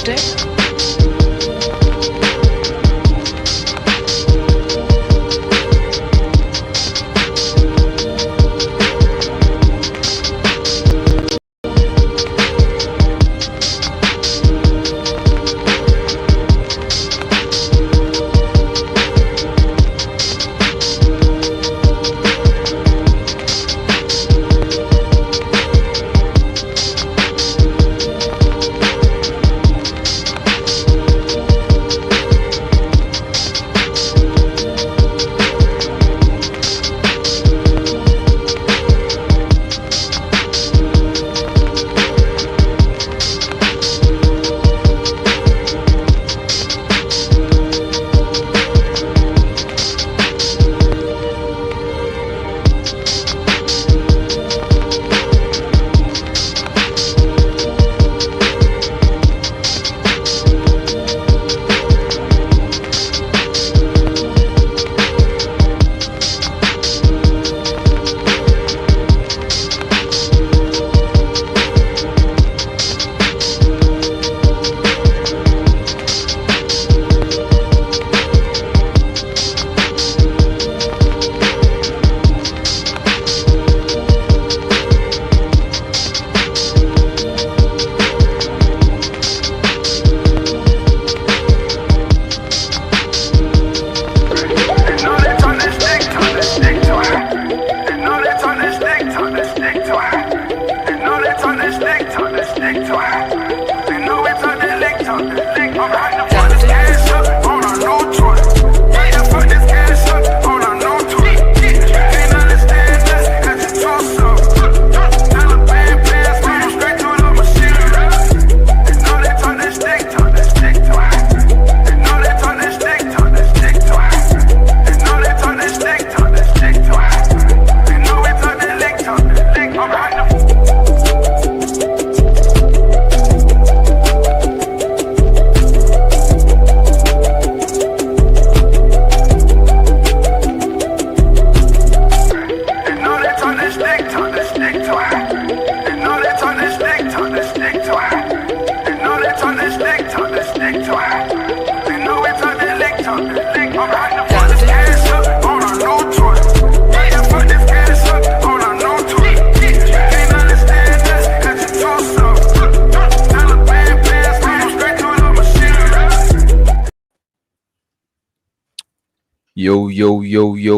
Tuesday.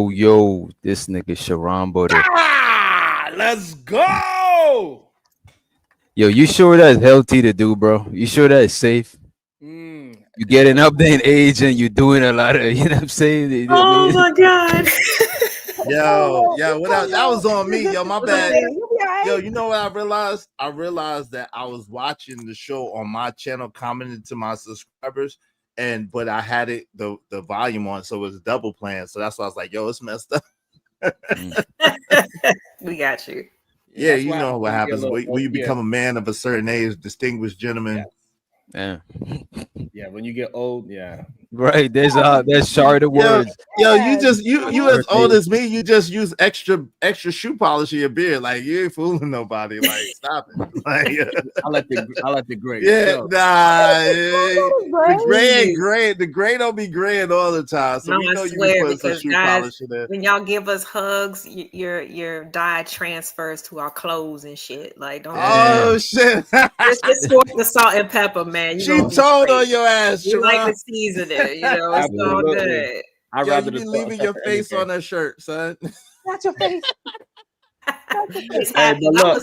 Yo, this nigga Sharon Butter. Let's go. Yo, you sure that's healthy to do, bro? You sure that's safe? You getting up there in age and you're doing a lot of, you know what I'm saying? Oh my God. Yo, what else? That was on me, yo. My bad. Yo, you know what I realized? I realized that I was watching the show on my channel, commenting to my subscribers, but I had it the volume on, so it was double playing. So that's why I was like, yo, it's messed up. We got you. Yeah, you know what happens when you become a man of a certain age, distinguished gentleman. Yeah. Yeah, when you get old, yeah. Right, there's short of words. Yo, you as old as me, you just use extra shoe polish in your beard. Like you ain't fooling nobody. Like stop it. Like I like the gray. Yeah, the gray ain't gray. The gray don't be graying all the time. So we know you can put some shoe polish in there. When y'all give us hugs, your dye transfers to our clothes and shit. Like don't. Oh shit! Just for the salt and pepper, man. She told on your ass. You like the season it, you know. It's all good. I'd rather be leaving your face on that shirt, son. Not your face. Hey, but look,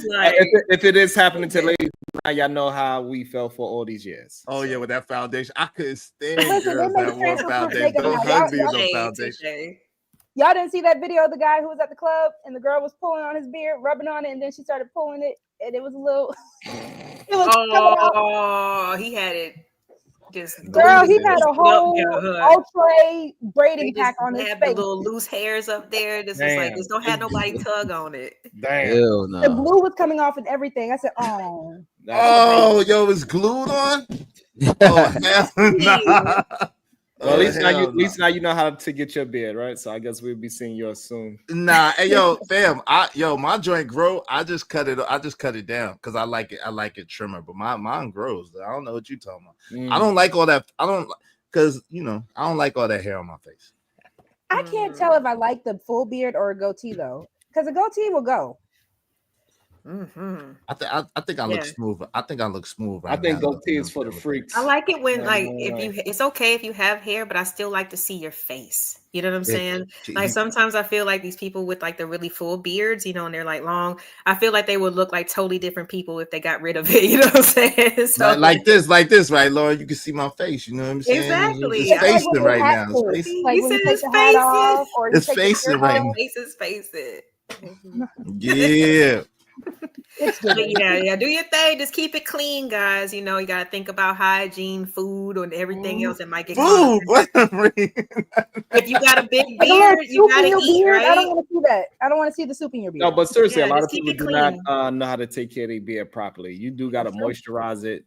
if it is happening to ladies, now y'all know how we felt for all these years. Oh yeah, with that foundation, I couldn't stand girls that wore foundation. Don't hug me with no foundation. Y'all didn't see that video of the guy who was at the club and the girl was pulling on his beard, rubbing on it, and then she started pulling it, and it was a little. He had it. Girl, he had a whole ultra braiding pack on his face. The little loose hairs up there. This was like, just don't have nobody tug on it. Damn. Hell no. The glue was coming off and everything. I said, oh, yo, it was glued on? Oh, hell nah. Well, at least hell now you know how to get your beard, right? So I guess we'll be seeing yours soon. Nah, hey yo, fam, my joint grow. I just cut it down because I like it trimmer, but mine grows. I don't know what you talking about. I don't like all that. I don't because I don't like all that hair on my face. I can't tell if I like the full beard or a goatee though, because a goatee will go. Mm-hmm. I think I look smooth. I think I look smooth. Right I think now, goatee is for the freaks. I like it when it's okay if you have hair, but I still like to see your face. You know what I'm saying? Like sometimes I feel like these people with like the really full beards, and they're like long. I feel like they would look like totally different people if they got rid of it. You know what I'm saying? So like this, right, Laura? You can see my face. You know what I'm saying? Exactly. It's facing right now. Like when you take the hat off, or it's facing right now. Face is facing. Yeah. Yeah. Do your thing. Just keep it clean, guys. You gotta think about hygiene, food, and everything else that might get food. If you got a big beard, you gotta eat, right? I don't want to see that. I don't want to see the soup in your beard. No, but seriously, a lot of people do not know how to take care of their beard properly. You do gotta moisturize it.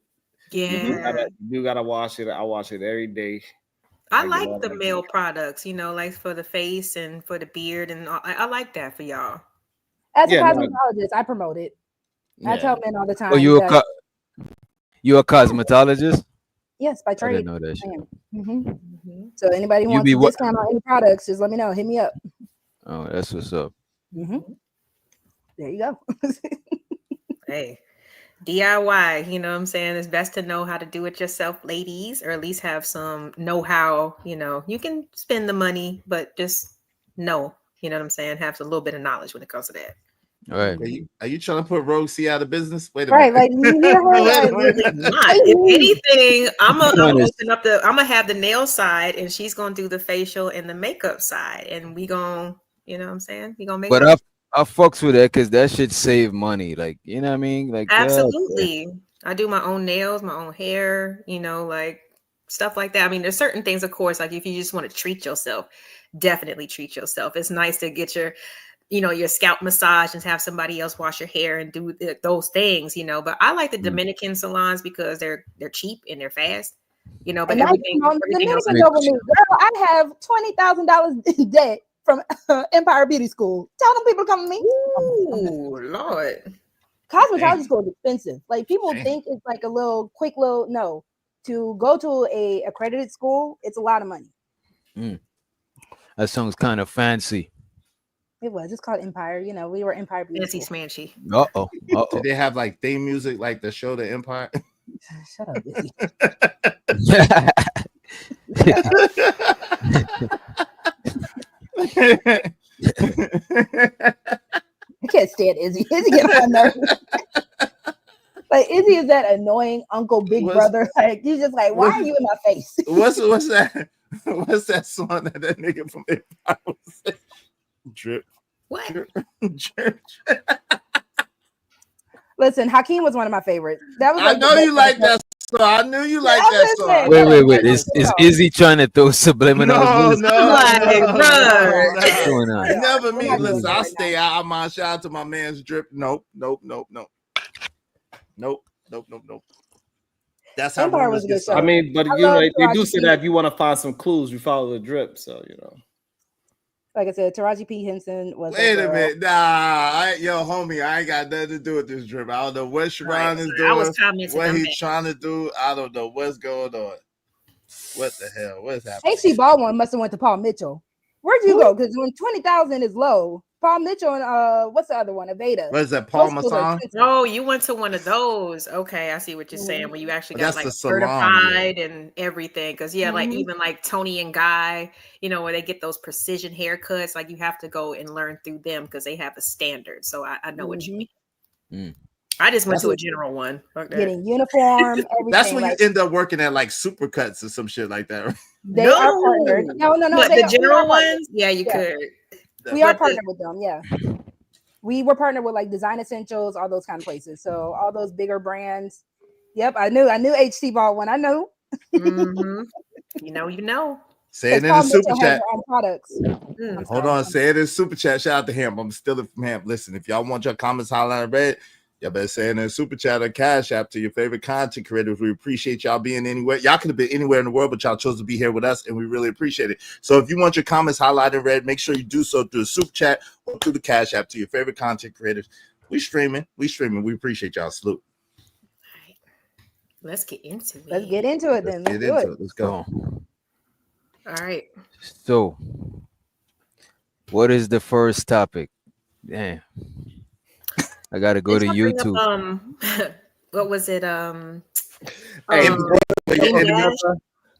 Yeah, you gotta wash it. I wash it every day. I like the male products, like for the face and for the beard, and I like that for y'all. As a cosmetologist, I promote it. I tell men all the time. Oh, you a cosmetologist? Yes, by trade. I didn't know that shit. So anybody wants a discount on any products, just let me know. Hit me up. Oh, that's what's up. There you go. Hey, DIY, you know what I'm saying? It's best to know how to do it yourself, ladies, or at least have some know-how. You can spend the money, but just know, you know what I'm saying? Have a little bit of knowledge when it comes to that. All right. Are you trying to put Rogue C out of business? Wait a minute. Like, if anything, I'm gonna have the nail side, and she's gonna do the facial and the makeup side, and we gonna, you know what I'm saying? We gonna make. But I fucks with that because that should save money. Like, you know what I mean? Like, absolutely. I do my own nails, my own hair, like stuff like that. I mean, there's certain things, of course, like if you just want to treat yourself, definitely treat yourself. It's nice to get your scalp massage and have somebody else wash your hair and do those things, but I like the Dominican salons because they're cheap and they're fast, but everything else. Girl, I have $20,000 in debt from Empire Beauty School. Tell them people to come to me. Ooh, Lord. Cosmetology school is expensive. Like people think it's like a little quick no. To go to a accredited school, it's a lot of money. That sounds kind of fancy. It was. It's called Empire. We were Empire Beauty. Smanchy. Uh-oh. Did they have like theme music like the show The Empire? Shut up, Izzy. I can't stand Izzy. Izzy gets on my nerves. Like Izzy is that annoying uncle, big brother. Like he's just like, why are you in my face? What's that? What's that song that nigga from Empire was saying? Drip. What? Drip. Listen, Hakeem was one of my favorites. That was. I know you like that song. I knew you like that song. Wait. Is Izzy trying to throw subliminals? No. Never me. Listen, I'll stay out. I'm on. Shout out to my man's Drip. Nope. That's how Empire was a good show. I mean, but they do say that if you want to find some clues, you follow the drip. So Like I said, Taraji P. Henson was. Wait a minute, homie, I ain't got nothing to do with this drip. I don't know what Sharon is doing, what he's trying to do. I don't know what's going on. What the hell? What's happening? H.C. Baldwin must have went to Paul Mitchell. Where'd you go? Because when 20,000 is low, Paul Mitchell and what's the other one? Aveda. What is that? Paul Masson? Oh, you went to one of those. Okay, I see what you're saying. Where you actually got like certified and everything. Because like even like Tony and Guy, where they get those precision haircuts. Like you have to go and learn through them because they have a standard. So I know what you mean. I just went to a general one. Getting uniform. Everything. That's when you end up working at like Supercuts or some shit like that. Right? They are partnered. No. But the general ones, you could. We are partnered with them, yeah. We were partnered with like Design Essentials, all those kind of places. So all those bigger brands. Yep, I knew HC Baldwin. I know. You know. Say it in the super chat. Products. Hold on, say it in super chat. Shout out to him. I'm stealing from him. Listen, if y'all want your comments highlighted red, Y'all better say in a super chat or cash app to your favorite content creators. We appreciate y'all being anywhere. Y'all could have been anywhere in the world, but y'all chose to be here with us, and we really appreciate it. So if you want your comments highlighted in red, make sure you do so through the super chat or through the cash app to your favorite content creators. We streaming. We appreciate y'all. Salute. All right. Let's get into it. Let's get into it then. Let's do it. Let's go. All right. So, what is the first topic? Damn. I gotta go to YouTube. What was it? Hey, Dash?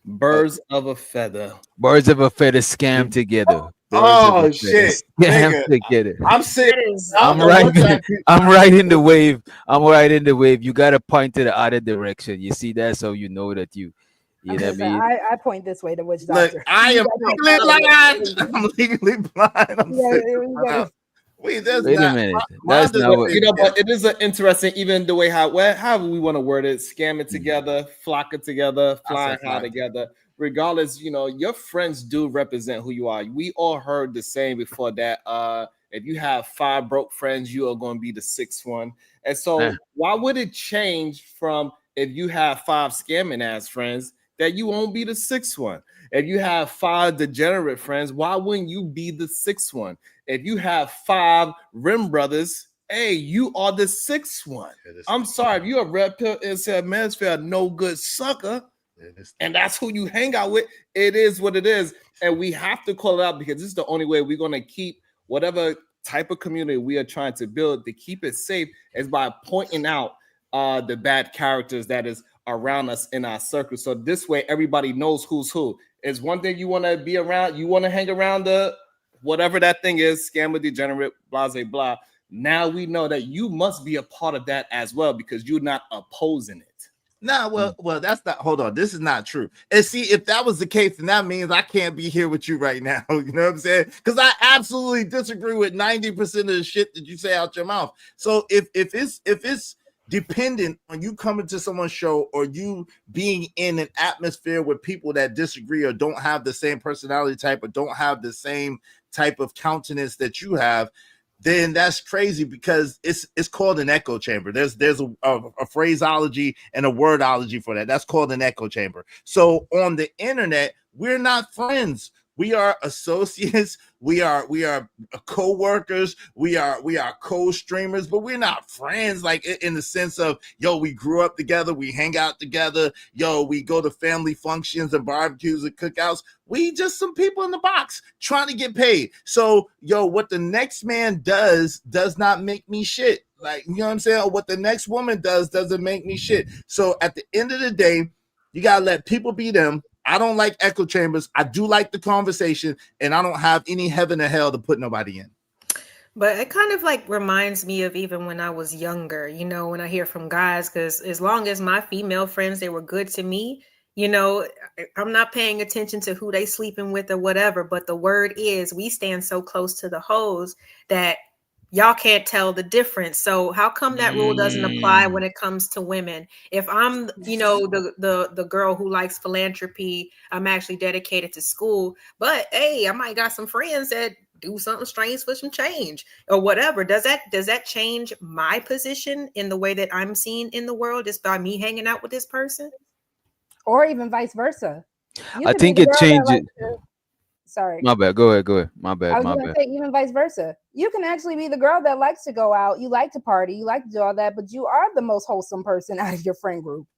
birds of a feather. Birds of a feather scam together. Oh shit! Scam Nigga, together. I'm saying That is- I'm right. I'm right in the wave. I'm right in the wave. You gotta point to the other direction. You see that, so you know that you know what I mean. I point this way to which Look, doctor. I am legally blind. I'm legally blind. I'm Yeah, sick. you gotta- Wait, that's Wait a not. minute. mine That's doesn't not what. You know, but it is an interesting, even the way however we want to word it, scam it together, flock it together, fly high together. Regardless, you know, your friends do represent who you are. We all heard the saying before that if you have 5 broke friends, you are going to be the 6th one. And so why would it change from if you have 5 scamming ass friends that you won't be the 6th one? If you have 5 degenerate friends, why wouldn't you be the 6th one? If you have 5 rim brothers, hey, you are the 6th one. I'm sorry, if you're a red pill inside manosphere, no good sucker, and that's who you hang out with, it is what it is. And we have to call it out because this is the only way we're going to keep whatever type of community we are trying to build to keep it safe is by pointing out the bad characters that is around us in our circle. So this way, everybody knows who's who. It's one thing you want to be around, you want to hang around the whatever that thing is, scammer, degenerate, blah, blah, blah. Now we know that you must be a part of that as well because you're not opposing it. Nah, well, that's not. Hold on, this is not true. And see, if that was the case, then that means I can't be here with you right now. You know what I'm saying? Because I absolutely disagree with 90% of the shit that you say out your mouth. So if it's dependent on you coming to someone's show or you being in an atmosphere with people that disagree or don't have the same personality type or don't have the same type of countenance that you have, then that's crazy because it's called an echo chamber. There's a phraseology and a wordology for that. That's called an echo chamber. So on the internet, we're not friends. We are associates. We are co-workers. We are co-streamers, but we're not friends. Like in the sense of, yo, we grew up together. We hang out together. Yo, we go to family functions and barbecues and cookouts. We just some people in the box trying to get paid. So, yo, what the next man does not make me shit. Like, you know what I'm saying? Or what the next woman does doesn't make me shit. So at the end of the day, you gotta let people be them. I don't like echo chambers. I do like the conversation, and I don't have any heaven or hell to put nobody in. But it kind of like reminds me of even when I was younger, you know, when I hear from guys, because as long as my female friends, they were good to me, you know, I'm not paying attention to who they sleeping with or whatever. But the word is we stand so close to the hoes that y'all can't tell the difference. So how come that rule doesn't apply when it comes to women? If I'm, you know, the girl who likes philanthropy, I'm actually dedicated to school, but hey, I might got some friends that do something strange for some change or whatever. Does that change my position in the way that I'm seen in the world just by me hanging out with this person? Or even vice versa. You I could be think the it girl that changes. likes to- Sorry. My bad. Go ahead. My bad. I was gonna say even vice versa. You can actually be the girl that likes to go out. You like to party. You like to do all that, but you are the most wholesome person out of your friend group.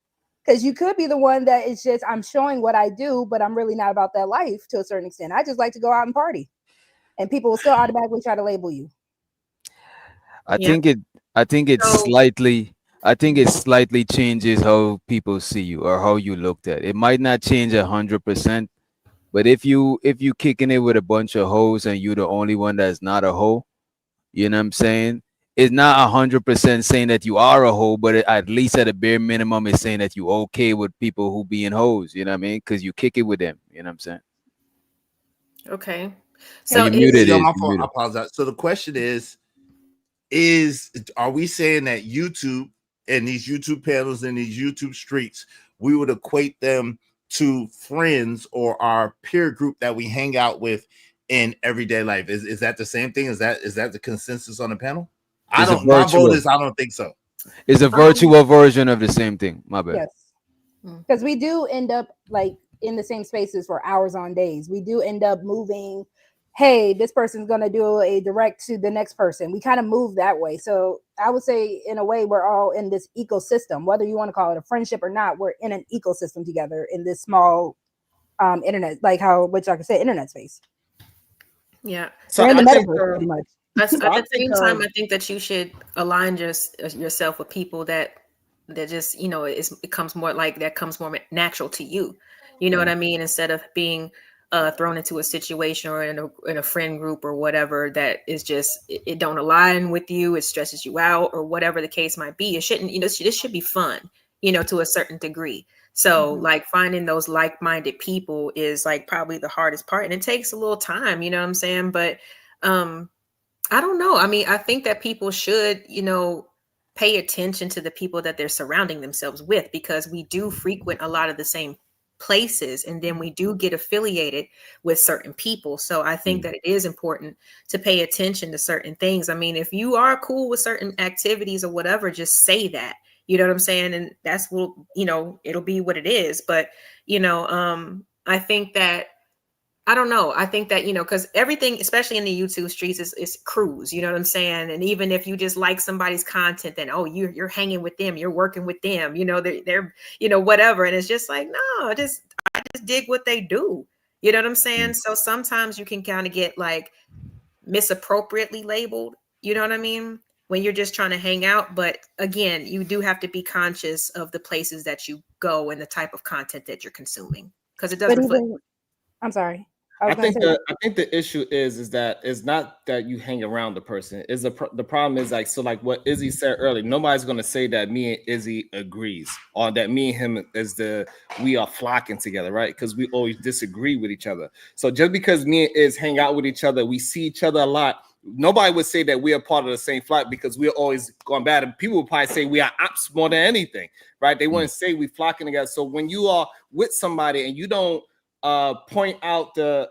Because you could be the one that is just, I'm showing what I do, but I'm really not about that life to a certain extent. I just like to go out and party. And people will still automatically try to label you. I think it slightly changes how people see you or how you looked at. It might not change 100%, but if you kicking it with a bunch of hoes and you're the only one that's not a hoe, you know what I'm saying? It's not 100% saying that you are a hoe, but at least at a bare minimum, it's saying that you okay with people who being hoes. You know what I mean? Because you kick it with them. You know what I'm saying? Okay. So you it's- muted it. My You fault. muted. I apologize. So the question is are we saying that YouTube and these YouTube panels and these YouTube streets, we would equate them to friends or our peer group that we hang out with in everyday life? Is that the same thing? Is that the consensus on the panel? My vote is I don't think so. It's a virtual version of the same thing. My bad. Yes, because we do end up like in the same spaces for hours on days. We do end up moving. Hey, this person's going to do a direct to the next person. We kind of move that way. So I would say in a way, we're all in this ecosystem, whether you want to call it a friendship or not, we're in an ecosystem together in this small internet, like which I could say internet space. Yeah. So we're in the I think, metaverse pretty much. At So I the same think, time, I think that you should align yourself with people that just, you know, it comes more like that comes more natural to you. You know what I mean? Instead of being thrown into a situation or in a friend group or whatever that is just it don't align with you, it stresses you out or whatever the case might be. It shouldn't, you know, this should be fun, you know, to a certain degree. So like finding those like-minded people is like probably the hardest part, and it takes a little time, you know what I'm saying? But I don't know. I mean, I think that people should, you know, pay attention to the people that they're surrounding themselves with, because we do frequent a lot of the same places, and then we do get affiliated with certain people. So I think that it is important to pay attention to certain things. I mean, if you are cool with certain activities or whatever, just say that, you know what I'm saying? And that's what, you know, it'll be what it is. But, you know, I think that, I don't know. I think that, you know, because everything, especially in the YouTube streets, is crews. You know what I'm saying? And even if you just like somebody's content, then oh, you're hanging with them, you're working with them. You know, they're you know, whatever. And it's just like, no, I just dig what they do. You know what I'm saying? So sometimes you can kind of get like misappropriately labeled. You know what I mean? When you're just trying to hang out. But again, you do have to be conscious of the places that you go and the type of content that you're consuming, because it does reflect. I'm sorry. I think the issue is that it's not that you hang around the person. Is the problem is like, so like what Izzy said earlier, nobody's going to say that me and Izzy agrees, or that me and him we are flocking together, right? Because we always disagree with each other. So just because me and Iz hang out with each other, we see each other a lot, nobody would say that we are part of the same flock, because we're always going bad. And people would probably say we are ops more than anything, right? They wouldn't say we flocking together. So when you are with somebody and you don't point out the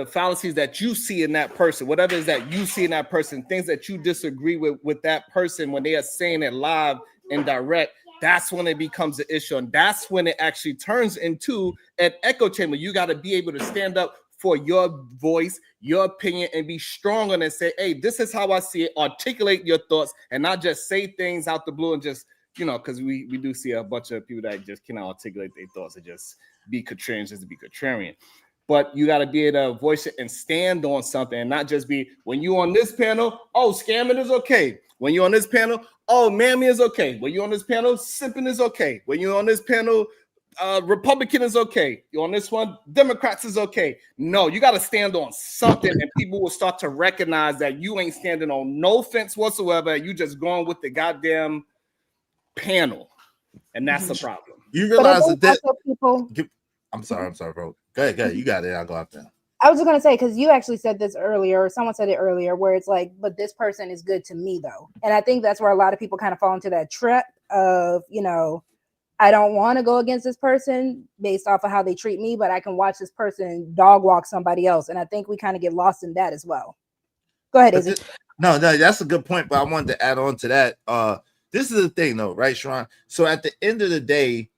fallacies that you see in that person, whatever it is that you see in that person, things that you disagree with that person, when they are saying it live and direct, that's when it becomes an issue. And that's when it actually turns into an echo chamber. You got to be able to stand up for your voice, your opinion, and be strong on it and say, hey, this is how I see it. Articulate your thoughts and not just say things out the blue and just, you know, because we do see a bunch of people that just cannot articulate their thoughts and just be contrarian just to be contrarian. But you got to be able to voice it and stand on something, and not just be, when you on this panel, oh, scamming is okay. When you're on this panel, oh, mammy is okay. When you're on this panel, simping is okay. When you're on this panel, Republican is okay. You're on this one, Democrats is okay. No, you got to stand on something, and people will start to recognize that you ain't standing on no fence whatsoever. You just going with the goddamn panel, and that's the problem. You realize that people. I'm sorry, bro. Go ahead. You got it. I'll go after. I was just gonna say, because you actually said this earlier, or someone said it earlier, where it's like, but this person is good to me though. And I think that's where a lot of people kind of fall into that trap of, you know, I don't want to go against this person based off of how they treat me, but I can watch this person dog walk somebody else. And I think we kind of get lost in that as well. Go ahead, Izzy. No, that's a good point. But I wanted to add on to that. This is the thing though, right, Sharon? So at the end of the day,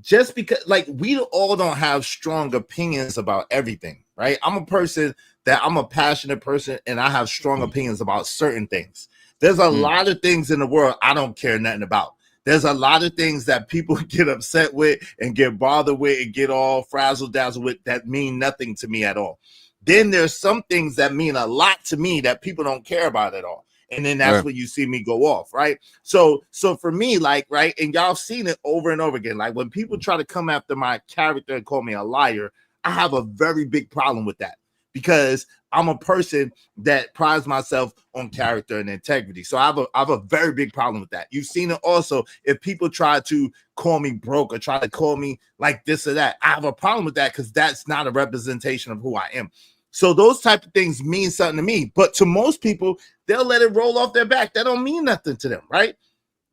just because like we all don't have strong opinions about everything, right? I'm a person that I'm a passionate person, and I have strong opinions about certain things. There's a lot of things in the world I don't care nothing about. There's a lot of things that people get upset with and get bothered with and get all frazzled dazzled with that mean nothing to me at all. Then there's some things that mean a lot to me that people don't care about at all. And then that's when you see me go off, right? So for me, like, right, and y'all seen it over and over again. Like when people try to come after my character and call me a liar, I have a very big problem with that, because I'm a person that prides myself on character and integrity. So I have a very big problem with that. You've seen it also if people try to call me broke or try to call me like this or that. I have a problem with that, because that's not a representation of who I am. So those type of things mean something to me, but to most people, they'll let it roll off their back. That don't mean nothing to them, right?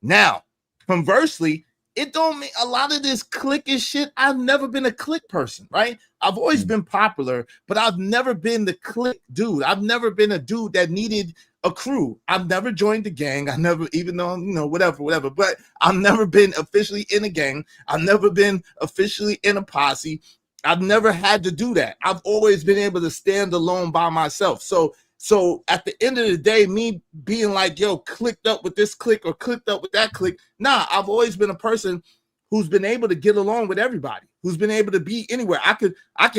Now, conversely, it don't mean a lot of this cliquish shit. I've never been a clique person, right? I've always been popular, but I've never been the clique dude. I've never been a dude that needed a crew. I've never joined a gang. I never, even though, you know, whatever, but I've never been officially in a gang. I've never been officially in a posse. I've never had to do that. I've always been able to stand alone by myself. So at the end of the day, me being like, yo, clicked up with this clique or clicked up with that clique. Nah, I've always been a person who's been able to get along with everybody, who's been able to be anywhere. I could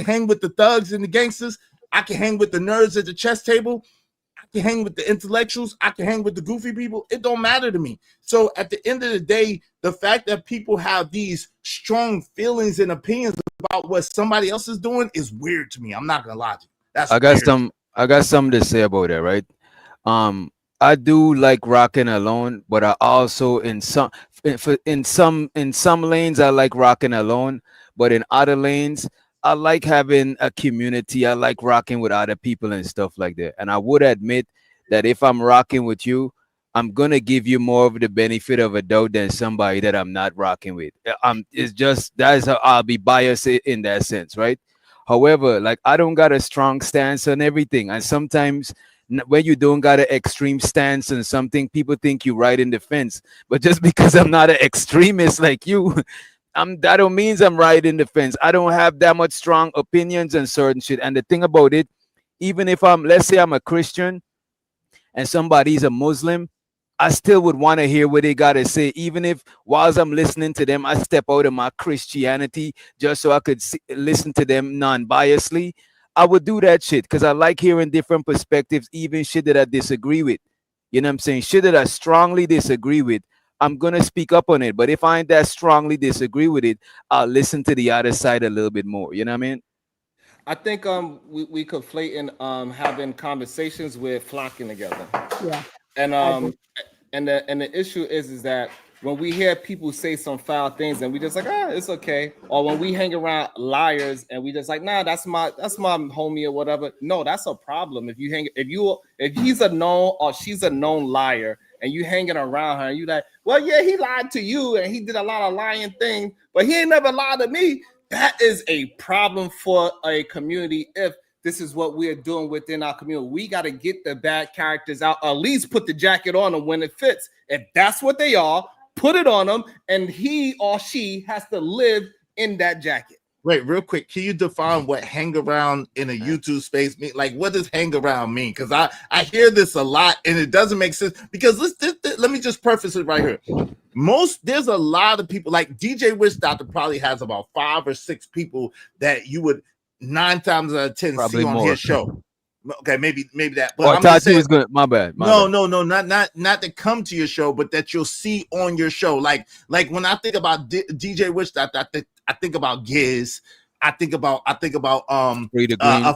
hang with the thugs and the gangsters. I can hang with the nerds at the chess table. I can hang with the intellectuals. I can hang with the goofy people. It don't matter to me. So at the end of the day, the fact that people have these strong feelings and opinions about what somebody else is doing is weird to me. I'm not gonna lie to you. That's weird. I got something to say about that, right? I do like rocking alone, but I also in some lanes I like rocking alone, but in other lanes I like having a community. I like rocking with other people and stuff like that. And I would admit that if I'm rocking with you, I'm gonna give you more of the benefit of a doubt than somebody that I'm not rocking with. It's just that's how I'll be biased in that sense, right? However, like I don't got a strong stance on everything, and sometimes when you don't got an extreme stance on something, people think you right in the fence. But just because I'm not an extremist like you, that don't means I'm right in the fence. I don't have that much strong opinions on certain shit. And the thing about it, even if let's say I'm a Christian and somebody's a Muslim, I still would want to hear what they got to say, even if whilst I'm listening to them, I step out of my Christianity just so I could listen to them non-biasedly. I would do that shit because I like hearing different perspectives, even shit that I disagree with. You know what I'm saying? Shit that I strongly disagree with, I'm going to speak up on it. But if I ain't that strongly disagree with it, I'll listen to the other side a little bit more. You know what I mean? I think we conflate in having conversations with flocking together. Yeah. And the issue is that when we hear people say some foul things and we just like, it's okay, or when we hang around liars and we just like, nah, that's my homie or whatever. No, that's a problem. If he's a known or she's a known liar and you hanging around her and you like, well, yeah, he lied to you and he did a lot of lying things, but he ain't never lied to me. That is a problem for a community. If this is what we're doing within our community, we got to get the bad characters out, or at least put the jacket on them when it fits. If that's what they are, put it on them, and he or she has to live in that jacket. Wait, real quick, can you define what hang around in a YouTube space mean? Like, what does hang around mean? Because I hear this a lot and it doesn't make sense. Because let me just preface it right here. There's a lot of people, like DJ Witch Doctor probably has about 5 or 6 people that you would 9 times out of 10 probably see on his show. Okay, maybe that. But I thought he was good. My bad. No, not to come to your show, but that you'll see on your show. Like when I think about DJ Witch Doctor, I think about Giz. I think about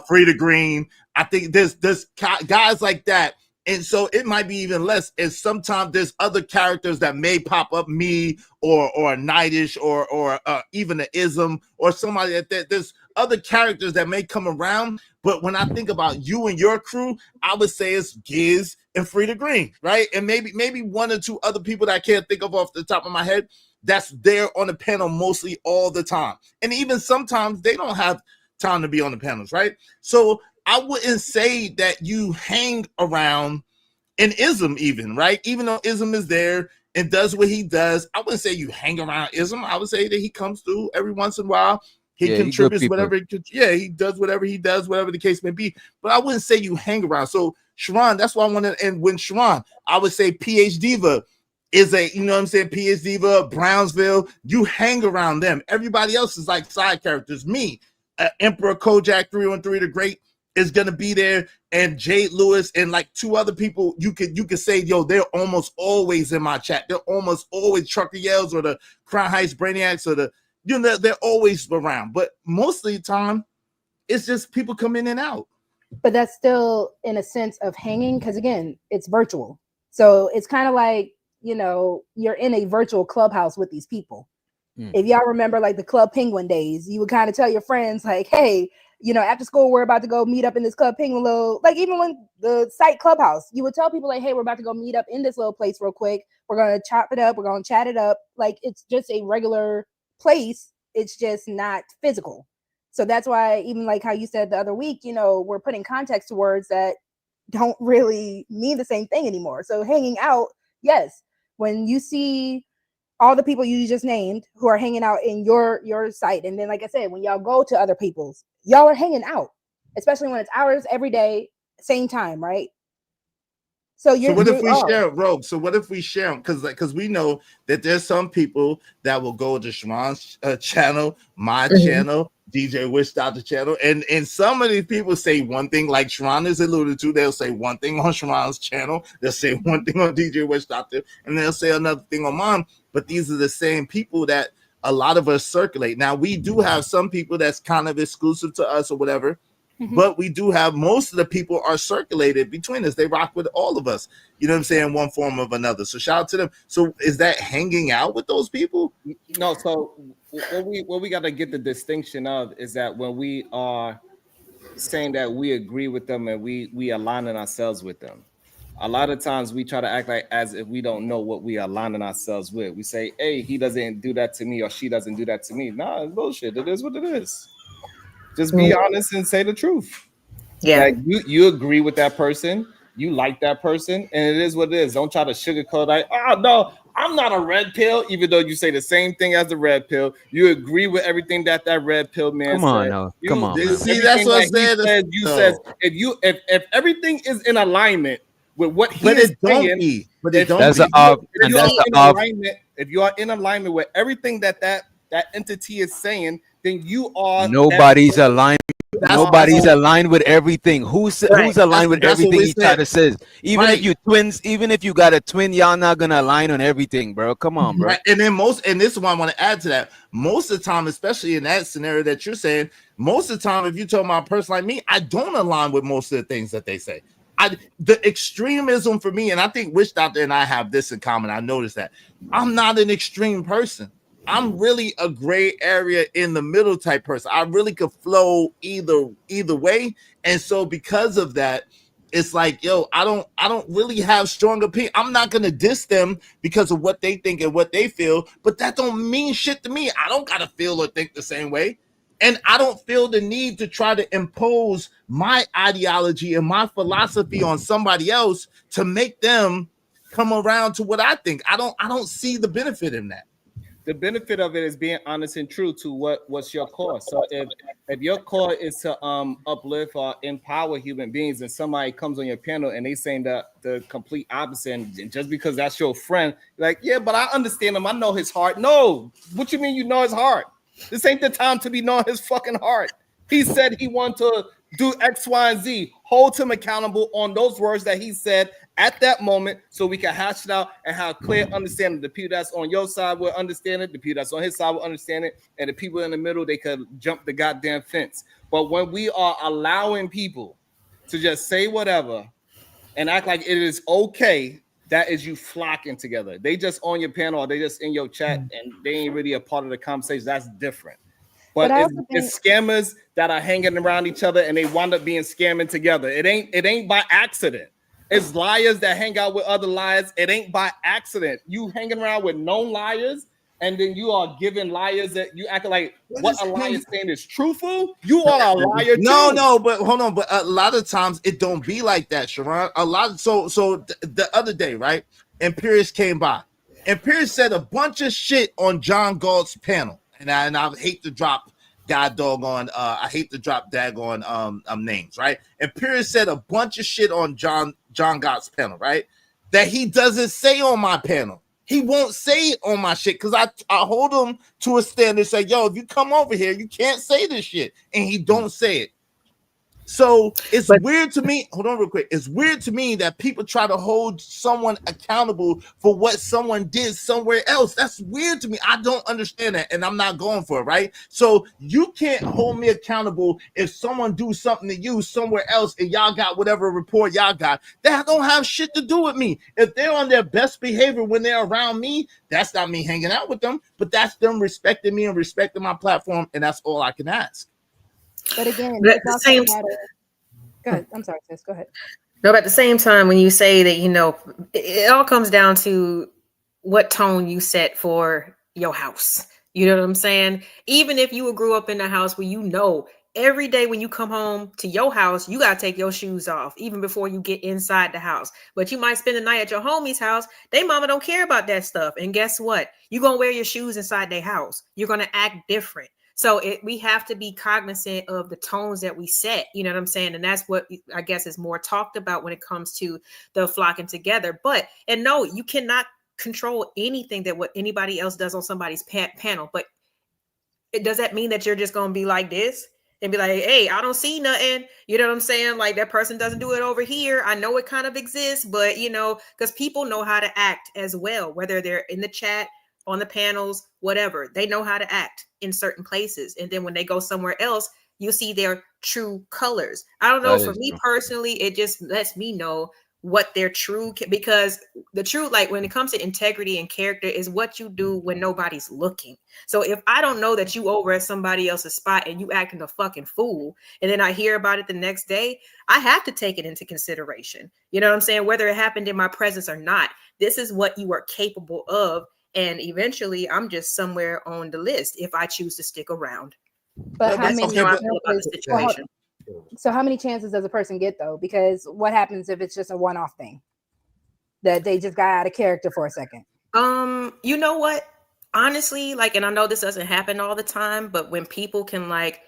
Frida Green. I think there's guys like that. And so it might be even less. And sometimes there's other characters that may pop up, me or a Nightish or even an Ism or somebody that there's other characters that may come around. But when I think about you and your crew, I would say it's Giz and Frida Green, right? And maybe 1 or 2 other people that I can't think of off the top of my head that's there on the panel mostly all the time. And even sometimes they don't have time to be on the panels, right? So I wouldn't say that you hang around an Ism even, right? Even though Ism is there and does what he does, I wouldn't say you hang around Ism. I would say that he comes through every once in a while. He contributes whatever. He does whatever he does, whatever the case may be. But I wouldn't say you hang around. So Sharon, that's why I want to end when Sharon, I would say PH Diva is a, you know what I'm saying, PH Diva, Brownsville, you hang around them. Everybody else is like side characters. Me, Emperor Kojak 313 the Great is gonna be there, and Jade Lewis and like 2 other people. You could say, yo, they're almost always in my chat. They're almost always Trucker Yells or the Crown Heights Brainiacs or the, you know, they're always around. But most of the time, it's just people come in and out. But that's still in a sense of hanging, because again, it's virtual. So it's kind of like, you know, you're in a virtual clubhouse with these people. If y'all remember like the Club Penguin days, you would kind of tell your friends like, hey, you know, after school, we're about to go meet up in this club, Penguin Little, like even when the site Clubhouse, you would tell people like, hey, we're about to go meet up in this little place real quick. We're going to chop it up. We're going to chat it up. Like it's just a regular place. It's just not physical. So that's why even like how you said the other week, you know, we're putting context to words that don't really mean the same thing anymore. So hanging out, yes, when you see all the people you just named who are hanging out in your site, and then like I said, when y'all go to other people's, y'all are hanging out, especially when it's ours every day, same time, right? So what if we share Rogue? So what if we share them? Because we know that there's some people that will go to Sharon's channel, my channel, DJ Wish Doctor channel, and some of these people say one thing, like Sharon is alluded to. They'll say one thing on Sharon's channel, they'll say one thing on DJ Wish Doctor, and they'll say another thing on mine. But these are the same people that a lot of us circulate. Now we do have some people that's kind of exclusive to us or whatever. But we do have most of the people are circulated between us. They rock with all of us, you know what I'm saying, one form of another. So shout out to them. So is that hanging out with those people? No. So what we got to get the distinction of is that when we are saying that we agree with them and we aligning ourselves with them, a lot of times we try to act like as if we don't know what we are aligning ourselves with. We say, hey, he doesn't do that to me or she doesn't do that to me. Nah, it's bullshit. It is what it is. Just be honest and say the truth. Yeah. Like you agree with that person, you like that person, and it is what it is. Don't try to sugarcoat like, oh no, I'm not a red pill, even though you say the same thing as the red pill. You agree with everything that red pill man said. Come on. See, that's what I said. You said if everything is in alignment with what he is saying, if you are in alignment with everything that entity is saying, then you are nobody's aligned. Nobody's aligned with everything. Who's aligned with everything each other says? Even if you twins, even if you got a twin, y'all not gonna align on everything, bro. Come on, bro. Right. And then this is why I want to add to that. Most of the time, especially in that scenario that you're saying, most of the time, if you tell my person like me, I don't align with most of the things that they say. The extremism for me, and I think Wish Doctor and I have this in common. I noticed that I'm not an extreme person. I'm really a gray area in the middle type person. I really could flow either way. And so because of that, it's like, yo, I don't really have strong opinion. I'm not gonna diss them because of what they think and what they feel, but that don't mean shit to me. I don't gotta feel or think the same way. And I don't feel the need to try to impose my ideology and my philosophy on somebody else to make them come around to what I think. I don't see the benefit in that. The benefit of it is being honest and true to what's your cause. So if your cause is to uplift or empower human beings, and somebody comes on your panel and they saying the complete opposite, and just because that's your friend, like, yeah, but I understand him, I know his heart. No, what you mean you know his heart? This ain't the time to be knowing his fucking heart. He said he wanted to do X, Y, and Z. Hold him accountable on those words that he said at that moment so we can hash it out and have clear understanding. The people that's on your side will understand it. The people that's on his side will understand it. And the people in the middle, they could jump the goddamn fence. But when we are allowing people to just say whatever and act like it is okay, that is you flocking together. They just on your panel or they just in your chat and they ain't really a part of the conversation. That's different. But it's scammers that are hanging around each other and they wind up being scamming together. It ain't by accident. It's liars that hang out with other liars. It ain't by accident. You hanging around with known liars, and then you are giving liars that you act like what a liar is saying is truthful. You are a liar too. No, but hold on. But a lot of times it don't be like that, Sharon. So the other day, right? Imperius came by. Imperius said a bunch of shit on John Galt's panel. And I hate to drop I hate to drop daggone names, right? And Pierce said a bunch of shit on John Gott's panel, right? That he doesn't say on my panel. He won't say it on my shit because I hold him to a standard, say, yo, if you come over here, you can't say this shit. And he don't say it. So it's weird to me. Hold on real quick. It's weird to me that people try to hold someone accountable for what someone did somewhere else. That's weird to me. I don't understand that. And I'm not going for it, right? So you can't hold me accountable if someone do something to you somewhere else and y'all got whatever report y'all got. That don't have shit to do with me. If they're on their best behavior when they're around me, that's not me hanging out with them, but that's them respecting me and respecting my platform. And that's all I can ask. But again, But at it's the also same a matter. Go ahead. I'm sorry, sis. Go ahead. No, but at the same time, when you say that, it all comes down to what tone you set for your house. You know what I'm saying? Even if you grew up in a house where every day when you come home to your house, you got to take your shoes off even before you get inside the house. But you might spend the night at your homie's house. They mama don't care about that stuff. And guess what? You're going to wear your shoes inside their house. You're going to act different. So we have to be cognizant of the tones that we set, you know what I'm saying? And that's what I guess is more talked about when it comes to the flocking together. And no, you cannot control anything that what anybody else does on somebody's panel. But does that mean that you're just going to be like this and be like, hey, I don't see nothing? You know what I'm saying? Like that person doesn't do it over here. I know it kind of exists, but because people know how to act as well, whether they're in the chat, on the panels, whatever, they know how to act in certain places. And then when they go somewhere else, you see their true colors. I don't know. For me personally, it just lets me know what their true, because the truth, like when it comes to integrity and character, is what you do when nobody's looking. So if I don't know that you over at somebody else's spot and you acting a fucking fool, and then I hear about it the next day, I have to take it into consideration. You know what I'm saying? Whether it happened in my presence or not, this is what you are capable of. And eventually I'm just somewhere on the list if I choose to stick around. But how many situation. So how many chances does a person get though? Because what happens if it's just a one-off thing that they just got out of character for a second? You know what? Honestly, and I know this doesn't happen all the time, but when people can let's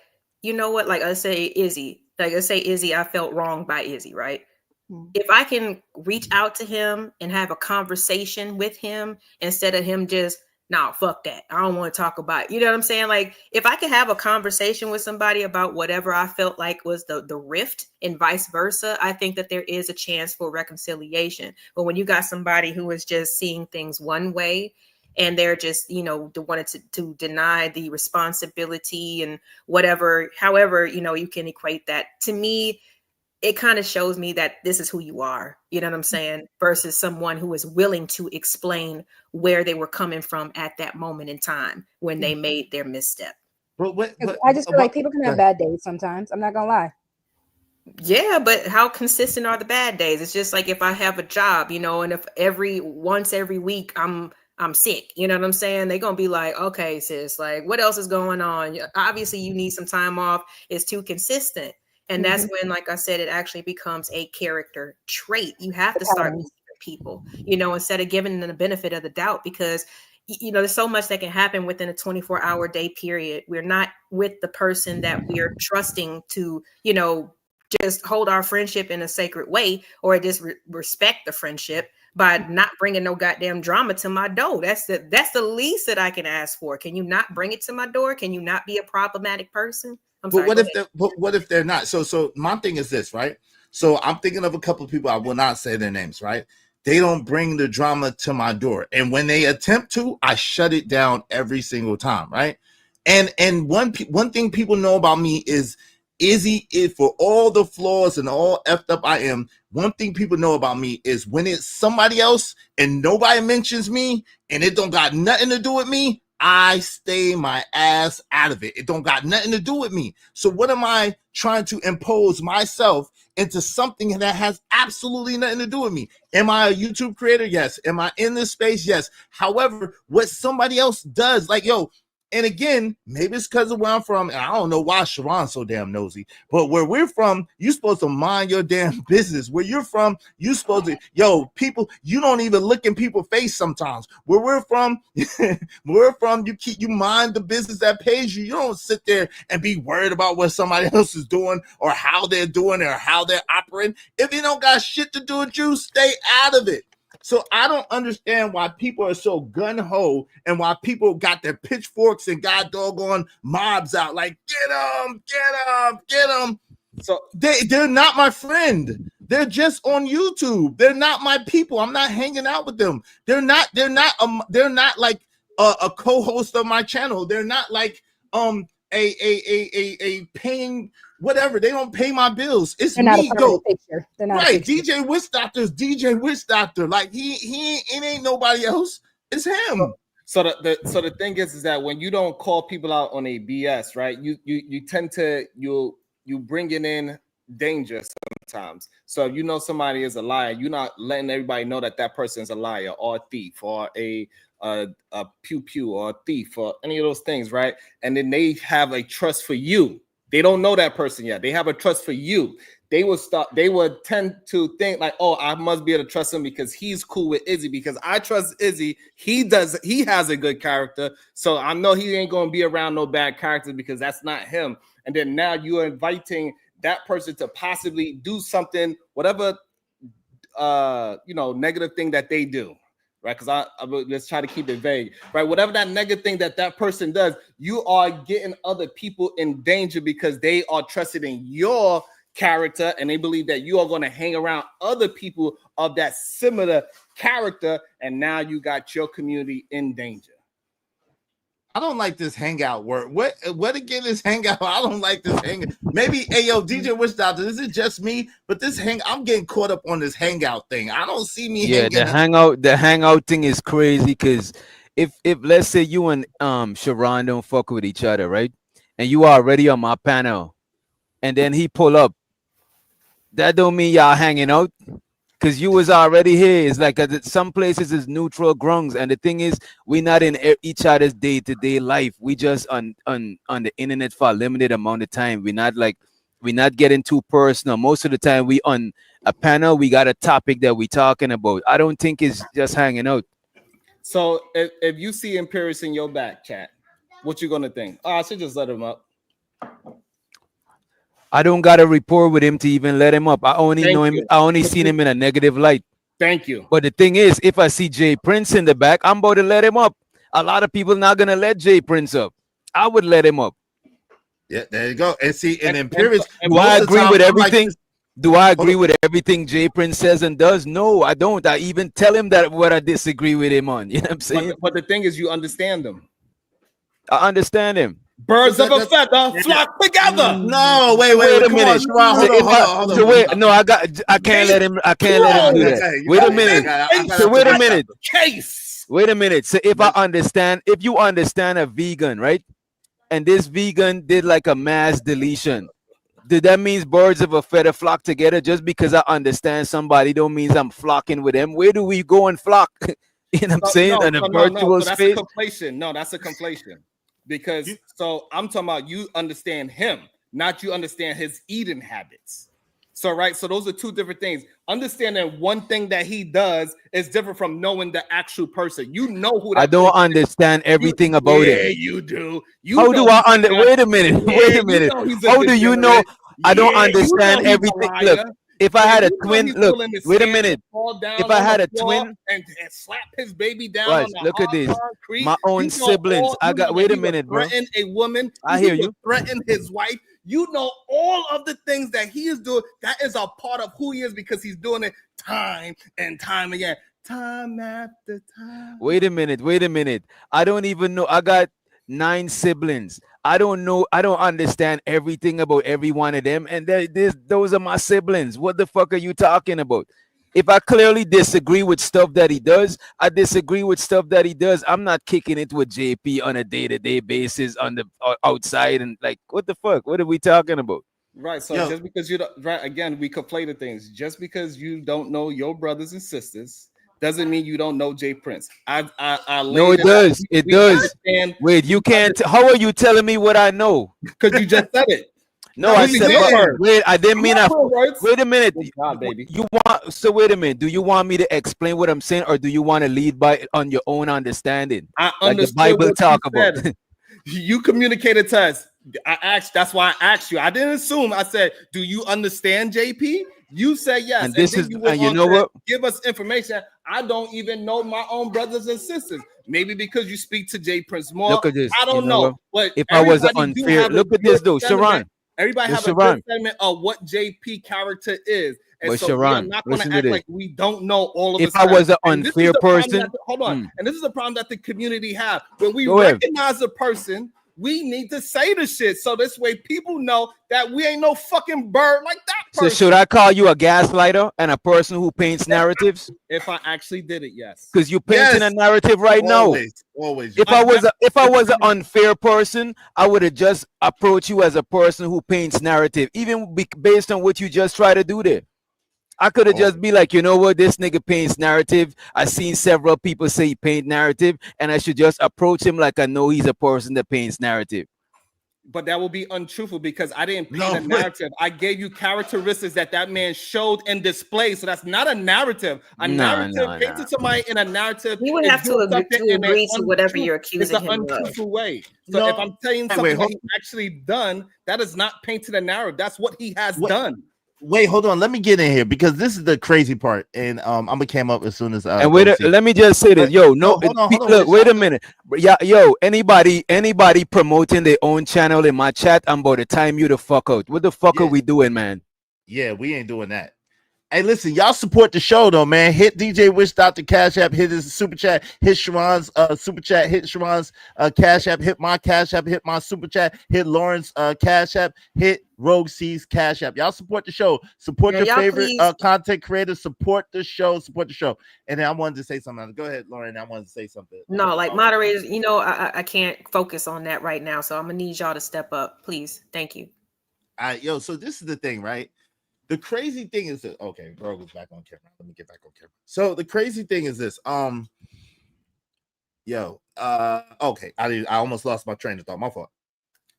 say Izzy, I felt wronged by Izzy, right? If I can reach out to him and have a conversation with him instead of him just, nah, fuck that, I don't want to talk about it. You know what I'm saying? Like if I could have a conversation with somebody about whatever I felt like was the rift and vice versa, I think that there is a chance for reconciliation. But when you got somebody who is just seeing things one way and they're just, wanted to deny the responsibility and whatever, however, you can equate that, to me, it kind of shows me that this is who you are, you know what I'm saying? Versus someone who is willing to explain where they were coming from at that moment in time when they made their misstep. I just feel like people can have bad days sometimes. I'm not gonna lie. Yeah, but how consistent are the bad days? It's just like if I have a job, and if once every week I'm sick, you know what I'm saying? They're gonna be like, okay, sis, like what else is going on? Obviously you need some time off. It's too consistent. And that's when, like I said, it actually becomes a character trait. You have to start with people, instead of giving them the benefit of the doubt, because, there's so much that can happen within a 24-hour day period. We're not with the person that we're trusting to, just hold our friendship in a sacred way, or just respect the friendship by not bringing no goddamn drama to my door. That's the least that I can ask for. Can you not bring it to my door? Can you not be a problematic person? But what if they're not? So my thing is this, right? So I'm thinking of a couple of people. I will not say their names, right? They don't bring the drama to my door, and when they attempt to, I shut it down every single time, right? And one thing people know about me is Izzy, for all the flaws and all effed up I am, one thing people know about me is when it's somebody else and nobody mentions me and it don't got nothing to do with me, I stay my ass out of it. It don't got nothing to do with me. So what am I trying to impose myself into something that has absolutely nothing to do with me? Am I a YouTube creator? Yes. Am I in this space? Yes. However, what somebody else does, and again, maybe it's because of where I'm from, and I don't know why Sharon's so damn nosy, but where we're from, you're supposed to mind your damn business. Where you're from, you're supposed to, people, you don't even look in people's face sometimes. Where we're from, you mind the business that pays you. You don't sit there and be worried about what somebody else is doing or how they're doing or how they're operating. If you don't got shit to do with you, stay out of it. So I don't understand why people are so gun-ho and why people got their pitchforks and got doggone mobs out like, get them. So they're not my friend. They're just on YouTube. They're not my people. I'm not hanging out with them. They're not like a co-host of my channel. They're not like a paying whatever. They don't pay my bills. It's They're me. Go right. DJ Witch Doctor is DJ Witch Doctor. Like he ain't nobody else. It's him. So the thing is that when you don't call people out on a BS, right? You tend to you bring it in danger sometimes. So if you know somebody is a liar, you're not letting everybody know that that person is a liar or a thief or a pew pew or a thief or any of those things, right? And then they have a trust for you. They don't know that person yet. They have a trust for you. They would tend to think like, oh, I must be able to trust him because he's cool with Izzy, because I trust Izzy. He has a good character. So I know he ain't gonna be around no bad characters because that's not him. And then now you're inviting that person to possibly do something, whatever negative thing that they do. Right, because let's try to keep it vague. Right, whatever that negative thing that person does, you are getting other people in danger because they are trusted in your character and they believe that you are going to hang around other people of that similar character, and now you got your community in danger. I don't like this hangout word. What again is hangout? I don't like this hangout. Maybe DJ Witch Doctor, this is just me, but I'm getting caught up on this hangout thing. I don't see me the hangout thing is crazy because if let's say you and Sharon don't fuck with each other, right? And you are already on my panel, and then he pull up, that don't mean y'all hanging out. Because you was already here. It's like some places is neutral grounds, and the thing is, we're not in each other's day-to-day life. We just on the internet for a limited amount of time. We're not getting too personal. Most of the time, we on a panel. We got a topic that we talking about. I don't think it's just hanging out. So if you see Imperius in your back chat, what you gonna think? Oh, I should just let him up. I don't got a rapport with him to even let him up. I only know him. I only seen him in a negative light. Thank you. But the thing is, if I see Jay Prince in the back, I'm about to let him up. A lot of people not gonna let Jay Prince up. I would let him up. Yeah, there you go. And see, and Imperius. Do I agree with everything? Do I agree with everything Jay Prince says and does? No, I don't. I even tell him that what I disagree with him on. You know what I'm saying? But the thing is, you understand them. I understand him. Birds of a feather flock together. No, wait a minute. Hold on. I can't let him do that. Wait a minute. Wait a minute. So if you understand a vegan, right? And this vegan did like a mass deletion. Did that means birds of a feather flock together? Just because I understand somebody don't mean I'm flocking with them. Where do we go and flock? You know what I'm saying? In a virtual space. That's a conflation. Because so I'm talking about you understand him, not you understand his eating habits. So right, so those are two different things. Understanding one thing that he does is different from knowing the actual person. You know who that I don't understand everything about it. Yeah, you do. How do I understand? Wait a minute. How do you know? I don't understand everything. Look. If I had a twin, look, wait a minute. If I had a twin and slap his baby down, look at this. My own siblings. Wait a minute, bro. Threaten a woman. I hear you. Threaten his wife. You know all of the things that he is doing. That is a part of who he is because he's doing it time and time again, time after time. Wait a minute. I don't even know. I got 9 siblings. I don't know. I don't understand everything about every one of them. And those are my siblings. What the fuck are you talking about? If I clearly disagree with stuff that he does, I disagree with stuff that he does. I'm not kicking it with JP on a day-to-day basis on the outside and like, what the fuck? What are we talking about? Right. So just because you don't, right, again, we conflated things. Just because you don't know your brothers and sisters doesn't mean you don't know Jay Prince. No, it does. It does. Wait, you can't. How are you telling me what I know? Because you just said it. No, I said. Wait, I didn't mean. Wait a minute. God, baby. Wait a minute. Do you want me to explain what I'm saying, or do you want to lead by on your own understanding? I like understood the Bible what talk you about. said. You communicated to us. That's why I asked you. I didn't assume. I said, "Do you understand JP?" You say yes. And this is, and you know what? Give us information. I don't even know my own brothers and sisters. Maybe because you speak to Jay Prince more. Look at this. I don't know. But if I was unfair, look at this though, Sharon. Everybody has a good sentiment of what JP character is. And but so Sharon, we're not going to act like we don't know all of it. If I was an unfair person, hold on. And this is the problem that the community have. When we recognize a person, we need to say the shit so this way people know that we ain't no fucking bird like that So should I call you a gaslighter and a person who paints narratives? If I actually did it, yes. Because you're painting a narrative right always, now. Always. If I was an unfair person, I would have just approached you as a person who paints narrative, even based on what you just tried to do there. I could have just be like, you know what, this nigga paints narrative. I seen several people say he paint narrative, and I should just approach him like I know he's a person that paints narrative. But that will be untruthful because I didn't paint a narrative. I gave you characteristics that man showed and displayed. So that's not a narrative. Painting somebody in a narrative. You would have to agree to whatever you're accusing him of. Untruthful way. So if I'm telling you something that he's actually done, that is not painting a narrative. That's what he has done. Wait, hold on. Let me get in here because this is the crazy part, and I'm gonna come up as soon as. And let me just say this, yo. Hold on, look, wait a minute, yeah, yo. Anybody promoting their own channel in my chat? I'm about to time you the fuck out. What the fuck are we doing, man? Yeah, we ain't doing that. Hey, listen, y'all support the show though, man. Hit DJ Wish Dr. Cash App, hit his super chat, hit Sharon's super chat, hit Sharon's Cash App, hit my Cash App, hit my super chat, hit Lauren's Cash App, hit Rogue C's Cash App. Y'all support the show, support your favorite content creators, support the show. And then I wanted to say something. Go ahead, Lauren. I wanted to say something. No, like moderators, you know, I can't focus on that right now, so I'm gonna need y'all to step up, please. Thank you. All right, yo. So this is the thing, right? The crazy thing is that Rogue is back on camera. Let me get back on camera. So the crazy thing is this. I almost lost my train of thought. My fault.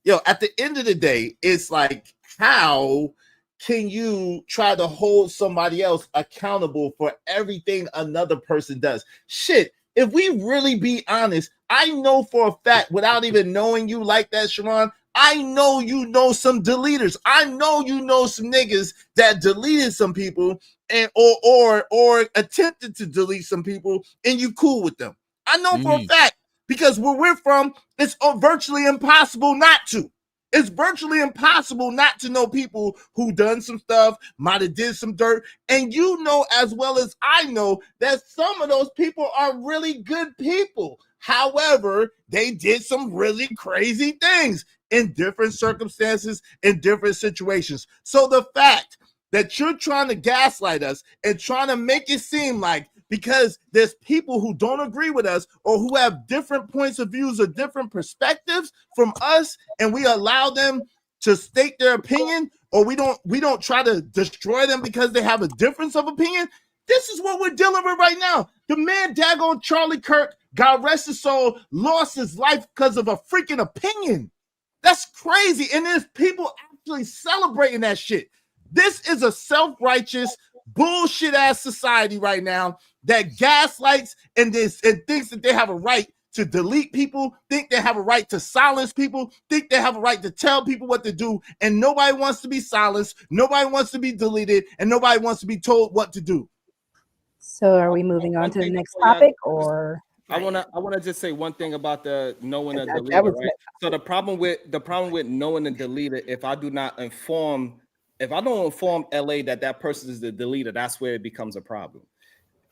Yo, at the end of the day, it's like, how can you try to hold somebody else accountable for everything another person does? Shit, if we really be honest, I know for a fact, without even knowing you like that, Sharon, I know you know some deleters. I know you know some niggas that deleted some people and or attempted to delete some people, and you cool with them. I know for a fact, because where we're from, it's virtually impossible not to. It's virtually impossible not to know people who done some stuff, might have did some dirt, and you know as well as I know that some of those people are really good people. However, they did some really crazy things in different circumstances, in different situations. So the fact that you're trying to gaslight us and trying to make it seem like because there's people who don't agree with us or who have different points of views or different perspectives from us, and we allow them to state their opinion, or we don't try to destroy them because they have a difference of opinion. This is what we're dealing with right now. The man daggone Charlie Kirk, God rest his soul, lost his life because of a freaking opinion. That's crazy. And there's people actually celebrating that shit. This is a self-righteous, bullshit ass society right now that gaslights and thinks that they have a right to delete people, think they have a right to silence people, think they have a right to tell people what to do, and nobody wants to be silenced, nobody wants to be deleted, and nobody wants to be told what to do. So are we moving on to the next topic, or? I wanna just say one thing about the knowing and deleting, right? So the problem with knowing and deleting, if I don't inform LA that person is the deleter, that's where it becomes a problem.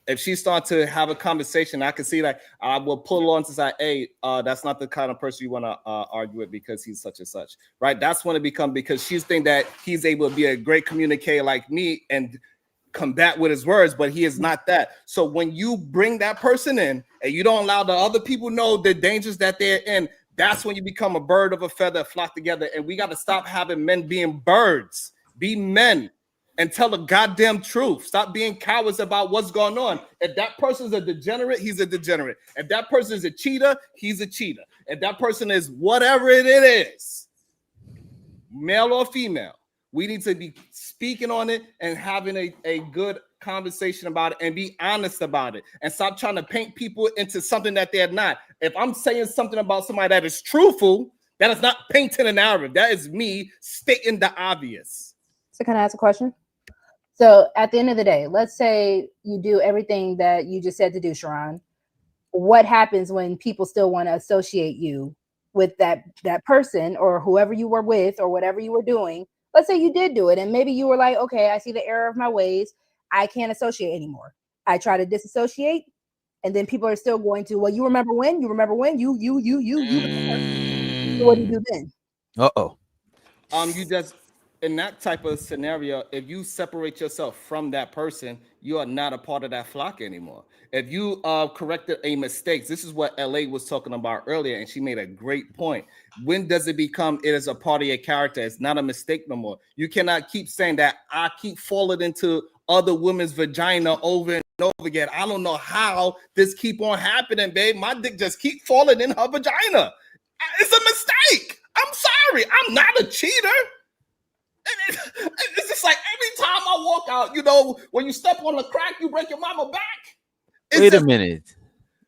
If she starts to have a conversation, I can see that I will pull on to say, hey, that's not the kind of person you want to argue with because he's such and such, right? That's when it becomes, because she's thinking that he's able to be a great communicator like me and combat with his words, but he is not that. So when you bring that person in and you don't allow the other people know the dangers that they're in, that's when you become a bird of a feather, flock together. And we got to stop having men being birds. Be men and tell the goddamn truth. Stop being cowards about what's going on. If that person's a degenerate, he's a degenerate. If that person is a cheater, he's a cheater. If that person is whatever it is, male or female, we need to be speaking on it and having a good conversation about it and be honest about it and stop trying to paint people into something that they're not. If I'm saying something about somebody that is truthful, that is not painting a narrative. That is me stating the obvious. So can I ask a question? So at the end of the day, let's say you do everything that you just said to do, Sharon. What happens when people still want to associate you with that person or whoever you were with or whatever you were doing? Let's say you did do it and maybe you were like, okay, I see the error of my ways. I can't associate anymore. I try to disassociate, and then people are still going to, well, you remember when? You remember when? You. So what do you do then? Uh-oh. You just in that type of scenario, if you separate yourself from that person, you are not a part of that flock anymore. If you corrected a mistake, this is what LA was talking about earlier, and she made a great point. When does it become it is a part of your character? It's not a mistake no more. You cannot keep saying that I keep falling into other women's vagina over and over again. I don't know how this keep on happening, babe. My dick just keep falling in her vagina. It's a mistake. I'm sorry. I'm not a cheater. It's just like every time I walk out, you know, when you step on the crack, you break your mama back. Wait a minute,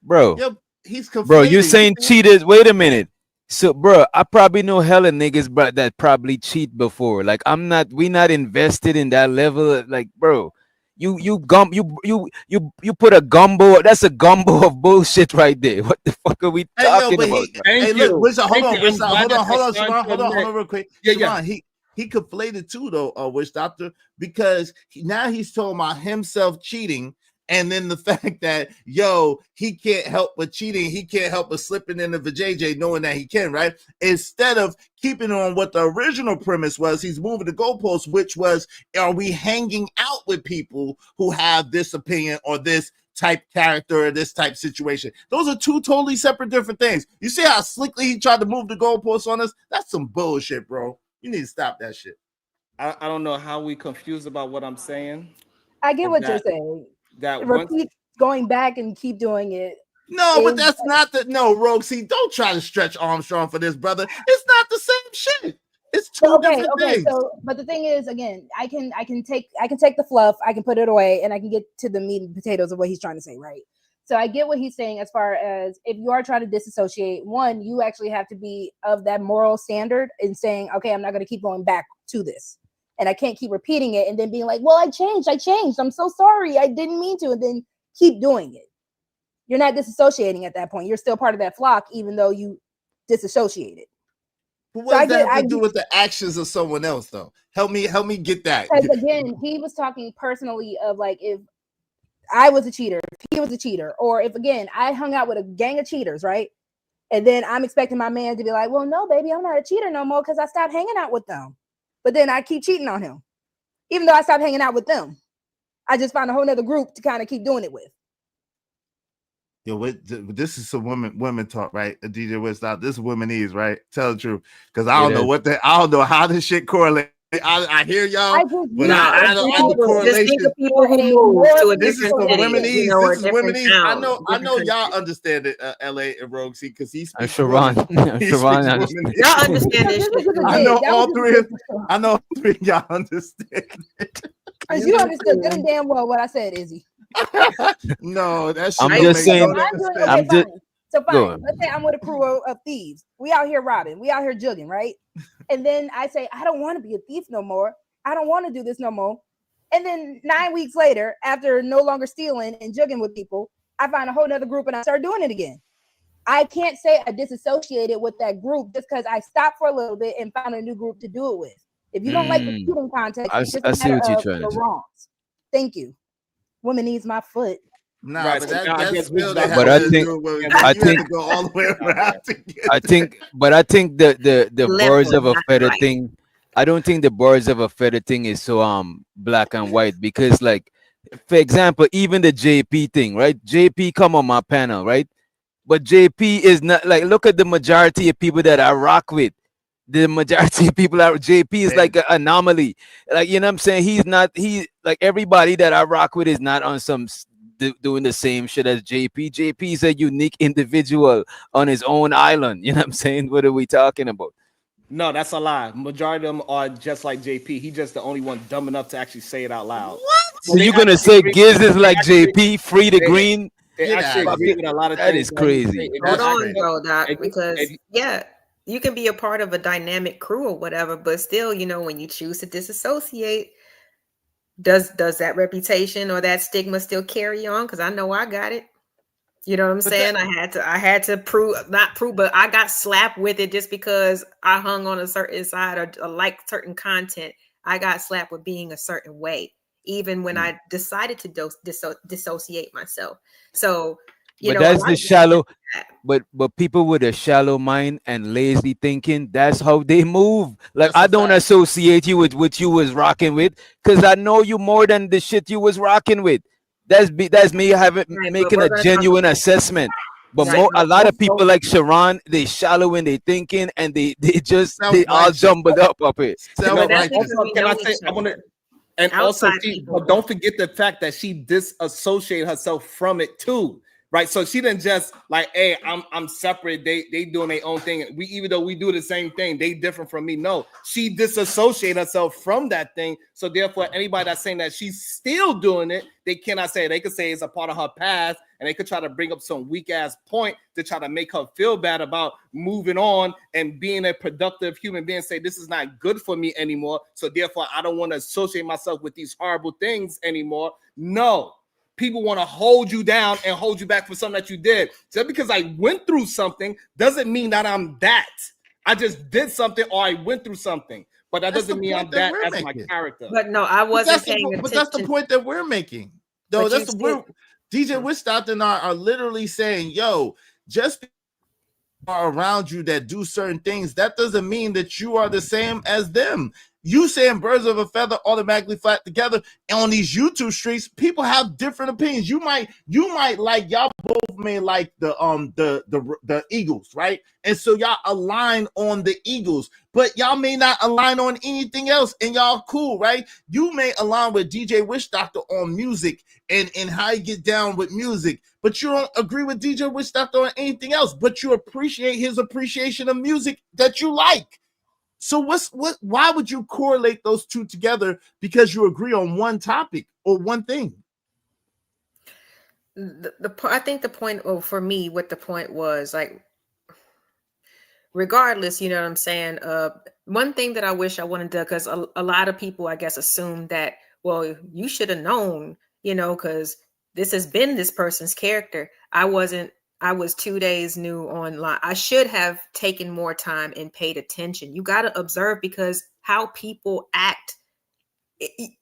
bro. Yo, he's bro. You saying cheaters? Wait a minute. So, bro, I probably know hella niggas, bro, that probably cheat before. Like, we not invested in that level. Like, bro, you put a gumbo. That's a gumbo of bullshit right there. What the fuck are we talking about? Look, hold on, Siobhan, real quick. Siobhan, he conflated too, though, Witch Doctor, because now he's talking about himself cheating, and then the fact that he can't help but cheating, he can't help but slipping into the JJ, knowing that he can, right? Instead of keeping on what the original premise was, he's moving the goalpost, which was, are we hanging out with people who have this opinion or this type character or this type situation? Those are two totally separate different things. You see how slickly he tried to move the goalpost on us? That's some bullshit, bro. You need to stop that shit. I don't know how we confused about what I'm saying. I get what you're saying. That repeat going back and keep doing it. No, but that's not the Rogue. See, don't try to stretch Armstrong for this, brother. It's not the same shit. It's two different things. So, but the thing is, again, I can take the fluff, I can put it away, and I can get to the meat and potatoes of what he's trying to say, right? So I get what he's saying as far as if you are trying to disassociate, one, you actually have to be of that moral standard and saying, okay, I'm not going to keep going back to this. And I can't keep repeating it and then being like, well, I changed. I'm so sorry. I didn't mean to. And then keep doing it. You're not disassociating at that point. You're still part of that flock, even though you disassociated. But what does that have to do with the actions of someone else, though? Help me get that. Because again, he was talking personally of like if I was a cheater, if he was a cheater, or if again I hung out with a gang of cheaters, right? And then I'm expecting my man to be like, well, no, baby, I'm not a cheater no more because I stopped hanging out with them. But then I keep cheating on him, even though I stopped hanging out with them. I just found a whole nother group to kind of keep doing it with. Yo, this is some women talk, right? DJ Weststop, this is womenese, right? Tell the truth, because I don't know how this shit correlates. I hear y'all, but I don't know the correlation. This is some womenese. This is womenese. I know y'all understand it, LA and Rogue, see, because he's Siobhan. Y'all understand this shit. I know all three of y'all understand it. Because you understood good and damn well what I said, Izzy. No, that's I'm just saying. So fine. Let's say I'm with a crew of thieves. We out here robbing. We out here jugging, right? And then I say, I don't want to be a thief no more. I don't want to do this no more. And then 9 weeks later, after no longer stealing and jugging with people, I find a whole nother group and I start doing it again. I can't say I disassociated with that group just because I stopped for a little bit and found a new group to do it with. If you don't like the shooting context, I see what you're trying to say. Thank you. Woman needs my foot. Nah, Right, but so that's still but I think go all the way around to get I think the birds of a feather thing. I don't think the birds of a feather thing is so black and white, because like, for example, even the JP thing, right? JP come on my panel, right? But JP is not like, look at the majority of people that I rock with. The majority of people are JP is like an anomaly. Like, you know what I'm saying? He like everybody that I rock with is not on some doing the same shit as JP. JP is a unique individual on his own island. You know what I'm saying? What are we talking about? No, that's a lie. Majority of them are just like JP. He's just the only one dumb enough to actually say it out loud. What? So you're gonna say Giz is like JP, free the green? They actually agree with a lot of that things. Is crazy. Hold on, though, Doc, because you can be a part of a dynamic crew or whatever, but still, you know, when you choose to disassociate, does that reputation or that stigma still carry on? Because I know I got it. You know what I'm saying? I had to not prove, but I got slapped with it just because I hung on a certain side or like certain content. I got slapped with being a certain way, even when I decided to dissociate myself. So You But know, a that's lot the of people shallow. do that. But people with a shallow mind and lazy thinking, that's how they move. Like That's I a don't fact. associate you with what you was rocking with, because I know you more than the shit you was rocking with. That's me having Right, but making we're a gonna talk genuine about assessment. But right, a but lot of Also, people like Sharon, they shallow in their thinking, and they all Self-righteous. jumbled up it. but that's Self-righteous. because also, we can I know say each I want to, other. and also Outside she, people but don't don't. forget the fact that she disassociated herself from it too, right? So she didn't just like, hey, I'm separate. They doing their own thing. We even though we do the same thing, they different from me. No, she disassociated herself from that thing. So therefore, anybody that's saying that she's still doing it, they cannot say. They could say it's a part of her past, and they could try to bring up some weak ass point to try to make her feel bad about moving on and being a productive human being. Say this is not good for me anymore. So therefore, I don't want to associate myself with these horrible things anymore. No. People want to hold you down and hold you back for something that you did. Just because I went through something doesn't mean that I'm that. I just did something or I went through something, but that That's the doesn't mean point I'm that that we're as my making. character. But no, I But wasn't paying that's the attention. point that we're making. No, But you that's we're still, DJ Witchstop and I are literally saying, yo, just because are around you that do certain things, that doesn't mean that you are the same as them. You saying birds of a feather automatically flock together. And on these YouTube streets, people have different opinions. You might like, y'all both may like the Eagles, right? And so y'all align on the Eagles, but y'all may not align on anything else, and y'all cool, right? You may align with DJ Witch Doctor on music and how you get down with music, but you don't agree with DJ Witch Doctor on anything else, but you appreciate his appreciation of music that you like. So why would you correlate those two together because you agree on one topic or one thing? I think the point, for me, what the point was, like, regardless, you know what I'm saying? One thing that I wish I wouldn't do, because a lot of people, I guess, assume that, well, you should have known, you know, because this has been this person's character. I was 2 days new online. I should have taken more time and paid attention. You got to observe, because how people act,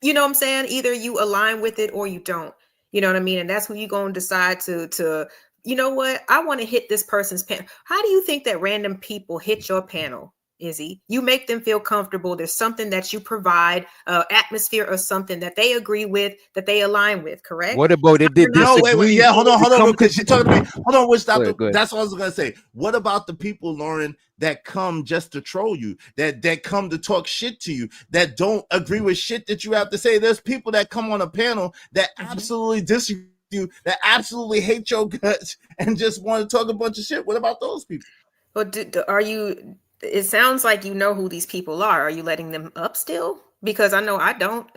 you know what I'm saying? Either you align with it or you don't. You know what I mean? And that's who you're going to decide to, you know what? I want to hit this person's panel. How do you think that random people hit your panel, Izzy? You make them feel comfortable. There's something that you provide, atmosphere or something that they agree with, that they align with, correct? What about if they No, wait, yeah, hold on, because you're talking to me. Hold on, Witch Doctor. Go ahead. That's what I was gonna say. What about the people, Lauren, that come just to troll you, that come to talk shit to you, that don't agree with shit that you have to say? There's people that come on a panel that absolutely disagree with you, that absolutely hate your guts and just want to talk a bunch of shit. What about those people? But are you? It sounds like you know who these people are. Are you letting them up still? Because I know I don't.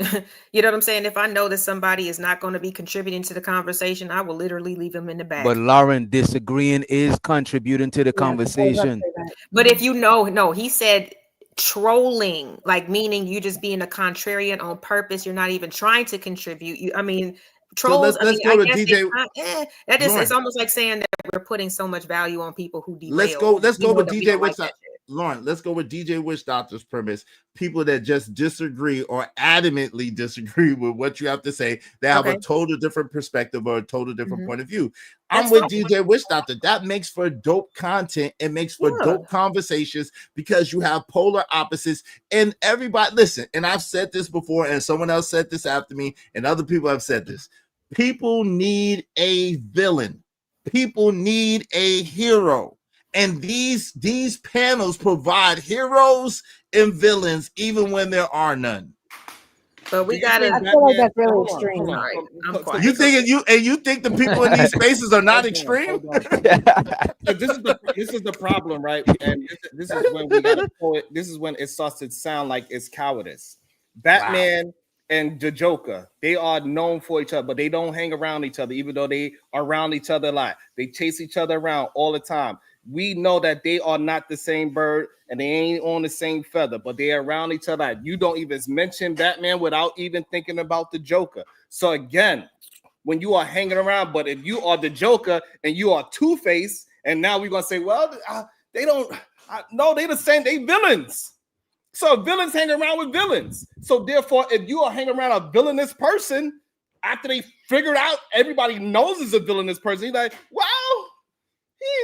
You know what I'm saying? If I know that somebody is not going to be contributing to the conversation, I will literally leave them in the back. But Lauren, disagreeing is contributing to the conversation. But if you know, no, he said trolling, like meaning you just being a contrarian on purpose. You're not even trying to contribute. I mean, trolls. So let's go to DJ. That is, it's almost like saying that we're putting so much value on people who derail. Let's go with DJ Witch Doctor. Lauren, let's go with DJ Witch Doctor's premise. People that just disagree or adamantly disagree with what you have to say, they have a total different perspective or a total different point of view. I'm with DJ Witch Doctor. That makes for dope content. It makes for dope conversations because you have polar opposites. And everybody, listen, and I've said this before, and someone else said this after me, and other people have said this. People need a villain. People need a hero. And these panels provide heroes and villains even when there are none. But we gotta. I feel like that's really extreme. You think the people in these spaces are not extreme? This is the problem, right? And this is when we gotta pull it. This is when it starts to sound like it's cowardice. Batman and the Joker, they are known for each other, but they don't hang around each other, even though they are around each other a lot. They chase each other around all the time. We know that they are not the same bird and they ain't on the same feather, but they're around each other. You don't even mention Batman without even thinking about the Joker. So again, when you are hanging around, but if you are the Joker and you are Two-Face, and now we're going to say, well, they don't, no, they the same, they villains. So villains hang around with villains. So therefore, if you are hanging around a villainous person, after they figured out everybody knows is a villainous person, he's like, well,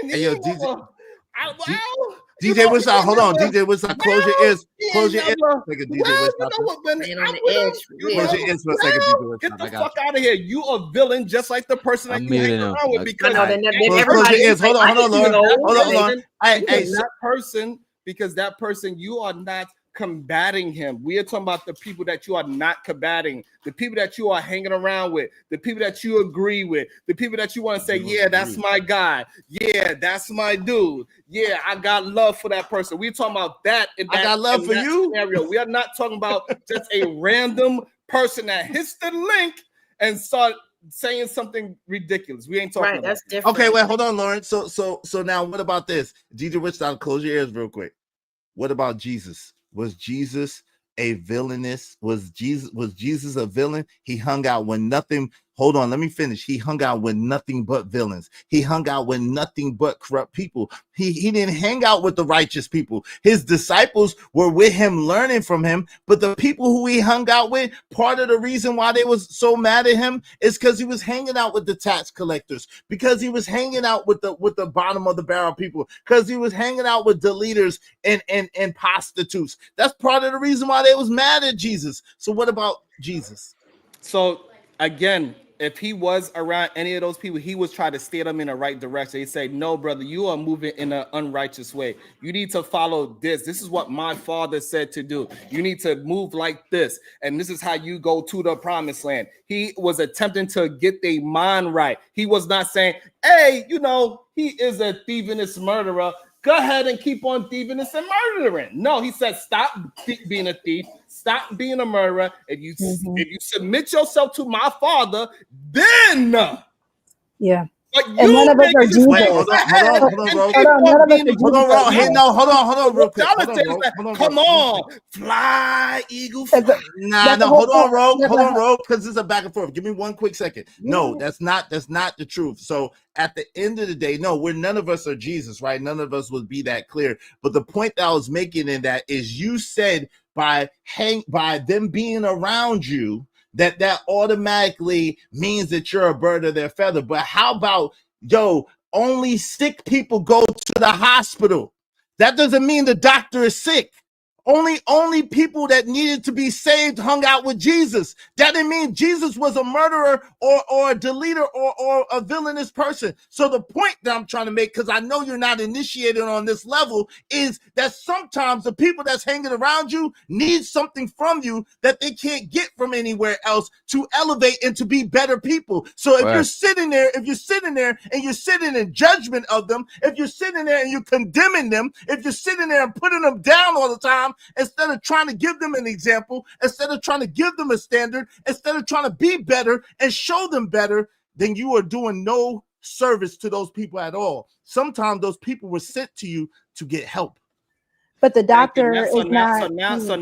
Hey, yo, DJ, you DJ know, Wishart, hold on. never- DJ Wishart, close your well, ears. Close your ears. never- Take a DJ well, you Wishart. know what, man? Laying on the I will- edge, you yeah. Close your ears for a second, DJ Wishart. Get the I got fuck out of here. You a villain just like the person that I'm you hang muting him. around with I because know, then Close everybody your ears. is like, Hold on, I Lord. didn't know. Hold on. Hey, because hey, that person, you are not combating him. We are talking about the people that you are not combating, the people that you are hanging around with, the people that you agree with, the people that you want to say, yeah, that's my guy. Yeah, that's my dude. Yeah, I got love for that person. We're talking about that. I got love for you. Scenario. We are not talking about just a random person that hits the link and start saying something ridiculous. We ain't talking Right, about that's that. different. okay, wait, hold on, Lauren. So now what about this? DJ Wishart, close your ears real quick. What about Jesus? Was Jesus a villainous? Was Jesus a villain? He hung out with nothing. Hold on, let me finish. He hung out with nothing but villains. He hung out with nothing but corrupt people. He didn't hang out with the righteous people. His disciples were with him, learning from him. But the people who he hung out with, part of the reason why they was so mad at him is because he was hanging out with the tax collectors, because he was hanging out with the bottom of the barrel people, because he was hanging out with the leaders and prostitutes. That's part of the reason why they was mad at Jesus. So what about Jesus? So again, if he was around any of those people, he was trying to steer them in the right direction. He'd say, no, brother, you are moving in an unrighteous way. You need to follow this. This is what my father said to do. You need to move like this. And this is how you go to the promised land. He was attempting to get their mind right. He was not saying, hey, you know, he is a thief and a murderer. Go ahead and keep on thieving and murdering. No, he said, stop being a thief. Stop being a murderer. If you submit yourself to my father, then Yeah. but And none of us are Jesus. Wait, hold on, Hold on, none of us are Ro. Hey, no, hold on, real quick. Come on, fly, eagle, fly. Nah, no, hold on, Ro, because this is a back and forth. Give me one quick second. No, that's not the truth. So at the end of the day, no, none of us are Jesus, right? None of us would be that clear. But the point that I was making in that is you said by them being around you, that automatically means that you're a bird of their feather. But how about, only sick people go to the hospital? That doesn't mean the doctor is sick. Only people that needed to be saved hung out with Jesus. That didn't mean Jesus was a murderer or a deleter or a villainous person. So the point that I'm trying to make, because I know you're not initiated on this level, is that sometimes the people that's hanging around you need something from you that they can't get from anywhere else to elevate and to be better people. So if you're sitting there and you're sitting in judgment of them, if you're sitting there and you're condemning them, if you're sitting there and putting them down all the time, instead of trying to give them an example, instead of trying to give them a standard, instead of trying to be better and show them better, then you are doing no service to those people at all. Sometimes those people were sent to you to get help. But the doctor is not. So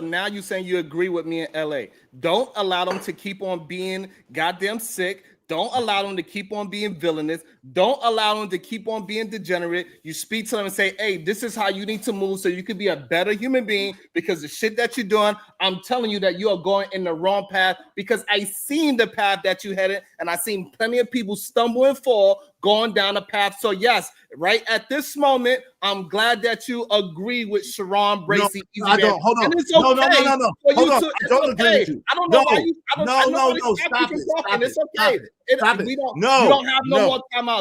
now you're saying you agree with me in LA. Don't allow them to keep on being goddamn sick. Don't allow them to keep on being villainous. Don't allow them to keep on being degenerate. You speak to them and say, hey, this is how you need to move so you can be a better human being, because the shit that you're doing, I'm telling you that you are going in the wrong path, because I seen the path that you headed, and I seen plenty of people stumble and fall going down the path. So yes, right at this moment, I'm glad that you agree with Sharon Bracey. No, I don't. Hold on. And it's okay. No. Hold on. I don't agree with you. I don't know why you. No. Stop it. It's okay. Stop it. You don't have no more timeouts.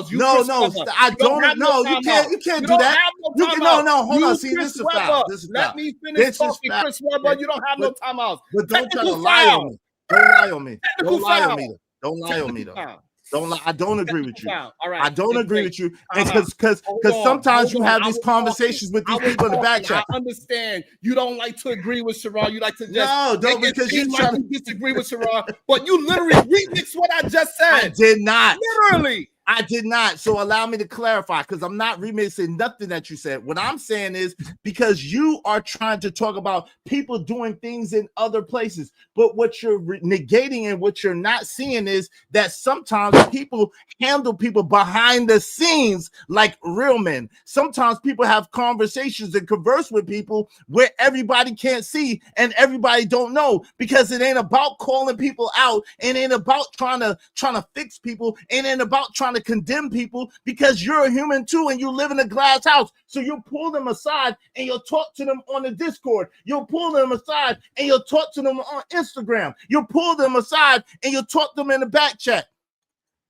I don't. No, you can't do that. No. Hold on. See, this is foul. Let me finish talking, Chris Webber. You don't have no timeouts. But don't try to lie on me. Don't lie on me. Don't lie on me though. I don't agree with you. All right. I don't agree with you. Because sometimes you have these conversations with these people in the back chat. I understand you don't like to agree with Sharon. You like to just because you disagree with Sharon, but you literally remixed what I just said. I did not. Literally. I did not. So allow me to clarify, because I'm not remixing nothing that you said. What I'm saying is because you are trying to talk about people doing things in other places, but what you're negating and what you're not seeing is that sometimes people handle people behind the scenes like real men. Sometimes people have conversations and converse with people where everybody can't see and everybody don't know, because it ain't about calling people out, and it ain't about trying to fix people, and it ain't about trying to condemn people, because you're a human too and you live in a glass house. So you'll pull them aside and you'll talk to them on the Discord. You'll pull them aside and you'll talk to them on Instagram. You'll pull them aside and you'll talk to them in the back chat.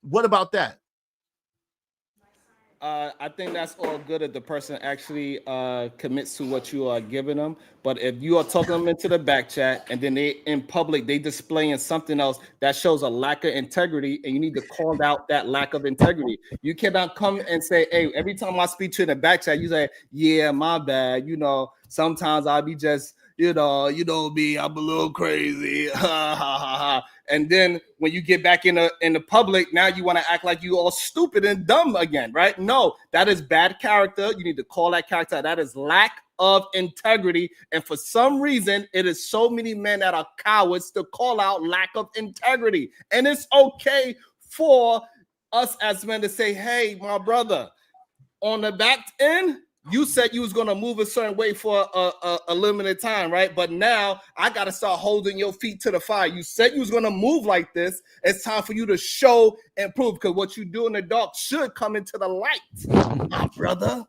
What about that? I think that's all good if the person actually commits to what you are giving them. But if you are talking them into the back chat and then they in public, they displaying something else that shows a lack of integrity, and you need to call out that lack of integrity. You cannot come and say, hey, every time I speak to you in the back chat, you say, yeah, my bad. You know, sometimes I'll be just, you know me, I'm a little crazy. And then when you get back in the public, now you want to act like you all stupid and dumb again, right? No, that is bad character. You need to call that character. That is lack of integrity. And for some reason, it is so many men that are cowards to call out lack of integrity. And it's okay for us as men to say, hey, my brother, on the back end, you said you was going to move a certain way for a limited time, right? But now I got to start holding your feet to the fire. You said you was going to move like this. It's time for you to show and prove, because what you do in the dark should come into the light, my brother.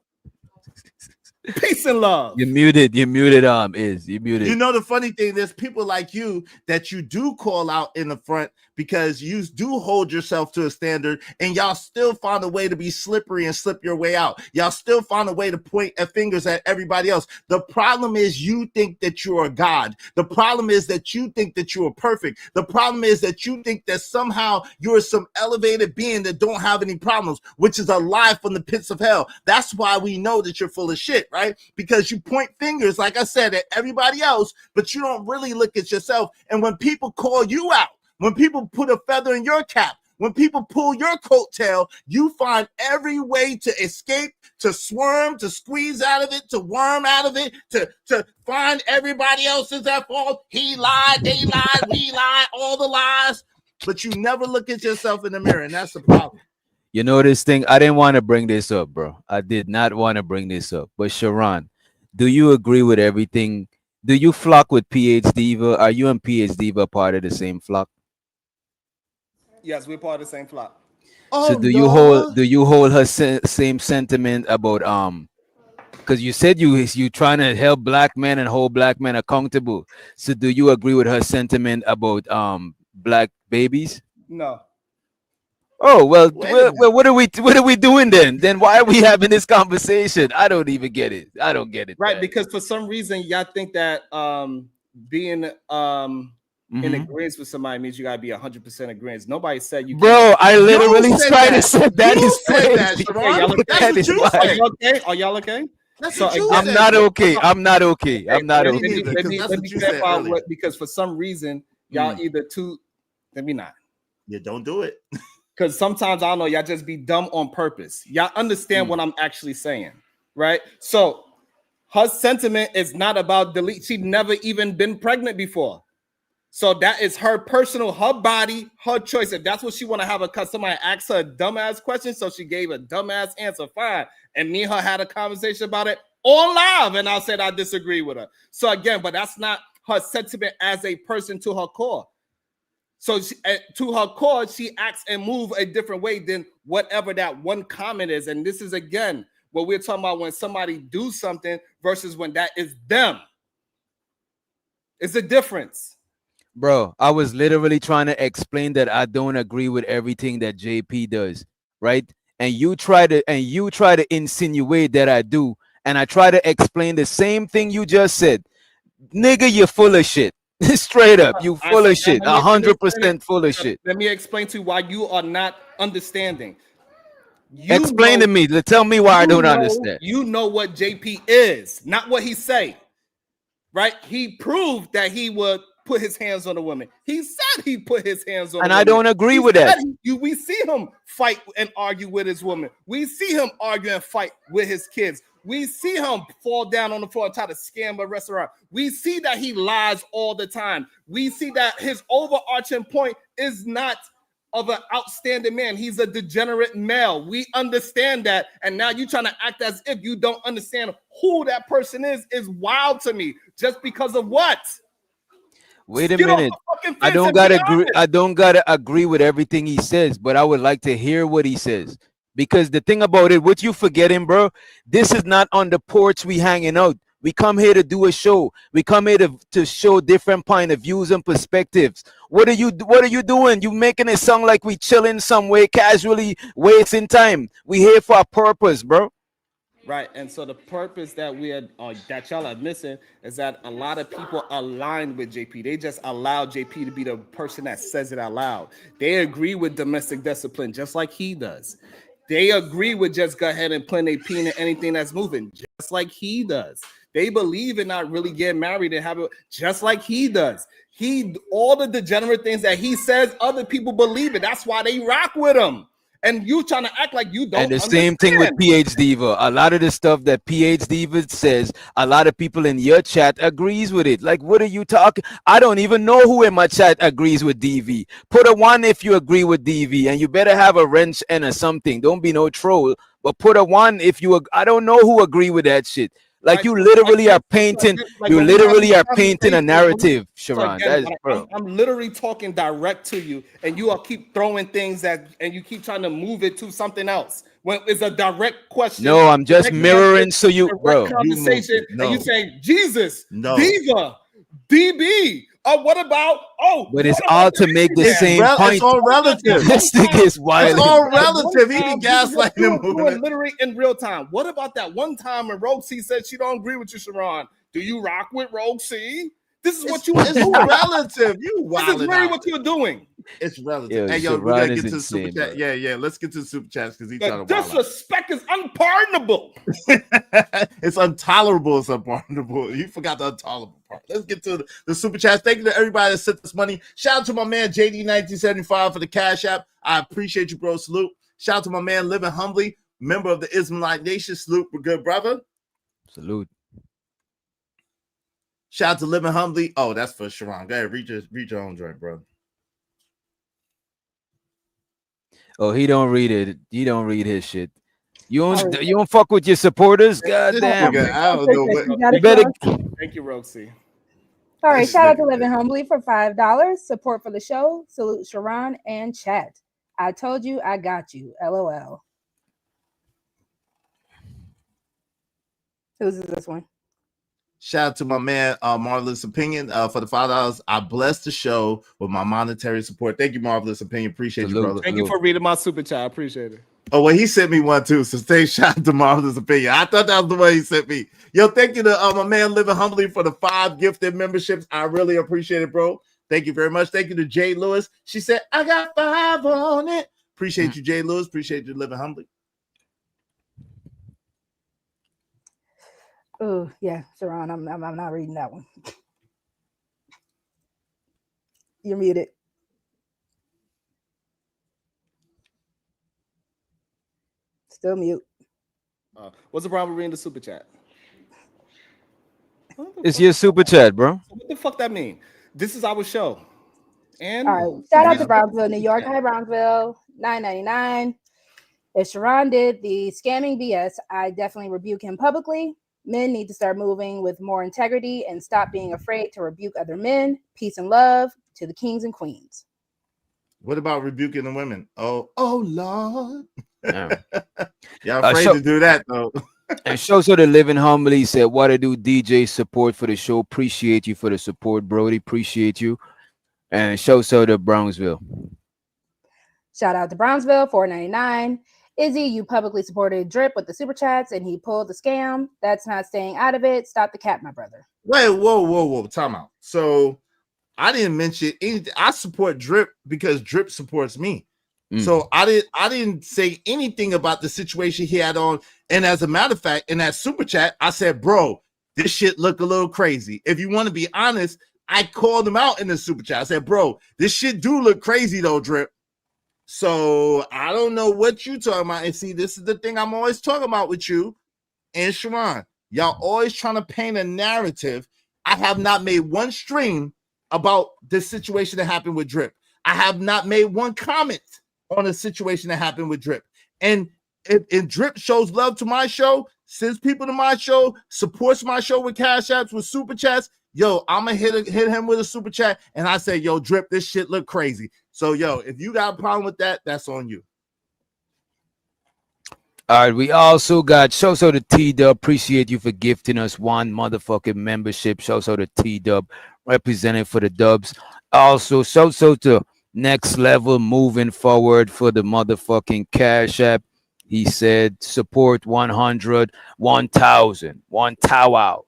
Peace and love. You muted. You muted. You know, the funny thing, there's people like you that you do call out in the front because you do hold yourself to a standard, and y'all still find a way to be slippery and slip your way out. Y'all still find a way to point fingers at everybody else. The problem is you think that you're a God. The problem is that you think that you are perfect. The problem is that you think that somehow you're some elevated being that don't have any problems, which is a lie from the pits of hell. That's why we know that you're full of shit, right? Because you point fingers, like I said, at everybody else, but you don't really look at yourself. And when people call you out, when people put a feather in your cap, when people pull your coattail, you find every way to escape, to squirm, to squeeze out of it, to worm out of it, to find everybody else's at fault. He lied, they lied, we lied, all the lies. But you never look at yourself in the mirror, and that's the problem. You know this thing, I didn't want to bring this up, bro. I did not want to bring this up. But Sharon, do you agree with everything? Do you flock with PH Diva? Are you and PH Diva part of the same flock? Yes, we're part of the same flock. So do you hold her same sentiment about because you said you trying to help black men and hold black men accountable. So do you agree with her sentiment about black babies? No. Oh well, what are we doing then? Then why are we having this conversation? I don't even get it. I don't get it. Right, because for some reason y'all think that being in agreement with somebody means you gotta be 100% agreement. Nobody said you. Bro, I literally tried to say that is crazy. Are y'all okay? I'm not okay. I'm not okay. I'm not okay. Because for some reason y'all either too. Let me not. Yeah, don't do it. Because sometimes I don't know, y'all just be dumb on purpose. Y'all understand what I'm actually saying, right? So her sentiment is not about delete. She'd never even been pregnant before. So that is her personal, her body, her choice. If that's what she want to have somebody ask her a dumbass question, so she gave a dumbass answer, fine. And me and her had a conversation about it on live, and I said I disagree with her. So again, but that's not her sentiment as a person to her core. So to her core, she acts and moves a different way than whatever that one comment is. And this is, again, what we're talking about when somebody do something versus when that is them. It's a difference. Bro, I was literally trying to explain that I don't agree with everything that JP does, right? And you try to insinuate that I do, and I try to explain the same thing you just said. Nigga, you're full of shit. Straight up, you full of shit. 100% full of shit. Let me explain to you why you are not understanding. Explain to me. Tell me why I don't understand. You know what JP is, not what he say. Right? He proved that he would put his hands on a woman. He said he put his hands on And a I woman. don't agree with that. We see him fight and argue with his woman. We see him argue and fight with his kids. We see him fall down on the floor and try to scam a restaurant. We see that he lies all the time. We see that his overarching point is not of an outstanding man. He's a degenerate male. We understand that. And now you're trying to act as if you don't understand who that person is wild to me. Just because of what? Wait a Get off minute. the fucking I fence don't and gotta be agree. honest. I don't gotta agree with everything he says, but I would like to hear what he says. Because the thing about it, what you forgetting, bro, this is not on the porch we hanging out. We come here to do a show. We come here to show different point of views and perspectives. What are you doing? You making it sound like we chilling somewhere, casually wasting time. We here for a purpose, bro. Right, and so the purpose that that y'all are missing is that a lot of people aligned with JP. They just allow JP to be the person that says it out loud. They agree with domestic discipline just like he does. They agree with just go ahead and plant a pin in anything that's moving, just like he does. They believe in not really getting married and have it just like he does. All the degenerate things that he says, other people believe it. That's why they rock with him. And you trying to act like you don't. And the same thing with PH Diva. A lot of the stuff that PH Diva says, a lot of people in your chat agrees with it. Like, what are you talking? I don't even know who in my chat agrees with DV. Put a 1 if you agree with DV, and you better have a wrench and a something. Don't be no troll, but put a 1 if you. I don't know who agree with that shit. Like you literally are painting. You literally are painting a narrative, Sharon. I'm literally talking direct to you, and you all keep throwing things and you keep trying to move it to something else. When it's a direct question. No, I'm just mirroring. So you, bro, conversation, and you say Jesus, Diva, DB. What about? But it's all to make the same point. It's all relative. This thing is wild. It's all relative. He be gaslighting him. Literally in real time. What about that one time when Rogue C said she don't agree with you, Sharon? Do you rock with Rogue C? This is what you are doing. Relative. You wild. This is really what you're doing. It's relative. Hey, yo, we gotta get to the super chat. Yeah. Let's get to the super chats because he's trying to. Disrespect is unpardonable. It's intolerable. It's unpardonable. You forgot the intolerable part. Let's get to the super chats. Thank you to everybody that sent us money. Shout out to my man JD1975 for the Cash App. I appreciate you, bro. Salute. Shout out to my man Living Humbly, member of the Ismailite Nation. Salute, good brother. Salute. Shout out to Living Humbly. Oh, that's for Sharon. Go ahead, read your own joint, bro. Oh, he don't read it. He don't read his shit. You don't fuck with your supporters? God damn. I don't know what. You better. Thank you, Roxy. All right, shout out to Living Humbly for $5. Support for the show. Salute Sharon and chat. I told you I got you. LOL. Who's this one? Shout out to my man Marvelous Opinion for the $5. I bless the show with my monetary support. Thank you, Marvelous Opinion. Appreciate you, brother. Thank you for reading my super chat. I appreciate it. Oh, well, he sent me one too. So stay shout out to Marvelous Opinion. I thought that was the one he sent me. Yo, thank you to my man Living Humbly for the 5 gifted memberships. I really appreciate it, bro. Thank you very much. Thank you to Jay Lewis. She said, I got 5 on it. Appreciate you, Jay Lewis. Appreciate you, Living Humbly. Oh, yeah, Sharon, I'm not reading that one. You're muted. Still mute. What's the problem with reading the super chat? It's your super chat, bro. What the fuck that mean? This is our show. And all right, shout out to Brownsville, New York. Hi, Brownsville. $9.99. If Sharon did the scamming BS, I definitely rebuke him publicly. Men need to start moving with more integrity and stop being afraid to rebuke other men. Peace and love to the kings and queens. What about rebuking the women? Oh Lord. Yeah. Y'all afraid to do that though. And shows her the Living Humbly said, what to do, DJ support for the show. Appreciate you for the support, Brody. Appreciate you. And shows her to Brownsville. Shout out to Brownsville, $4.99. Izzy, you publicly supported Drip with the super chats and he pulled the scam. That's not staying out of it. Stop the cap, my brother. Wait, whoa. Time out. So I didn't mention anything. I support Drip because Drip supports me. So I didn't say anything about the situation he had on. And as a matter of fact, in that super chat, I said, bro, this shit look a little crazy. If you want to be honest, I called him out in the super chat. I said, bro, this shit do look crazy though, Drip. So I don't know what you talking about. And see, this is the thing I'm always talking about with you and Sharon. Y'all always trying to paint a narrative. I have not made one stream about this situation that happened with Drip. I have not made one comment on the situation that happened with Drip. And if Drip shows love to my show, sends people to my show, supports my show with cash apps, with super chats, yo, I'm gonna hit him with a super chat, and I say, yo, Drip, this shit look crazy. So, yo, if you got a problem with that, that's on you. All right, we also got shout out to T-Dub. Appreciate you for gifting us one motherfucking membership. Shout out to T-Dub representing for the Dubs. Also, shout out to Next Level moving forward for the motherfucking Cash App. He said support 100, 1,000, 1,000.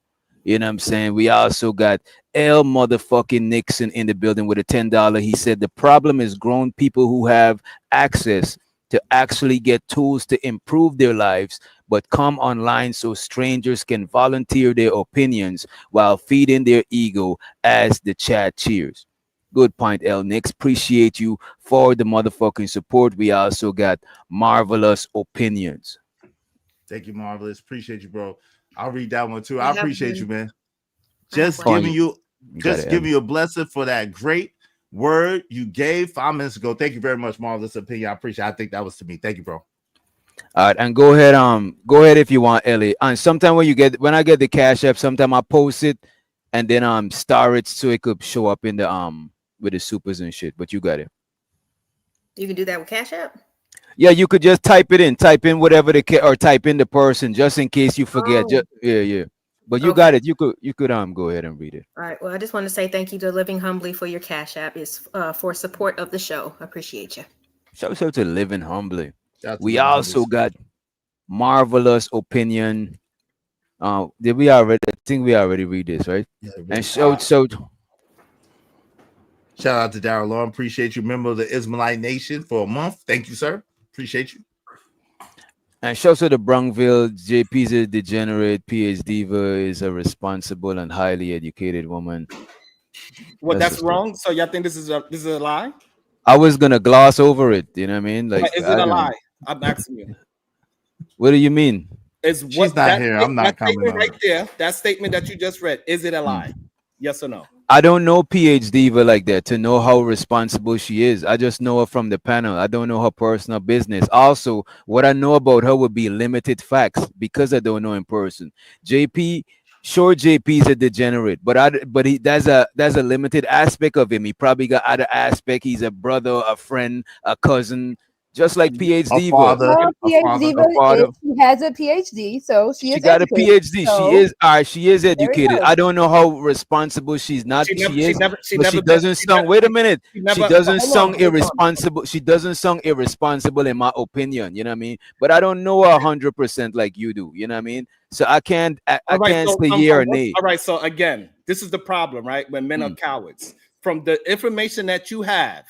You know what I'm saying? We also got L motherfucking Nixon in the building with a $10. He said the problem is grown people who have access to actually get tools to improve their lives, but come online so strangers can volunteer their opinions while feeding their ego as the chat cheers. Good point, L. Nix. Appreciate you for the motherfucking support. We also got Marvelous Opinions. Thank you, Marvelous. Appreciate you, bro. I'll read that one too. I appreciate you, man. Just Oh, giving you got it, giving you a blessing for that great word you gave 5 minutes ago. Thank you very much, Marvelous Opinion. I appreciate it. I think that was to me. Thank you, bro. All right, and go ahead if you want, Ellie. And sometime when I get the Cash App, sometime I post it and then star it so it could show up in the with the supers and shit. But you got it. You can do that with Cash App. Yeah, you could just type in whatever or type in the person just in case you forget. Oh. Yeah. But you Okay. got it. You could go ahead and read it. All right. Well, I just want to say thank you to Living Humbly for your Cash App. It's for support of the show. I appreciate you. Shout out to Living Humbly. Shout out to We Living also Humbly. got Marvelous Opinion. Did we already? I think we already read this, right? Yeah, And shout shout out to Darryl Long. Appreciate you, member of the Ismailite Nation for a month. Thank you, sir. Appreciate you. And shout out to Brownville. JP's a degenerate. PH Diva is a responsible and highly educated woman. Well, That's that's the wrong. So y'all think this is a lie? I was gonna gloss over it. You know what I mean? Like, Is I it a don't- lie? I'm asking you. What do you mean? Is She's what not that here. sta- I'm not that commenting statement on right it. there? That statement that you just read, is it a lie? Yes or no? I don't know PH Diva like that to know how responsible she is. I just know her from the panel. I don't know her personal business. Also, what I know about her would be limited facts because I don't know in person. JP's a degenerate, but there's a limited aspect of him. He probably got other aspect. He's a brother, a friend, a cousin, just like PH A Diva. father. Well, A PhD, father. she has a PhD, so she She is got a educated. PhD. So, She is all right. She is we educated. go. I don't know how responsible she's not. She never- She she is, never- she but never she been- doesn't she sound. never- Wait a minute. she She never- doesn't hold on, sound hold on. irresponsible. She doesn't sound irresponsible in my opinion. You know what I mean? But I don't know 100% like you do. You know what I mean? So I can't. I All right, can't so, say yeah or nay. All right, so again, this is the problem, right? When men are cowards. From the information that you have,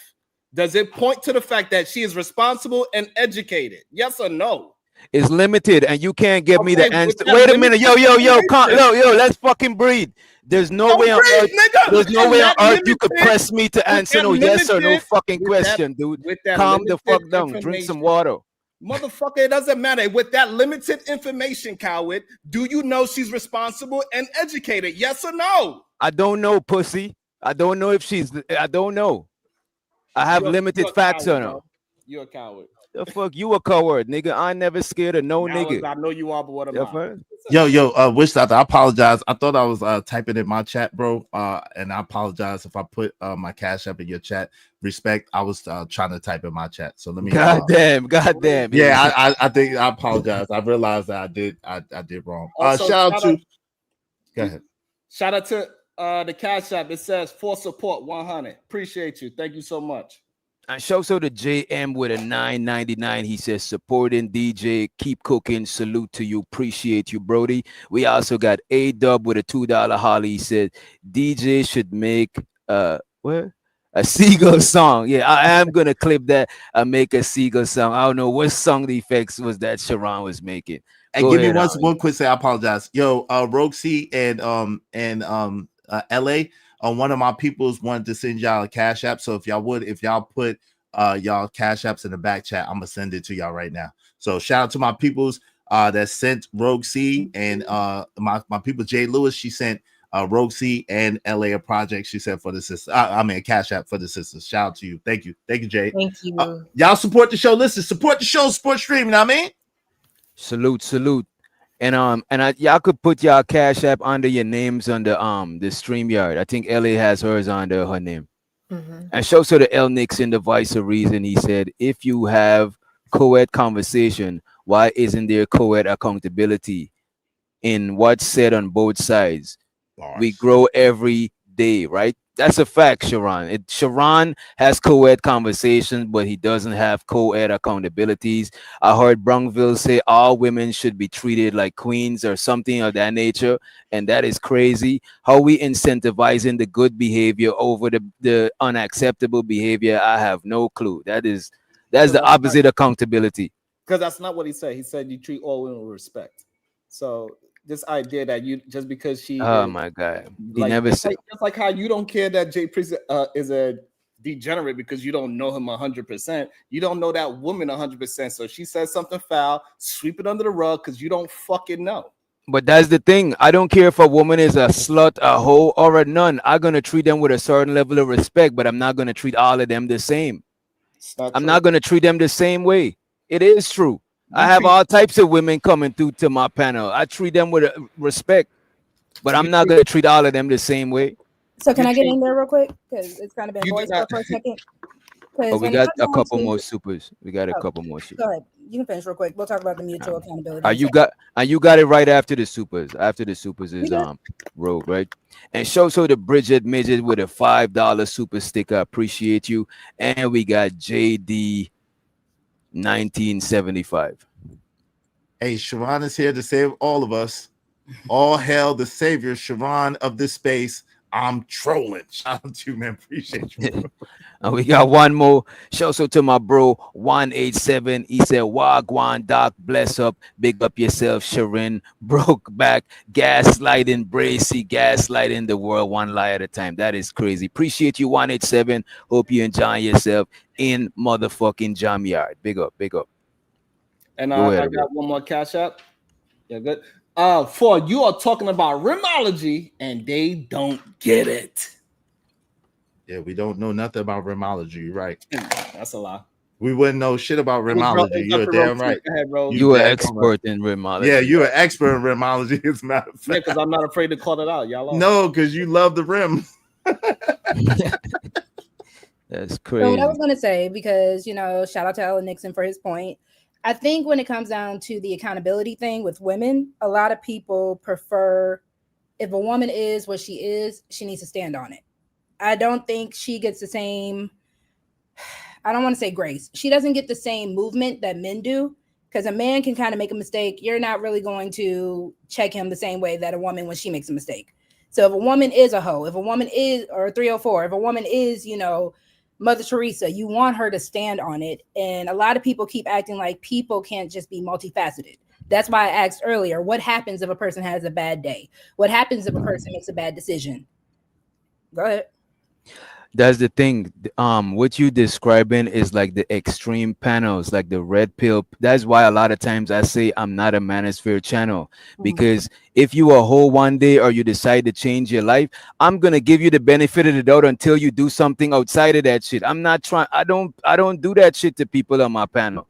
does it point to the fact that she is responsible and educated? Yes or no? It's limited, and you can't give me Okay, the with answer. that Wait a minute, yo, limited let's fucking breathe. There's no Don't way on breathe, earth. nigga. There's no With way on that earth you could limited- press me to answer that no yes or no limited- fucking with that- question, dude. with that Calm the fuck limited down. Drink some information. water. Motherfucker, it doesn't matter. With that limited information, coward, do you know she's responsible and educated? Yes or no? I don't know, pussy. I don't know if she's. I don't know. I have You're- limited you're a facts coward, on her. bro. You're a coward. The fuck, you a coward, nigga. I never scared of no Cowards, nigga. I know you are, but what am Yeah, I? fuck. Wish that I apologize. I thought I was typing in my chat, bro. And I apologize if I put my cash up in your chat. Respect, I was trying to type in my chat. So let me Goddamn. Yeah, I think I apologize. I realized that I did wrong. Also, Shout out to go ahead. Shout out to the Cash App. It says for support 100. Appreciate you. Thank you so much. And show so to JM with a 9.99. He says supporting DJ, keep cooking. Salute to you, appreciate you, Brody. We also got A Dub with a $2 Holly. He said DJ should make what? A Seagull song. Yeah, I am gonna clip that and make a Seagull song. I don't know what song the effects was that Sharon was making. And Go give me ahead, one quick say. I apologize. Yo, Rogue C and LA. one of my peoples wanted to send y'all a Cash App. So if y'all put y'all Cash Apps in the back chat, I'm gonna send it to y'all right now. So shout out to my peoples that sent Rogue C, and my people Jay Lewis. She sent Rogue C and LA a project. She said for the sister. A Cash App for the sisters. Shout out to you. Thank you, Jay. Thank you. Y'all support the show. Listen, support the show. Support streaming. You know what I mean? Salute. And y'all could put y'all Cash App under your names on the StreamYard. I think LA has hers under her name. Mm-hmm. And show so the L Nixon, the voice of reason. He said, if you have co-ed conversation, why isn't there co-ed accountability in what's said on both sides? Bars. We grow every day, right? That's a fact, Sharon. Sharon has co-ed conversations, but he doesn't have co-ed accountabilities. I heard Brownville say all women should be treated like queens or something of that nature, and that is crazy. How we incentivizing the good behavior over the unacceptable behavior, I have no clue. That's the opposite accountability. Because that's not what he said. He said you treat all women with respect. So this idea that you just because she My God, he like, never said. It's like how you don't care that Jay Priest is a degenerate because you don't know him 100%. You don't know that woman 100%. So she says something foul, sweep it under the rug because you don't fucking know. But that's the thing. I don't care if a woman is a slut, a hoe, or a nun. I'm gonna treat them with a certain level of respect, but I'm not gonna treat all of them the same. I'm not gonna treat them the same way. It is true. I have all types of women coming through to my panel. I treat them with respect, but I'm not gonna treat all of them the same way. So can I get in there real quick? Because it's kind of been voiced for a second. Oh, we got a couple more supers. We got a couple more supers. Go ahead. You can finish real quick. We'll talk about the mutual accountability. You got it right after the supers. After the supers is Rogue, right? And show the Bridget Midget with a $5 super sticker. Appreciate you. And we got JD 1975. Hey, Sharon is here to save all of us. All hail the savior, Sharon of this space. I'm trolling. Shout out to you, man. Appreciate you. And we got one more. Shout out to my bro 187. He said, Wagwan Doc, bless up, big up yourself, Sharon. Broke back, gaslighting, Bracy, gaslighting the world one lie at a time. That is crazy. Appreciate you, 187. Hope you enjoy yourself in motherfucking Jam Yard. Big up. And I got one more Cash App. Yeah, good. For you are talking about rimology and they don't get it. Yeah, we don't know nothing about rimology, right? That's a lie. We wouldn't know shit about rimology. You're damn right. You're an expert in rimology. Yeah, you're an expert in rimology, as a matter of fact. Yeah, because I'm not afraid to call it out. Y'all no, because you love the rim. That's crazy. So what I was gonna say, because shout out to Ellen Nixon for his point. I think when it comes down to the accountability thing with women, a lot of people prefer if a woman is what she is, she needs to stand on it. I don't think she gets the same, I don't want to say grace. She doesn't get the same movement that men do, because a man can kind of make a mistake. You're not really going to check him the same way that a woman when she makes a mistake. So if a woman is a hoe, if a woman is, or 304, if a woman is, Mother Teresa, you want her to stand on it. And a lot of people keep acting like people can't just be multifaceted. That's why I asked earlier, what happens if a person has a bad day? What happens if a person makes a bad decision? Go ahead. That's the thing. What you describing is like the extreme panels, like the red pill. That's why a lot of times I say I'm not a manosphere channel, because if you are whole one day or you decide to change your life, I'm gonna give you the benefit of the doubt until you do something outside of that shit. I'm not trying. I don't do that shit to people on my panel.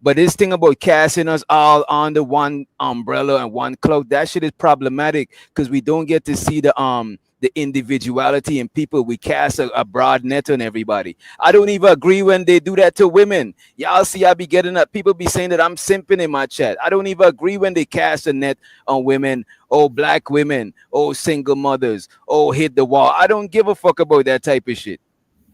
But this thing about casting us all under one umbrella and one cloak, that shit is problematic because we don't get to see the individuality in people. We cast a broad net on everybody. I don't even agree when they do that to women. Y'all see, I be getting up. People be saying that I'm simping in my chat. I don't even agree when they cast a net on women. Oh, black women. Oh, single mothers. Oh, hit the wall. I don't give a fuck about that type of shit.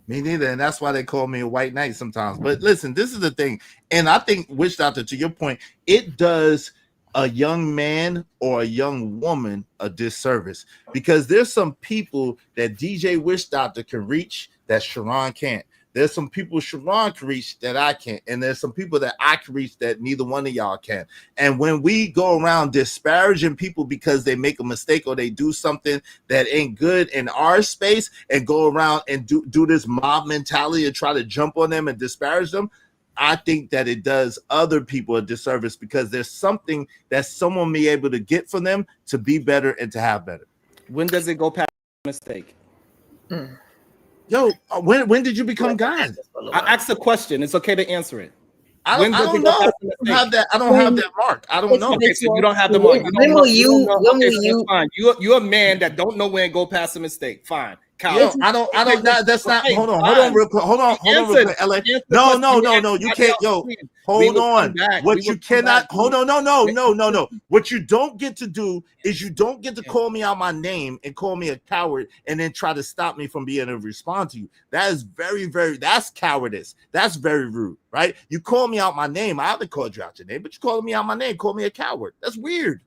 Me neither, and that's why they call me a white knight sometimes. But listen, this is the thing, and I think, Witch Doctor, to your point, it does a young man or a young woman a disservice, because there's some people that DJ Witch Doctor can reach that Sharon can't. There's some people Sharon can reach that I can't, and there's some people that I can reach that neither one of y'all can. And when we go around disparaging people because they make a mistake or they do something that ain't good in our space, and go around and do this mob mentality and try to jump on them and disparage them, I think that it does other people a disservice, because there's something that someone may be able to get from them to be better and to have better. When does it go past mistake? Yo, when did you become God? I asked a question. It's okay to answer it. I don't know. I don't have that mark. I don't know. Okay, so you don't have the mark. Fine. You're a man that don't know when go past a mistake. Fine. Yo, I don't. That's not. Hold on, real quick. Hold on, real quick. LA. No. You can't. Yo, hold on. What you cannot. Hold on. No. What you don't get to do is you don't get to call me out my name and call me a coward and then try to stop me from being able to respond to you. That is very, very. That's cowardice. That's very rude, right? You call me out my name. I haven't called you out your name, but you calling me out my name. Call me a coward. That's weird.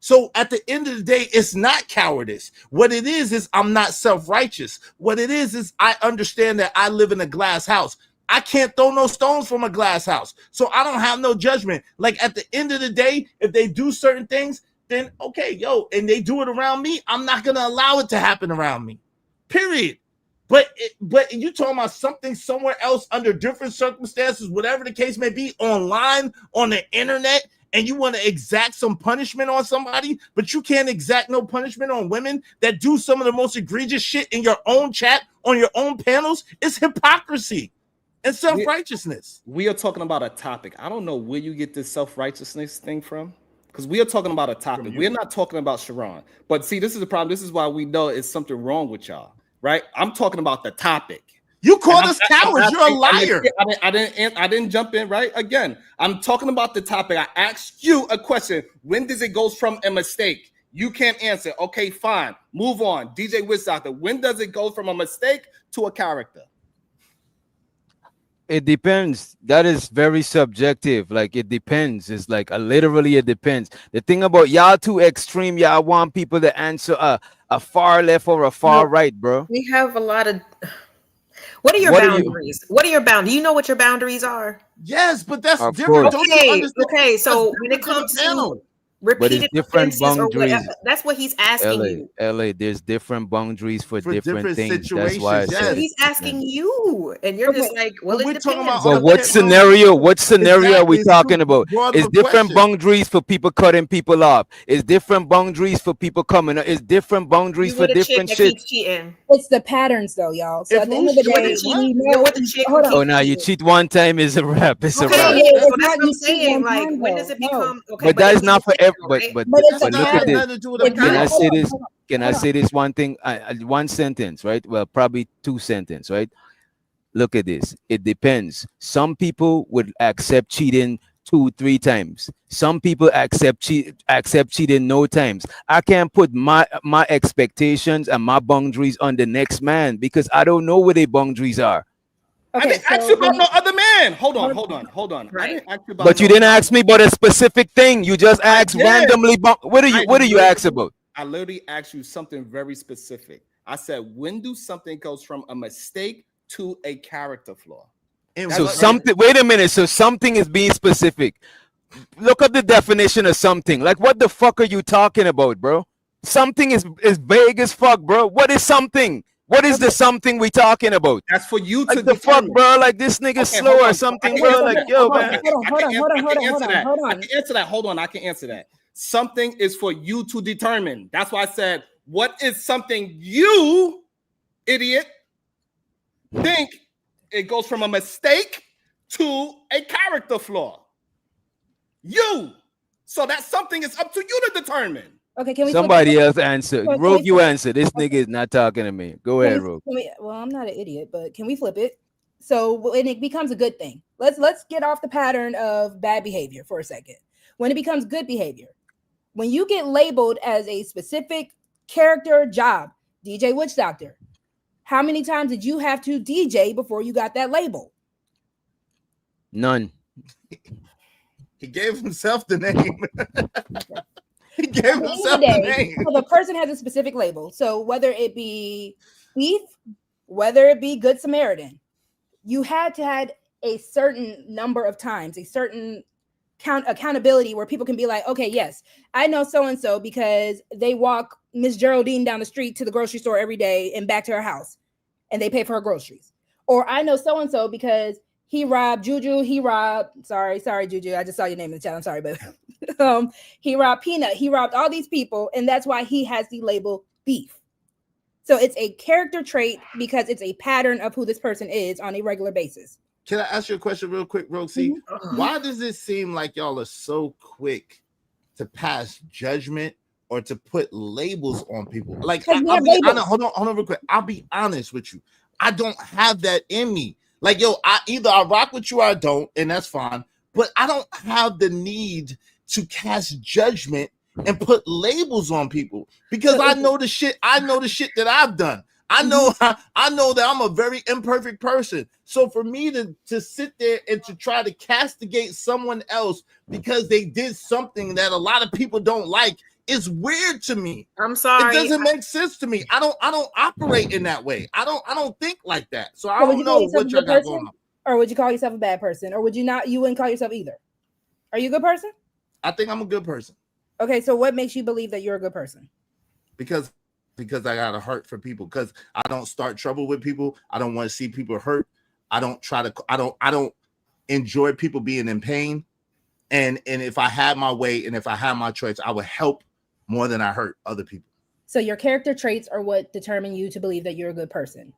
So at the end of the day, it's not cowardice. What it is I'm not self-righteous. What it is I understand that I live in a glass house. I can't throw no stones from a glass house. So I don't have no judgment. Like at the end of the day, if they do certain things, then okay, and they do it around me, I'm not going to allow it to happen around me. Period. But you talking about something somewhere else under different circumstances, whatever the case may be, online, on the internet, and you want to exact some punishment on somebody, but you can't exact no punishment on women that do some of the most egregious shit in your own chat, on your own panels. It's hypocrisy and self-righteousness. We are talking about a topic. I don't know where you get this self-righteousness thing from, because we are talking about a topic. We're not talking about Sharon. But see, this is the problem. This is why we know it's something wrong with y'all, right? I'm talking about the topic. You called us cowards. You're a liar. I didn't jump in, right? Again, I'm talking about the topic. I asked you a question. When does it go from a mistake? You can't answer. Okay, fine. Move on. DJ Witch Doctor, when does it go from a mistake to a character? It depends. That is very subjective. Like it depends. It's like literally it depends. The thing about y'all too extreme. Y'all want people to answer a far left or a far right, bro. We have a lot of. What are your boundaries? What are your boundaries? Do you know what your boundaries are? Yes, but that's different. Okay. So when it comes to repeated different boundaries, that's what he's asking you. LA, there's different boundaries for different things. That's why he's asking you, and you're just like, well, it depends. But what scenario? What scenario are we talking about? It's different boundaries for people cutting people off. It's different boundaries for people coming. It's different boundaries for different shit. It's the patterns, though, y'all. So at the end of the day, we know what the chick. Oh, now you cheat one time is a wrap. It's a wrap. That's what I'm saying. Like, when does it become? But that is not for every. But look at this. Can I say this one thing? One sentence, right? Well, probably two sentences, right? Look at this. It depends. Some people would accept cheating 2-3 times. Some people accept cheating no times. I can't put my expectations and my boundaries on the next man because I don't know where their boundaries are. Okay, I didn't ask you about no other man. Hold on. Right. I didn't ask you about but you didn't ask me about a specific thing. You just asked randomly. What do you ask about? I literally asked you something very specific. I said, when do something goes from a mistake to a character flaw? So something. Wait a minute. So something is being specific. Look up the definition of something. Like what the fuck are you talking about, bro? Something is vague as fuck, bro. What is something? What is the something we talking about? That's for you like to the fuck, bro. Like this nigga slow or something, bro. Like yo, man. Hold on. I can answer that. Hold on, I can answer that. Something is for you to determine. That's why I said, what is something you, idiot, think it goes from a mistake to a character flaw? You. So that something is up to you to determine. Okay, can we somebody else answer? Rogue, you answer. This nigga is not talking to me. Go ahead, Rogue. Well, I'm not an idiot, but can we flip it? So when it becomes a good thing, let's get off the pattern of bad behavior for a second. When it becomes good behavior, when you get labeled as a specific character job, DJ Witch Doctor, how many times did you have to DJ before you got that label? None. He gave himself the name. He gave himself the name. So the person has a specific label. So whether it be thief, whether it be Good Samaritan, you had to had a certain number of times, a certain accountability where people can be like, okay, yes, I know so-and-so because they walk Miss Geraldine down the street to the grocery store every day and back to her house and they pay for her groceries. Or I know so-and-so because he robbed Juju, sorry, Juju, I just saw your name in the chat, I'm sorry, but he robbed Peanut, he robbed all these people, and that's why he has the label thief. So it's a character trait because it's a pattern of who this person is on a regular basis. Can I ask you a question real quick, Roxy? Mm-hmm. Why does it seem like y'all are so quick to pass judgment or to put labels on people? Like, hold on real quick. I'll be honest with you. I don't have that in me. Like, yo, either I rock with you or I don't, and that's fine. But I don't have the need to cast judgment and put labels on people because I know the shit that I've done. I know that I'm a very imperfect person. So for me to sit there and to try to castigate someone else because they did something that a lot of people don't like is weird to me. I'm sorry. It doesn't make sense to me. I don't operate in that way. I don't think like that. So I don't know what you got going on. Or would you call yourself a bad person? Or would you not? You wouldn't call yourself either. Are you a good person? I think I'm a good person. Okay, so what makes you believe that you're a good person? Because I got a heart for people. Because I don't start trouble with people. I don't want to see people hurt. I don't enjoy people being in pain. And if I had my way and if I had my choice, I would help more than I hurt other people. So your character traits are what determine you to believe that you're a good person.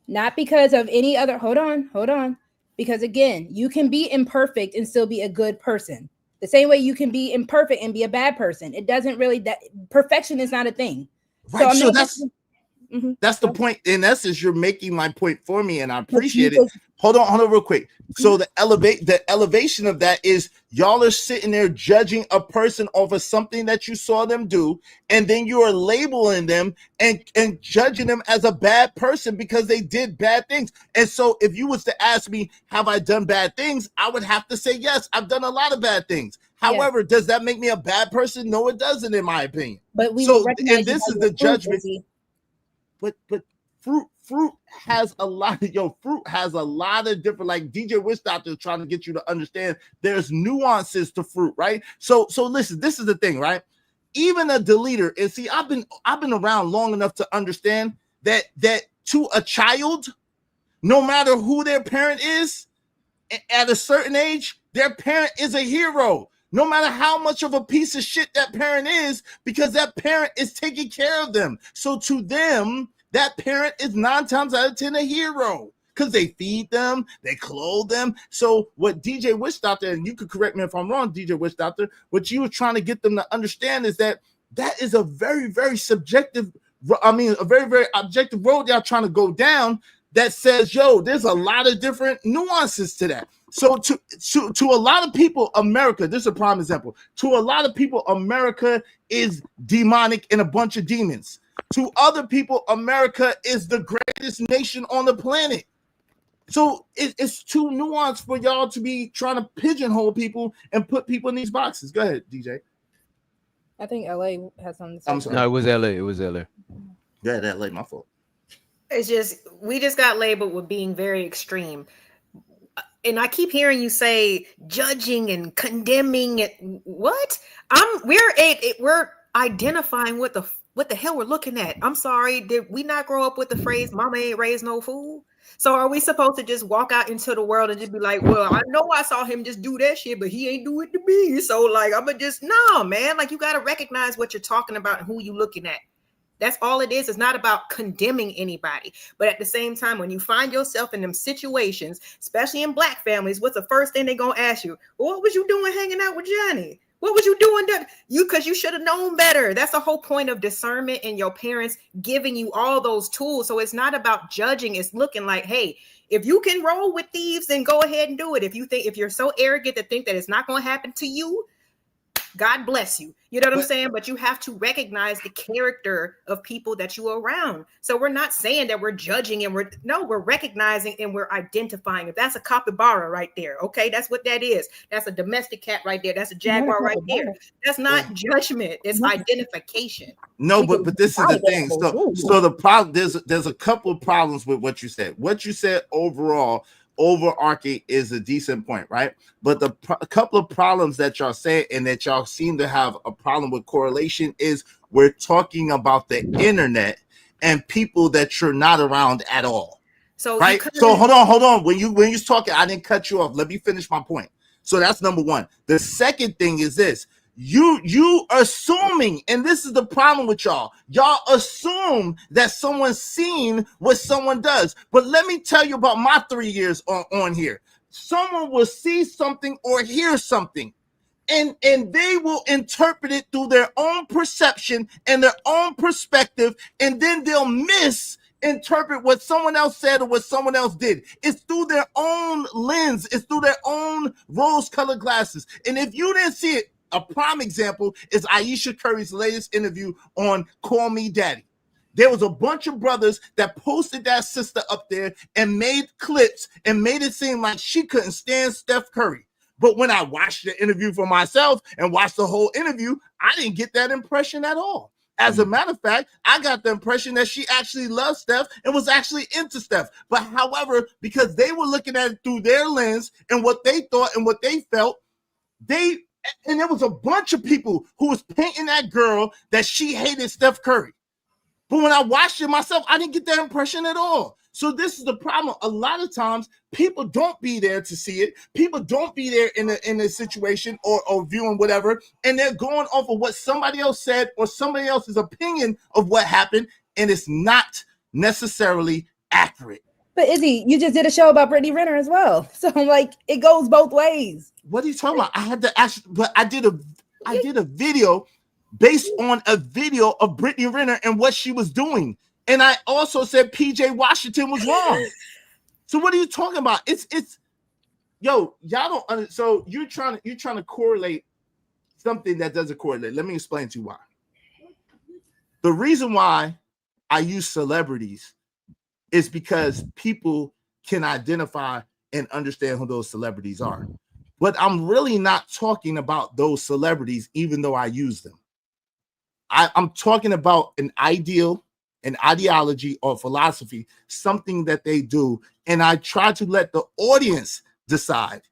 Not because of any other. Hold on. Because again, you can be imperfect and still be a good person. The same way you can be imperfect and be a bad person. It doesn't really, that perfection is not a thing. Right. So that's the point. In essence, you're making my point for me, and I appreciate it. Hold on real quick. So the elevation of that is y'all are sitting there judging a person over something that you saw them do, and then you are labeling them and judging them as a bad person because they did bad things. And so if you was to ask me, have I done bad things? I would have to say, yes, I've done a lot of bad things. However, does that make me a bad person? No, it doesn't, in my opinion. But this is the judgment. But fruit has a lot of different, like DJ Witch Doctor is trying to get you to understand there's nuances to fruit, right? So listen, this is the thing, right? Even a deleter, and see, I've been around long enough to understand that to a child, no matter who their parent is, at a certain age, their parent is a hero. No matter how much of a piece of shit that parent is, because that parent is taking care of them. So to them, that parent is 9 times out of 10 a hero because they feed them, they clothe them. So what DJ Witch Doctor, and you could correct me if I'm wrong, DJ Witch Doctor, what you were trying to get them to understand is that is a very, very subjective, a very, very objective road y'all trying to go down that says, yo, there's a lot of different nuances to that. So to a lot of people, America, this is a prime example. To a lot of people, America is demonic and a bunch of demons. To other people, America is the greatest nation on the planet. So it's too nuanced for y'all to be trying to pigeonhole people and put people in these boxes. Go ahead, DJ. I think LA has something to say. I'm sorry. No, it was LA. Yeah, that LA, my fault. It's just, we just got labeled with being very extreme. And I keep hearing you say judging and condemning it. What? We're identifying what the hell we're looking at. I'm sorry. Did we not grow up with the phrase "Mama ain't raised no fool"? So are we supposed to just walk out into the world and just be like, well, I know I saw him just do that shit, but he ain't do it to me. So like, I'm gonna just, no, man. Like, you got to recognize what you're talking about and who you looking at. That's all it is. It's not about condemning anybody. But at the same time, when you find yourself in them situations, especially in Black families, what's the first thing they're going to ask you? Well, what was you doing hanging out with Johnny? What was you doing? Because you should have known better. That's the whole point of discernment and your parents giving you all those tools. So it's not about judging. It's looking like, hey, if you can roll with thieves, then go ahead and do it. If you're so arrogant to think that it's not going to happen to you, God bless you. You know what I'm But- saying? But you have to recognize the character of people that you are around. So we're not saying that we're judging and we're recognizing and we're identifying. If that's a capybara right there, okay, that's what that is. That's a domestic cat right there. That's a jaguar right there. That's not judgment. It's identification. No, but this is the thing. So the problem, there's a couple of problems with what you said. What you said overall, overarching, is a decent point, right? But a couple of problems that y'all say and that y'all seem to have a problem with correlation is we're talking about the internet and people that you're not around at all. So right. So hold on. When you was talking, I didn't cut you off. Let me finish my point. So that's number one. The second thing is this. You assuming, and this is the problem with y'all assume that someone's seen what someone does. But let me tell you about my 3 years on here. Someone will see something or hear something, and they will interpret it through their own perception and their own perspective, and then they'll misinterpret what someone else said or what someone else did. It's through their own lens. It's through their own rose-colored glasses. And if you didn't see it, a prime example is Ayesha Curry's latest interview on Call Me Daddy. There was a bunch of brothers that posted that sister up there and made clips and made it seem like she couldn't stand Steph Curry. But when I watched the interview for myself and watched the whole interview, I didn't get that impression at all. As a matter of fact, I got the impression that she actually loved Steph and was actually into Steph. But however, because they were looking at it through their lens and what they thought and what they felt, and there was a bunch of people who was painting that girl that she hated Steph Curry. But when I watched it myself, I didn't get that impression at all. So this is the problem. A lot of times people don't be there to see it. People don't be there in a situation or viewing whatever. And they're going off of what somebody else said or somebody else's opinion of what happened. And it's not necessarily accurate. But Izzy, you just did a show about Brittany Renner as well. So like it goes both ways. What are you talking about? I had to ask, but I did a video based on a video of Brittany Renner and what she was doing. And I also said PJ Washington was wrong. So what are you talking about? It's y'all don't so you're trying to correlate something that doesn't correlate. Let me explain to you why. The reason why I use celebrities is because people can identify and understand who those celebrities are. But I'm really not talking about those celebrities, even though I use them. I'm talking about an ideal, an ideology or philosophy, something that they do. And I try to let the audience decide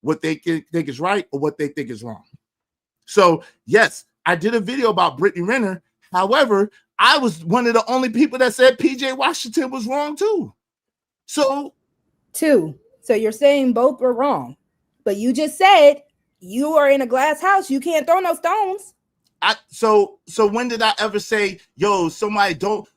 what they think is right or what they think is wrong. So, yes, I did a video about Brittany Renner. However, I was one of the only people that said PJ Washington was wrong too. So you're saying both were wrong, but you just said you are in a glass house. You can't throw no stones. So when did I ever say, yo,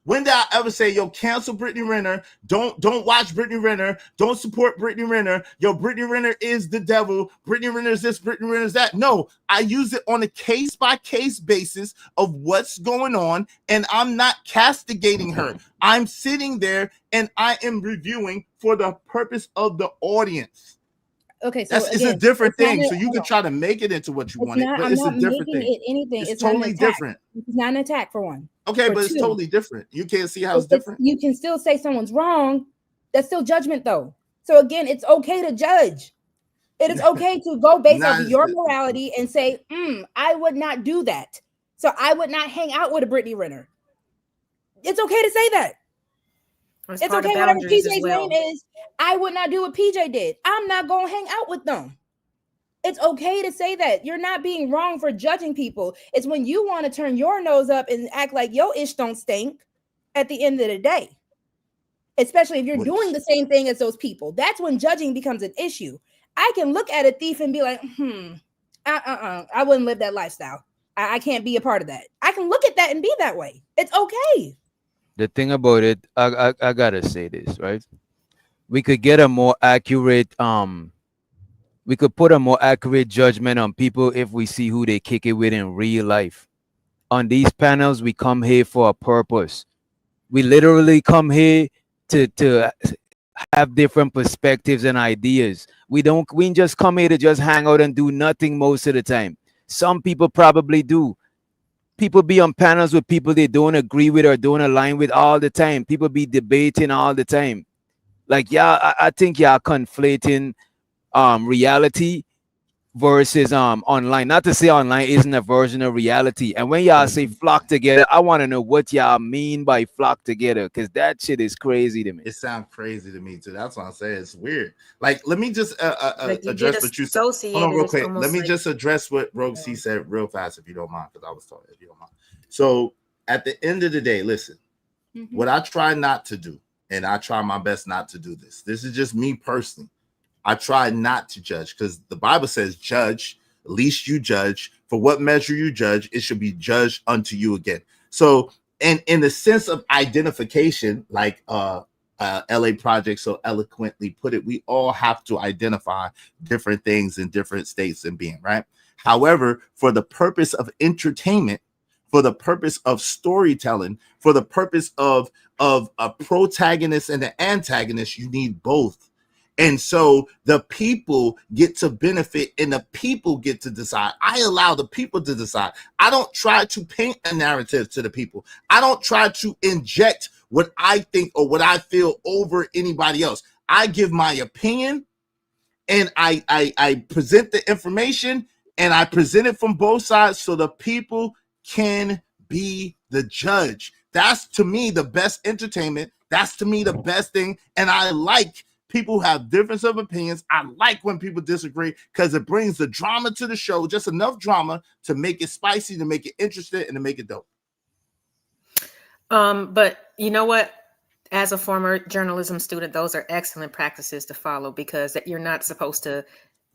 when did I ever say, yo, cancel Brittany Renner, don't watch Brittany Renner, don't support Brittany Renner, yo, Brittany Renner is the devil, Brittany Renner is this, Brittany Renner is that? No, I use it on a case-by-case basis of what's going on, and I'm not castigating her. I'm sitting there and I am reviewing for the purpose of the audience. Okay, so it's a different thing. So you can try to make it into what you want, but it's a different thing. It's totally different. It's not an attack for one. Okay, but it's totally different. You can't see how it's different. You can still say someone's wrong. That's still judgment, though. So again, it's okay to judge. It is okay to go based off of your morality and say, I would not do that. So I would not hang out with a Brittany Renner. It's okay to say that. It's okay, whatever PJ's name is, I would not do what PJ did. I'm not going to hang out with them. It's okay to say that. You're not being wrong for judging people. It's when you want to turn your nose up and act like your ish don't stink at the end of the day. Especially if you're doing the same thing as those people. That's when judging becomes an issue. I can look at a thief and be like, I wouldn't live that lifestyle. I can't be a part of that. I can look at that and be that way. It's okay. The thing about it, I gotta say this, right? We could get a more accurate, we could put a more accurate judgment on people if we see who they kick it with in real life. On these panels, we come here for a purpose. We literally come here to have different perspectives and ideas. We just come here to just hang out and do nothing most of the time. Some people probably do. People be on panels with people they don't agree with or don't align with all the time. People be debating all the time. Like, yeah, I think y'all conflating reality versus online. Not to say online isn't a version of reality. And when y'all say flock together, I want to know what y'all mean by flock together, because that shit is crazy to me. It sounds crazy to me too. That's what I'm saying. It's weird. Like, let me just Like you address get what you said. Hold on, associated, real it's quick. almost Let me like- just address what Rogue C said real fast, if you don't mind, because I was talking. If you don't mind. So at the end of the day, listen. What I try not to do, and I try my best not to do this. This is just me personally. I try not to judge, because the Bible says, "Judge, least you judge. For what measure you judge, it should be judged unto you again." So, and in the sense of identification, like LA Project so eloquently put it, we all have to identify different things in different states and being, right? However, for the purpose of entertainment, for the purpose of storytelling, for the purpose of a protagonist and an antagonist, you need both. And so the people get to benefit and the people get to decide. I allow the people to decide. I don't try to paint a narrative to the people. I don't try to inject what I think or what I feel over anybody else. I give my opinion, and I present the information, and I present it from both sides so the people can be the judge. That's to me the best entertainment. That's to me the best thing. And I like people who have difference of opinions. I like when people disagree, because it brings the drama to the show, just enough drama to make it spicy, to make it interesting, and to make it dope. But you know what? As a former journalism student, those are excellent practices to follow, because you're not supposed to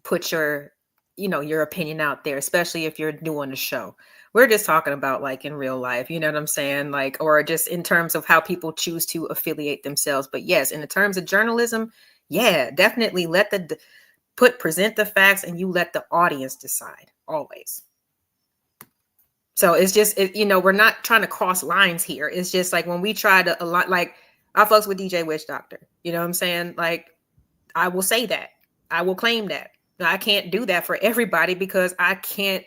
put your opinion out there, especially if you're doing a show. We're just talking about like in real life, you know what I'm saying? Like, or just in terms of how people choose to affiliate themselves. But yes, in the terms of journalism, yeah, definitely present the facts, and you let the audience decide always. So it's just, we're not trying to cross lines here. It's just like when we try to, a lot, like I fucks with DJ Witch Doctor, you know what I'm saying? Like, I will say that. I will claim that. Now, I can't do that for everybody, because I can't.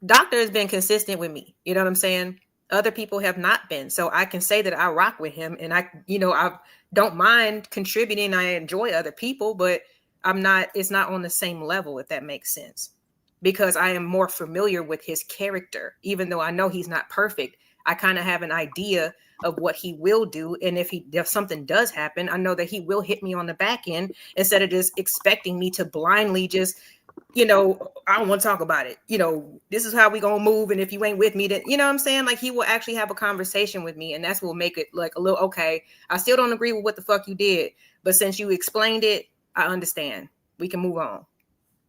Doctor has been consistent with me. You know what I'm saying? Other people have not been. So I can say that I rock with him, and I don't mind contributing. I enjoy other people, but it's not on the same level, if that makes sense, because I am more familiar with his character. Even though I know he's not perfect, I kind of have an idea of what he will do. And if something does happen, I know that he will hit me on the back end, instead of just expecting me to blindly just, I don't want to talk about it. This is how we going to move. And if you ain't with me, then, you know what I'm saying? Like, he will actually have a conversation with me, and that's what will make it like a little, okay, I still don't agree with what the fuck you did, but since you explained it, I understand. We can move on.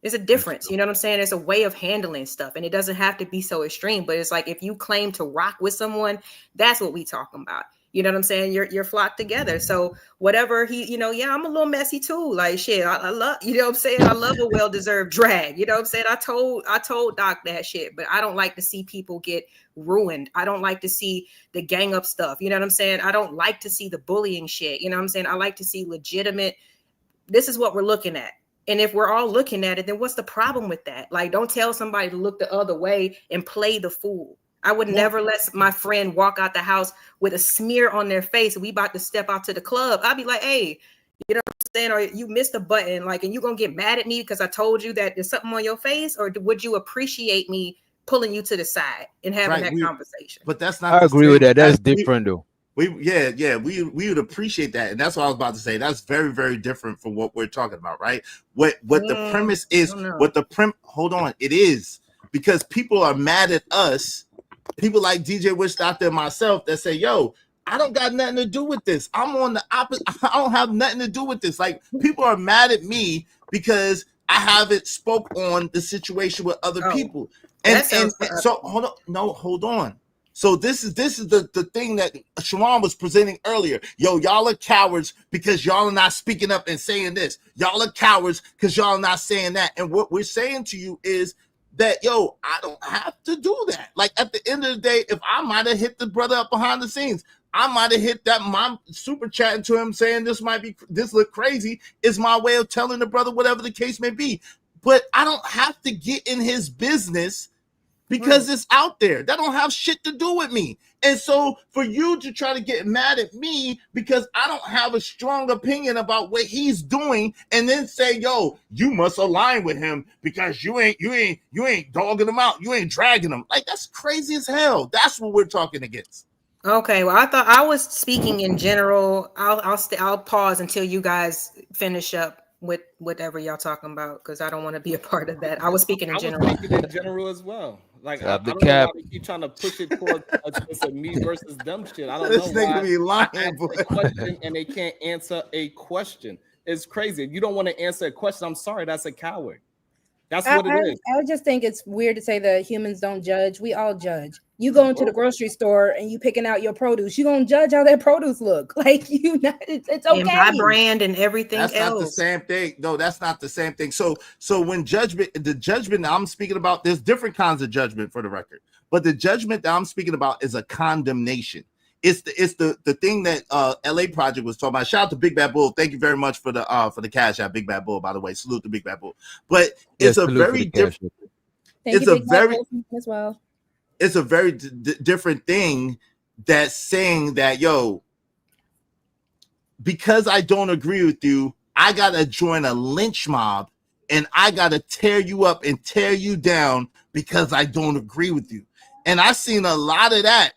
There's a difference. You know what I'm saying? It's a way of handling stuff, and it doesn't have to be so extreme, but it's like, if you claim to rock with someone, that's what we talking about. You know what I'm saying? You're flocked together. So whatever I'm a little messy too. Like, shit, I love, you know what I'm saying? I love a well-deserved drag. You know what I'm saying? I told Doc that shit, but I don't like to see people get ruined. I don't like to see the gang up stuff. You know what I'm saying? I don't like to see the bullying shit. You know what I'm saying? I like to see legitimate, this is what we're looking at. And if we're all looking at it, then what's the problem with that? Like, don't tell somebody to look the other way and play the fool. I would never let my friend walk out the house with a smear on their face. We about to step out to the club. I'd be like, hey, you know what I'm saying? Or you missed a button, like, and you going to get mad at me because I told you that there's something on your face? Or would you appreciate me pulling you to the side and having that conversation? But that's not. I agree with that. That's different though. We would appreciate that, and that's what I was about to say. That's very, very different from what we're talking about, right? What the premise is, hold on, it is, because people are mad at us. People like DJ Witch Doctor and myself that say, "Yo, I don't got nothing to do with this. I'm on the opposite. I don't have nothing to do with this." Like, people are mad at me because I haven't spoke on the situation with other people, and so hold on. So this is the thing that Sharon was presenting earlier. Yo, y'all are cowards because y'all are not speaking up and saying this. Y'all are cowards because y'all are not saying that. And what we're saying to you is that, yo, I don't have to do that. Like, at the end of the day, if I might have hit the brother up behind the scenes, I might have hit that mom super chatting to him saying this look crazy, is my way of telling the brother whatever the case may be. but I don't have to get in his business because it's out there. That don't have shit to do with me. And so for you to try to get mad at me because I don't have a strong opinion about what he's doing, and then say, yo, you must align with him because you ain't dogging him out, you ain't dragging him. Like, that's crazy as hell. That's what we're talking against. Okay, well, I thought I was speaking in general. I'll pause until you guys finish up with whatever y'all talking about, because I don't want to be a part of that. I was speaking in general. I was speaking in general as well. Like, I don't cap. know why they keep trying to push it towards a me versus them shit. I don't know why be lying, I ask a question and they can't answer a question. It's crazy. If you don't want to answer a question, I'm sorry, that's a coward. That's what it is. I just think it's weird to say that humans don't judge. We all judge. You go into the grocery store and you picking out your produce. You're gonna judge how that produce look. Like, it's okay. And my brand and everything that's else. Not the same thing. No, that's not the same thing. So when the judgment I'm speaking about, there's different kinds of judgment for the record. But the judgment that I'm speaking about is a condemnation. It's the thing that LA Project was talking about. Shout out to Big Bad Bull. Thank you very much for the cash out, Big Bad Bull, by the way. Salute to Big Bad Bull. But it's a very different. It's a very as well. It's a very different thing that's saying that, yo, because I don't agree with you, I gotta join a lynch mob and I gotta tear you up and tear you down because I don't agree with you. And I've seen a lot of that.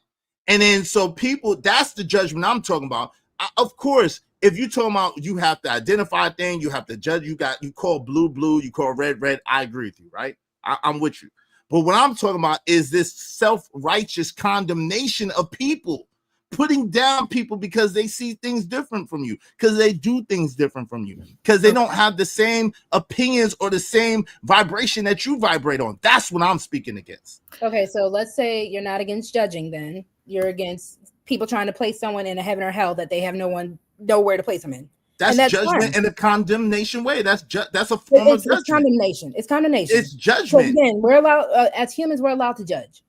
And then so people, that's the judgment I'm talking about. Of course, if you're talking about you have to identify a thing, you have to judge, you call blue, you call red, I agree with you, right? I'm with you. But what I'm talking about is this self-righteous condemnation of people, putting down people because they see things different from you, because they do things different from you, because they don't have the same opinions or the same vibration that you vibrate on. That's what I'm speaking against. Okay, so let's say you're not against judging, then you're against people trying to place someone in a heaven or hell that they have nowhere to place them in. That's judgment fine. In a condemnation way. That's a form of judgment. It's condemnation. It's condemnation. It's judgment. So again, we're allowed as humans. We're allowed to judge.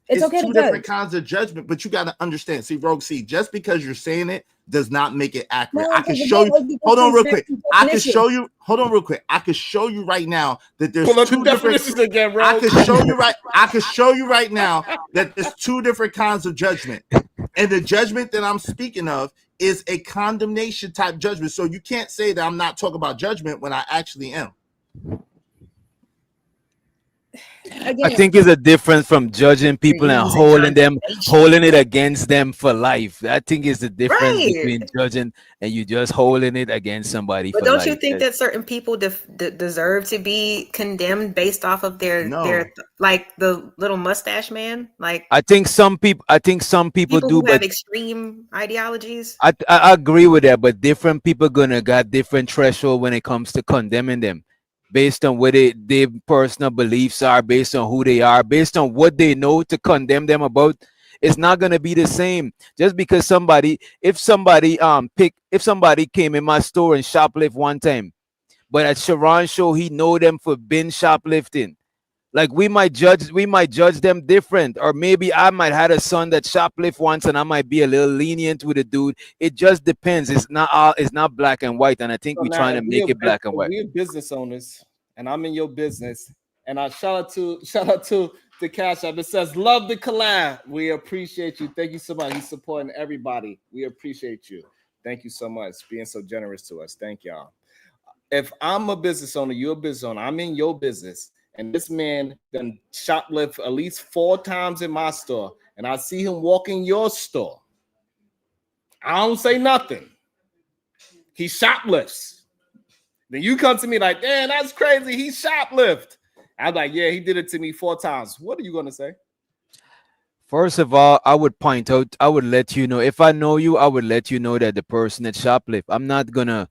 It's okay to judge. Two different kinds of judgment, but you got to understand. See, Rogue, just because you're saying it does not make it accurate. I can show you. Hold on, real quick. I can show you. Hold on, real quick. I can show you right now that there's two different. Again, bro. I can show you right. I can show you right now that there's two different kinds of judgment, and the judgment that I'm speaking of is a condemnation type judgment. So you can't say that I'm not talking about judgment when I actually am. Again, I think it's a difference from judging people and holding it against them for life. I think it's the difference between judging and you just holding it against somebody. But don't you think that certain people deserve to be condemned based off of their like the little mustache man? Like, I think some people do, but have extreme ideologies. I agree with that, but different people gonna got different threshold when it comes to condemning them, based on what their personal beliefs are, based on who they are, based on what they know to condemn them about. It's not gonna be the same. Just because if somebody came in my store and shoplift one time, but at Sharon's show he know them for been shoplifting, like we might judge them different. Or maybe I might had a son that shoplift once and I might be a little lenient with a dude. It just depends. It's not black and white, and I think we're trying to make it black and white. We're business owners and I'm in your business, and I shout out to the Cash App. It says love the collab. We appreciate you. Thank you so much. He's supporting everybody. We appreciate you. Thank you so much being so generous to us. Thank y'all. If I'm a business owner, you're a business owner, I'm in your business, and this man done shoplift at least 4 times in my store, and I see him walk in your store, I don't say nothing. He shoplifts. Then you come to me like, damn, that's crazy. He shoplift. I'm like, yeah, he did it to me 4 times. What are you going to say? First of all, I would let you know. If I know you, I would let you know that the person that shoplift. I'm not going to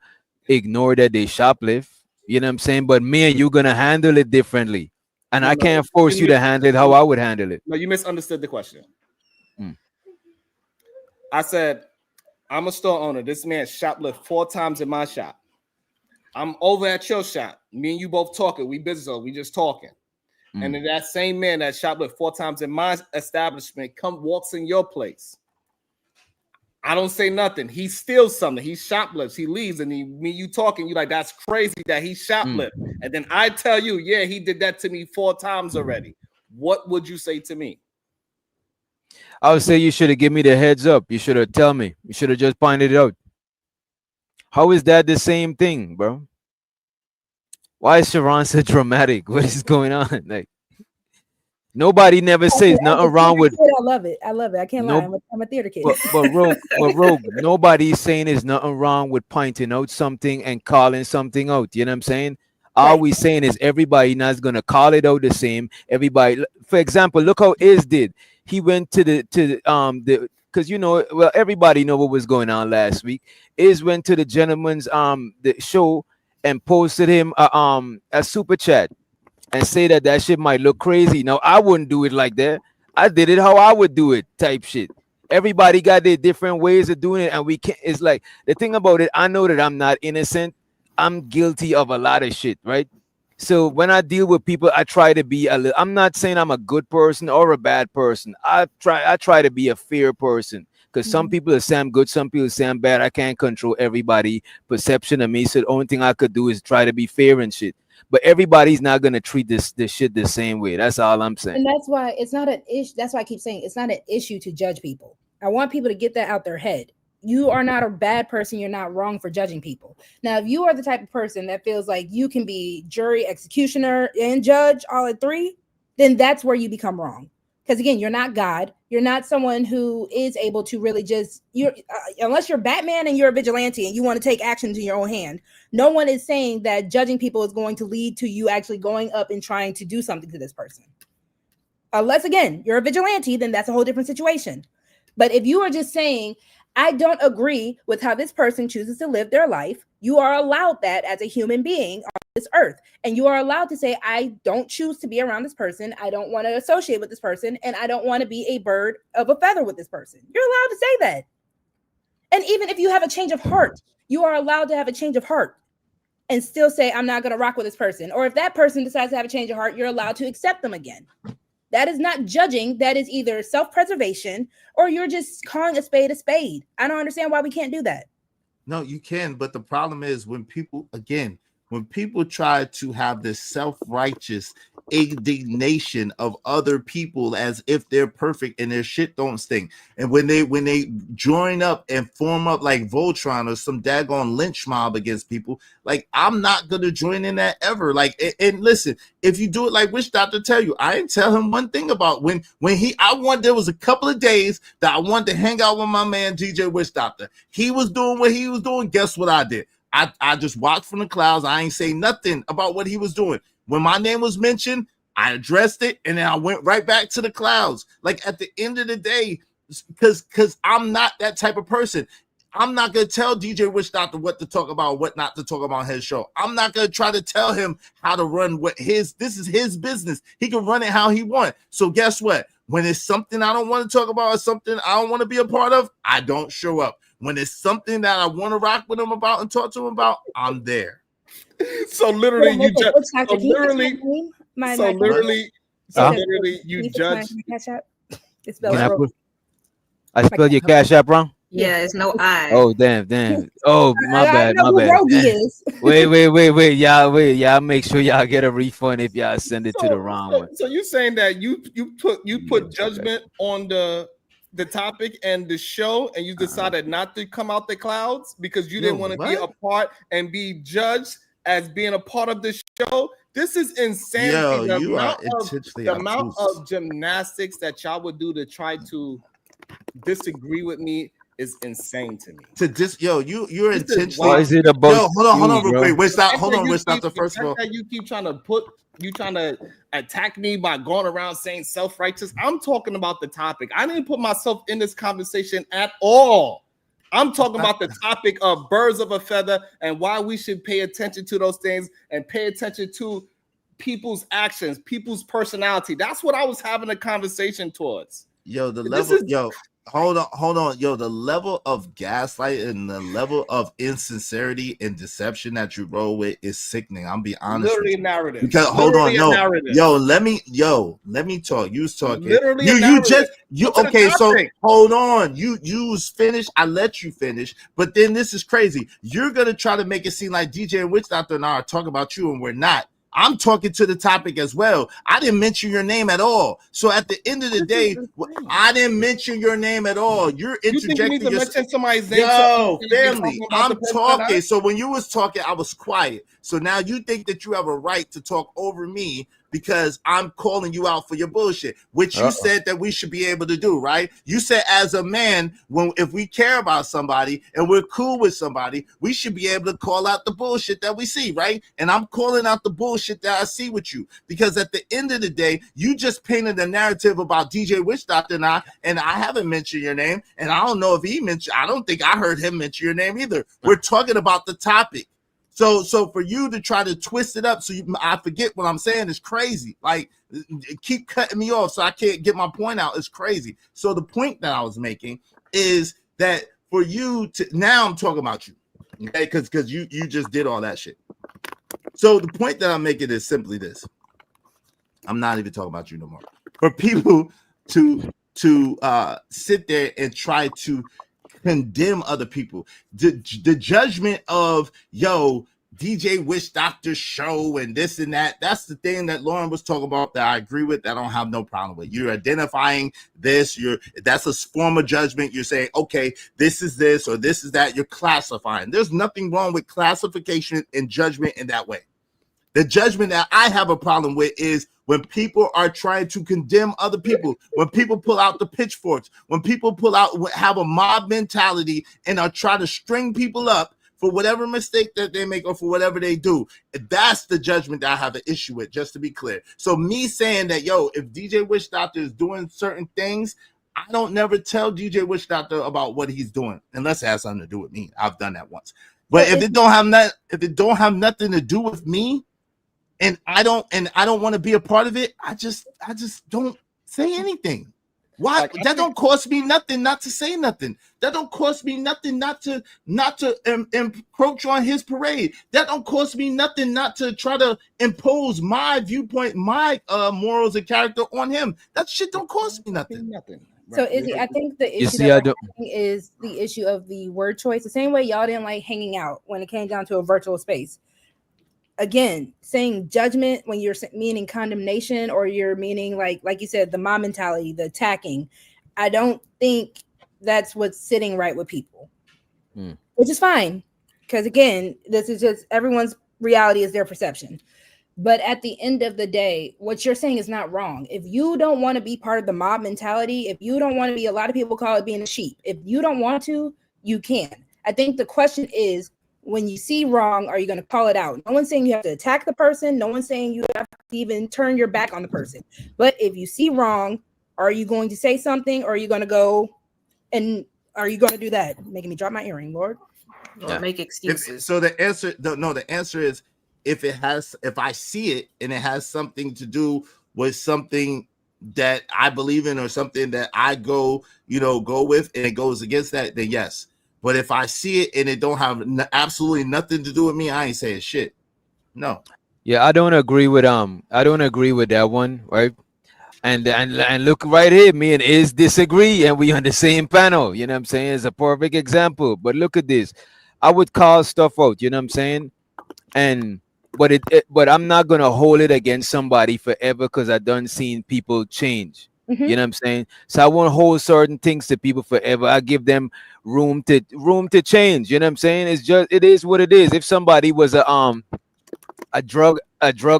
ignore that they shoplift. You know what I'm saying? But me and you going to handle it differently. And I can't force you to handle it how I would handle it. No, you misunderstood the question. I said, I'm a store owner. This man shoplift 4 times in my shop. I'm over at your shop. Me and you both talking. We business owners. We just talking. And then that same man that shoplift 4 times in my establishment walks in your place. I don't say nothing. He steals something. He shoplifts. He leaves, and me you talking. You like, that's crazy that he shoplift. And then I tell you, yeah, he did that to me 4 times already. What would you say to me? I would say you should have given me the heads up. You should have tell me. You should have just pointed it out. How is that the same thing, bro? Why is Sharon so dramatic? What is going on? Like, nobody never says nothing wrong with. I love it. I love it. I can't lie. I'm a theater kid. But Rogue, nobody's saying there's nothing wrong with pointing out something and calling something out. You know what I'm saying? All we saying is everybody not gonna call it out the same. Everybody, for example, look how Iz did. He went to the because everybody know what was going on last week. Iz went to the gentleman's the show and posted him a super chat and say that shit might look crazy. Now I wouldn't do it like that. I did it how I would do it, type shit. Everybody got their different ways of doing it, and we can't. It's like the thing about it. I know that I'm not innocent. I'm guilty of a lot of shit, right? So when I deal with people, I try to be I'm not saying I'm a good person or a bad person. I try to be a fair person, because some people say I'm good, some people say I'm bad. I can't control everybody's perception of me. So the only thing I could do is try to be fair and shit. But everybody's not gonna treat this shit the same way. That's all I'm saying. And that's why it's not an issue. That's why I keep saying it's not an issue to judge people. I want people to get that out their head. You are not a bad person. You're not wrong for judging people. Now, if you are the type of person that feels like you can be jury, executioner, and judge all at 3, then that's where you become wrong. Because again, you're not God. You're not someone who is able to really just unless you're Batman and you're a vigilante and you want to take action to your own hand. No one is saying that judging people is going to lead to you actually going up and trying to do something to this person. Unless again, you're a vigilante, then that's a whole different situation. But if you are just saying, I don't agree with how this person chooses to live their life, you are allowed that as a human being on this earth. And you are allowed to say, I don't choose to be around this person. I don't want to associate with this person. And I don't want to be a bird of a feather with this person. You're allowed to say that. And even if you have a change of heart, you are allowed to have a change of heart and still say, I'm not going to rock with this person. Or if that person decides to have a change of heart, you're allowed to accept them again. That is not judging. That is either self-preservation or you're just calling a spade a spade. I don't understand why we can't do that. No, you can. But the problem is when people try to have this self-righteous indignation of other people as if they're perfect and their shit don't stink. And when they join up and form up like Voltron or some daggone lynch mob against people, like I'm not gonna join in that ever. Like, and listen, if you do it like Witch Doctor tell you, I didn't tell him one thing about there was a couple of days that I wanted to hang out with my man DJ Witch Doctor. He was doing what he was doing. Guess what I did? I just watched from the clouds. I ain't say nothing about what he was doing. When my name was mentioned, I addressed it, and then I went right back to the clouds. Like at the end of the day, because I'm not that type of person. I'm not going to tell DJ Witch Doctor what to talk about, what not to talk about on his show. I'm not going to try to tell him how to run this is his business. He can run it how he wants. So guess what? When it's something I don't want to talk about or something I don't want to be a part of, I don't show up. When it's something that I want to rock with him about and talk to him about, I'm there. So literally, you judge. So literally, you judge. I spelled your Cash App wrong. Yeah, it's no I. Oh damn. Oh my bad. Wait. Y'all make sure y'all get a refund if y'all send it to the wrong one. So you saying that you put judgment on the topic and the show, and you decided not to come out the clouds because you didn't want to be a part and be judged as being a part of the show. This is insane. The amount of gymnastics that y'all would do to try to disagree with me is insane to me. You're intentionally. Why is it about? Yo, hold on, real quick. Wait, stop. Hold on, wait, stop. First of all, you keep trying to attack me by going around saying self-righteous. I'm talking about the topic. I didn't put myself in this conversation at all. I'm talking about the topic of birds of a feather and why we should pay attention to those things and pay attention to people's actions, people's personality. That's what I was having a conversation towards. Yo, the level, hold on, yo. The level of gaslight and the level of insincerity and deception that you roll with is sickening. I'm be honest Literally with you. narrative. Because hold on, no, let me talk. You was talking. Literally you just okay. So topic. hold on. You was finished. I let you finish. But then this is crazy. You're gonna try to make it seem like DJ and Witch Doctor and I are talking about you, and we're not. I'm talking to the topic as well. I didn't mention your name at all. So at the end of the day, I didn't mention your name at all. You're interjecting. You think you need to mention somebody's name? Yo, family, I'm talking. So when you was talking, I was quiet. So now you think that you have a right to talk over me because I'm calling you out for your bullshit, which you said that we should be able to do, right? You said as a man, if we care about somebody and we're cool with somebody, we should be able to call out the bullshit that we see, right? And I'm calling out the bullshit that I see with you because at the end of the day, you just painted a narrative about DJ Witch Doctor and I haven't mentioned your name, and I don't know if he mentioned. I don't think I heard him mention your name either. We're talking about the topic. So for you to try to twist it up I forget what I'm saying is crazy. Like, keep cutting me off so I can't get my point out. It's crazy. So the point that I was making is that for you to now I'm talking about you, okay? Because you just did all that shit. So the point that I'm making is simply this. I'm not even talking about you no more. For people to sit there and try to condemn other people, the judgment of DJ Witch Doctor show and this and that, that's the thing that Lauren was talking about that I agree with, that I don't have no problem with. You're identifying this, that's a form of judgment. You're saying, okay, this is this or this is that. You're classifying. There's nothing wrong with classification and judgment in that way. The judgment that I have a problem with is when people are trying to condemn other people, when people pull out the pitchforks, when people have a mob mentality and are trying to string people up for whatever mistake that they make or for whatever they do. That's the judgment that I have an issue with, just to be clear. So me saying that, if DJ Witch Doctor is doing certain things, I don't never tell DJ Witch Doctor about what he's doing unless it has something to do with me. I've done that once. But if it don't have nothing to do with me, and I don't want to be a part of it, I just don't say anything. Why? That don't cost me nothing not to say nothing. That don't cost me nothing not to encroach on his parade. That don't cost me nothing not to try to impose my viewpoint, my morals and character on him. That shit don't cost me nothing. So Izzy, I think the issue is the issue of the word choice. The same way y'all didn't like hanging out when it came down to a virtual space. Again, saying judgment when you're meaning condemnation or you're meaning like you said, the mob mentality, the attacking. I don't think that's what's sitting right with people, which is fine. Because again, this is just everyone's reality is their perception. But at the end of the day, what you're saying is not wrong. If you don't want to be part of the mob mentality, if you don't want to be, a lot of people call it being a sheep. If you don't want to, you can. I think the question is, when you see wrong, are you going to call it out? No one's saying you have to attack the person. No one's saying you have to even turn your back on the person. But if you see wrong, are you going to say something, or are you going to go and are you going to do that? Making me drop my earring, Lord. Or make excuses. So the answer is if I see it and it has something to do with something that I believe in or something that I go with and it goes against that, then yes. But if I see it and it don't have absolutely nothing to do with me, I ain't saying shit. No. Yeah, I don't agree with that one, right? And look right here, me and Iz disagree, and we on the same panel. You know what I'm saying? It's a perfect example. But look at this. I would call stuff out, you know what I'm saying? But I'm not gonna hold it against somebody forever because I done seen people change. You know what I'm saying? So I won't hold certain things to people forever. I give them room to change. You know what I'm saying? It is what it is. If somebody was a drug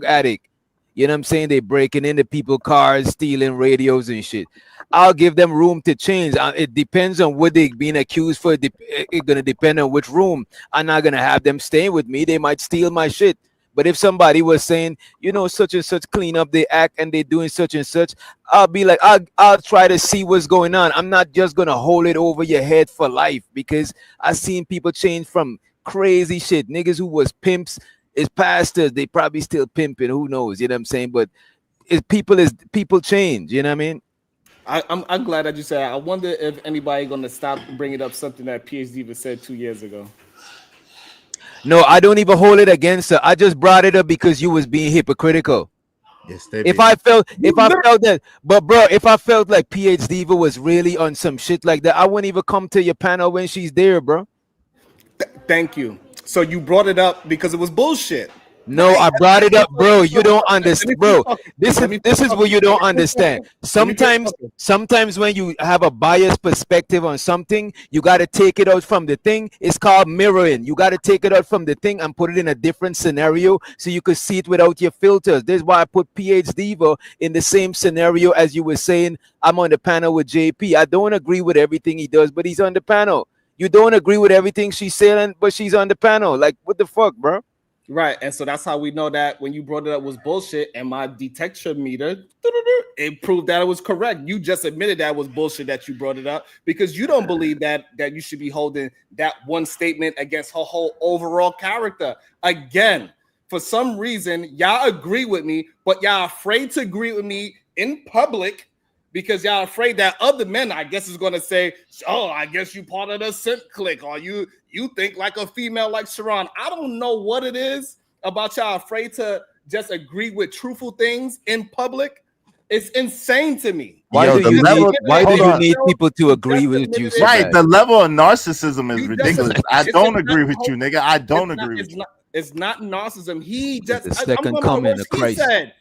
addict, you know what I'm saying, they breaking into people's cars, stealing radios and shit, I'll give them room to change. It depends on what they're being accused for. It's gonna depend on which room. I'm not gonna have them staying with me. They might steal my shit. But if somebody was saying, such and such clean up, they act and they're doing such and such, I'll be like, I'll try to see what's going on. I'm not just going to hold it over your head for life, because I've seen people change from crazy shit. Niggas who was pimps is pastors. They probably still pimping. Who knows? You know what I'm saying? But people change. You know what I mean? I'm glad that you said that. I wonder if anybody gonna stop bringing up something that PhD was said 2 years ago. No, I don't even hold it against her. I just brought it up because you was being hypocritical. Yes, they If be. I felt that, but bro, if I felt like PH Diva was really on some shit like that, I wouldn't even come to your panel when she's there, bro. Thank you. So you brought it up because it was bullshit. No, I brought it up, bro. You don't understand, bro. This is what you don't understand. Sometimes when you have a biased perspective on something, you got to take it out from the thing. It's called mirroring. You got to take it out from the thing and put it in a different scenario so you could see it without your filters. This is why I put PH Diva in the same scenario as you were saying. I'm on the panel with JP. I don't agree with everything he does, but he's on the panel. You don't agree with everything she's saying, but she's on the panel. Like, what the fuck, bro? Right, and so that's how we know that when you brought it up was bullshit, and my detection meter, it proved that it was correct. You just admitted that it was bullshit that you brought it up because you don't believe that you should be holding that one statement against her whole overall character. Again, for some reason, y'all agree with me, but y'all afraid to agree with me in public because y'all afraid that other men, I guess, is going to say, oh, I guess you part of the simp clique, or you think like a female like Sharon. I don't know what it is about y'all afraid to just agree with truthful things in public. It's insane to me. Why do you need people to agree with you? So Right, bad? the level of narcissism is ridiculous. I don't agree with you, nigga. I don't agree with you. It's not narcissism. He just the second coming of Christ.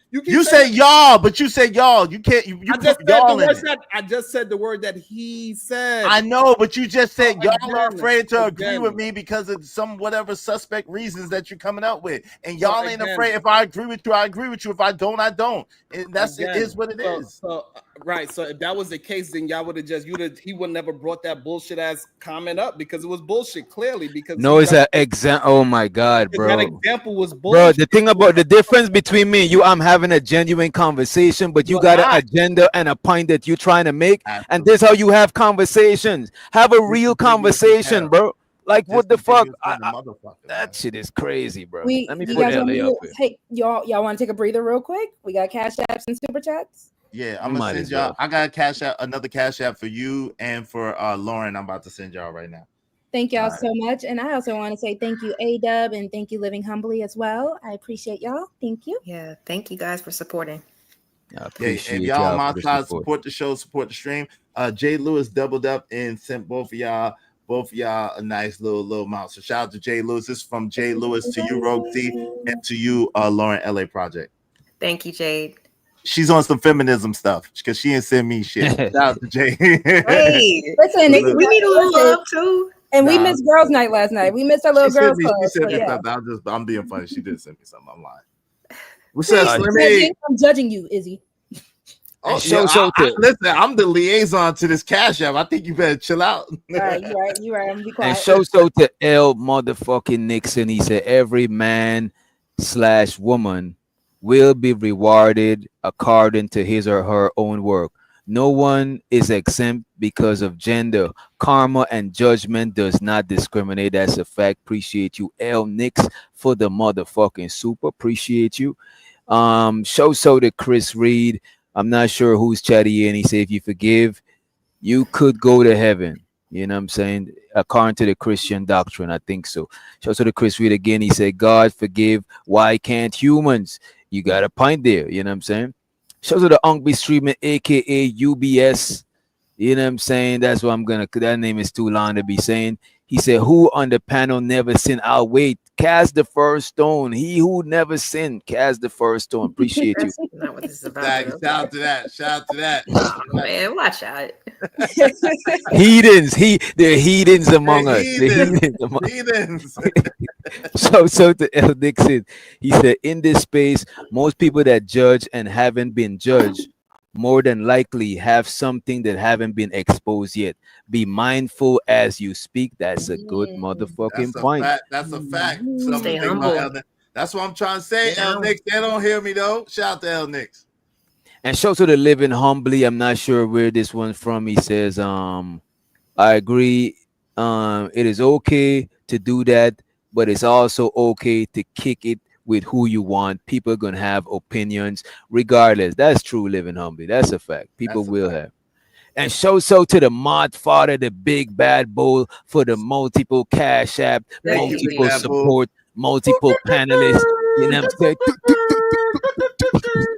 You say y'all, but you said y'all. You can't. You I just put y'all in said it. I just said the word that he said. I know, but you just said y'all are Again, afraid to agree again. with me because of some whatever suspect reasons that you're coming up with, and y'all ain't again. afraid. If I agree with you, I agree with you. If I don't, I don't. And that's Again, it is what it is. So right. So if that was the case, then y'all would have just he would never brought that bullshit ass comment up because it was bullshit. Clearly, because No, it's an example. Oh my god, bro. That example was Bro, bullshit. the thing about the difference between me and you, I'm having a genuine conversation, but you got an agenda and a point that you're trying to make, and this is how you have conversations. Have a real conversation, bro. Like, what the fuck? That shit is crazy, bro. Let me You put guys want LA me up to here. take y'all want to take a breather real quick? We got cash apps and super chats. Yeah, I'm Might gonna send as y'all. well. I got another cash app for you and for Lauren. I'm about to send y'all right now. Thank y'all All right. so much. And I also want to say thank you, A-Dub, and thank you, Living Humbly, as well. I appreciate y'all. Thank you. Yeah, thank you guys for supporting. I Yeah, appreciate if y'all on y'all my for the side, support. support the show, support the stream. Jay Lewis doubled up and sent both of y'all a nice little amount. So shout out to Jay Lewis. This is from Jay Lewis to you, Rogue Z, and to you, Lauren LA Project. Thank you, Jade. She's on some feminism stuff because she didn't send me shit. Shout out to Jay. Hey, Listen, we need a little love too. And we missed girls' night last night. We missed our little girls' club. She sent me yeah. something. I'm being funny. She did send me something. I'm lying. What's See, up, Slimmy? I'm judging you, Izzy. Oh, Show listen, I'm the liaison to this cash app. I think you better chill out. All right, you right. I'm gonna be quiet. And show to L motherfucking Nixon. He said every man / woman will be rewarded according to his or her own work. No one is exempt because of gender. Karma and judgment does not discriminate. That's a fact. Appreciate you, L Nix, for the motherfucking super. Appreciate you. Show to Chris Reed. I'm not sure who's chatty, and he said if you forgive, you could go to heaven. You know what I'm saying? According to the Christian doctrine, I think so. Show to the Chris Reed again. He said, God forgive. Why can't humans? You got a point there. You know what I'm saying? Show to the Unk be streaming, aka UBS. You know what I'm saying? That's what I'm gonna. That name is too long to be saying. He said, who on the panel never sinned? I'll wait. Cast the first stone. He who never sinned, cast the first stone. Appreciate you. That's not what this is about. Shout out to that. Shout out to that. Man, watch out. Heathens. They're heathens among us. Heathens. So to L. Dixon, he said, in this space, most people that judge and haven't been judged more than likely have something that haven't been exposed yet. Be mindful as you speak. That's a good motherfucking point. That's a fact. Stay humble. That's what I'm trying to say. L Nix, they don't hear me though. Shout out to L Nix. And show to the Living Humbly. I'm not sure where this one's from. He says, I agree. It is okay to do that, but it's also okay to kick it with who you want. People are gonna have opinions regardless. That's true, Living Humbly. That's a fact. People will have. And show so to the mod father, the big bad bull for the multiple cash app, Thank you, Big multiple Bad Bull. support, multiple panelists. You know what I'm saying?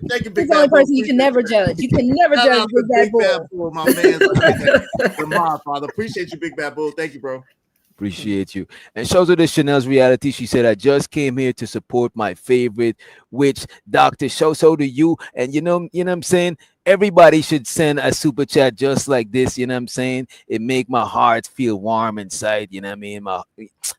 Thank you, He's Big the only Bad Bull. person you can never judge. You can never Shout judge out to Big Bad Bull. my man. The mod father. Appreciate you, Big Bad Bull. Thank you, bro. Appreciate you. And shows her the Chanel's reality. She said, I just came here to support my favorite witch, Dr. Shoso to you. And you know what I'm saying? Everybody should send a super chat just like this. You know what I'm saying? It make my heart feel warm inside. You know what I mean?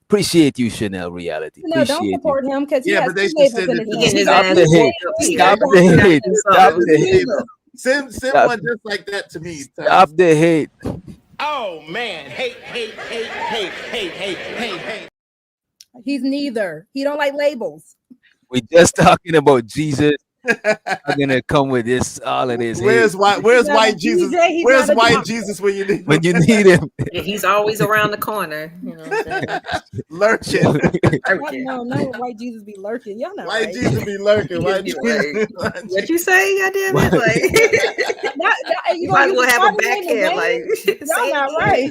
Appreciate you, Chanel reality. No, don't Appreciate support him because he Yeah, has but they two labels said in that his He getting his Stop ass the whooped hate. up Stop here. the hate. Stop the hate. Send Stop. one just like that to me. Stop the hate. Oh man, hate. He's neither. He don't like labels. We just talking about Jesus. I'm gonna come with this all of this. Where's hate. white Jesus? DJ, he's Where's not a white doctor. Jesus when you need When you need him? Yeah, he's always around the corner. You know what I'm saying? lurking? Lurking. No, white Jesus be lurking. Y'all know, White right? Jesus be lurking. White He Jesus be be lurking. What you say? Goddamn it! Like, You might as gonna well use have a the Bible name backhand. and Like, blame? Y'all say it not again. right.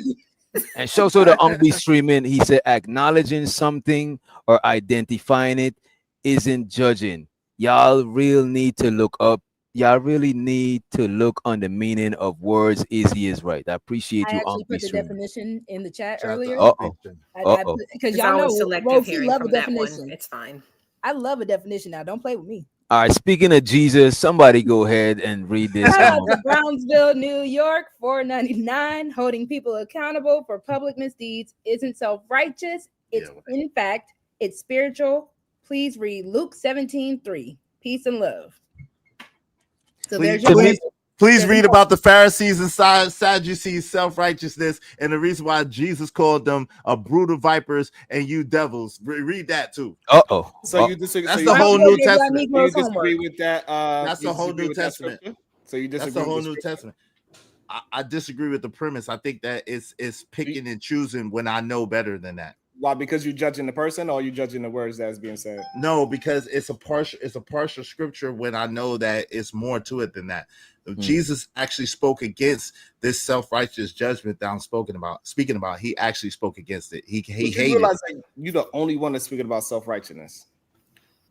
And show so the be streaming. He said acknowledging something or identifying it isn't judging. Y'all real need to look up. Y'all really need to look on the meaning of words. Izzy is right. I appreciate I you, actually put the streaming. definition in the chat Shout out to earlier. Uh-oh. Uncle Victor. Because It's y'all know always selective Rosie hearing love a from that one. definition. It's fine. I love a definition now. Don't play with me. All right. Speaking of Jesus, somebody go ahead and read this. Shout out to Brownsville, New York, $4.99. Holding people accountable for public misdeeds isn't self-righteous. It's in fact, it's spiritual. Please read Luke 17:3. Peace and love. So there's your Please read about the Pharisees and Sadducees' self-righteousness and the reason why Jesus called them a brood of vipers and you devils. Read that too. Uh-oh. So you disagree? That's so the you whole New Testament. you disagree with that? That's the whole New Testament. So you disagree? That's the whole with New Testament. I disagree with the premise. I think that it's picking and choosing when I know better than that. Why? Because you're judging the person, or you judging the words that's being said? No, because it's a partial scripture when I know that it's more to it than that. Jesus actually spoke against this self-righteous judgment that I'm speaking about. He actually spoke against it. He hated it. Like you're the only one that's speaking about self-righteousness.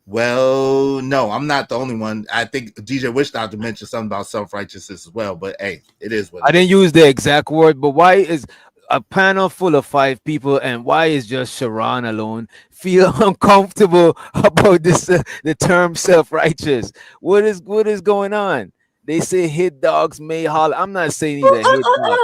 Well, no, I'm not the only one. I think DJ Witch Doctor mentioned something about self-righteousness as well, but hey, it is what I didn't use the exact word, but why is a panel full of 5 people and why is just Sharon alone feel uncomfortable about this the term self-righteous? What is going on? They say hit dogs may holler. I'm not saying he's a hit dog.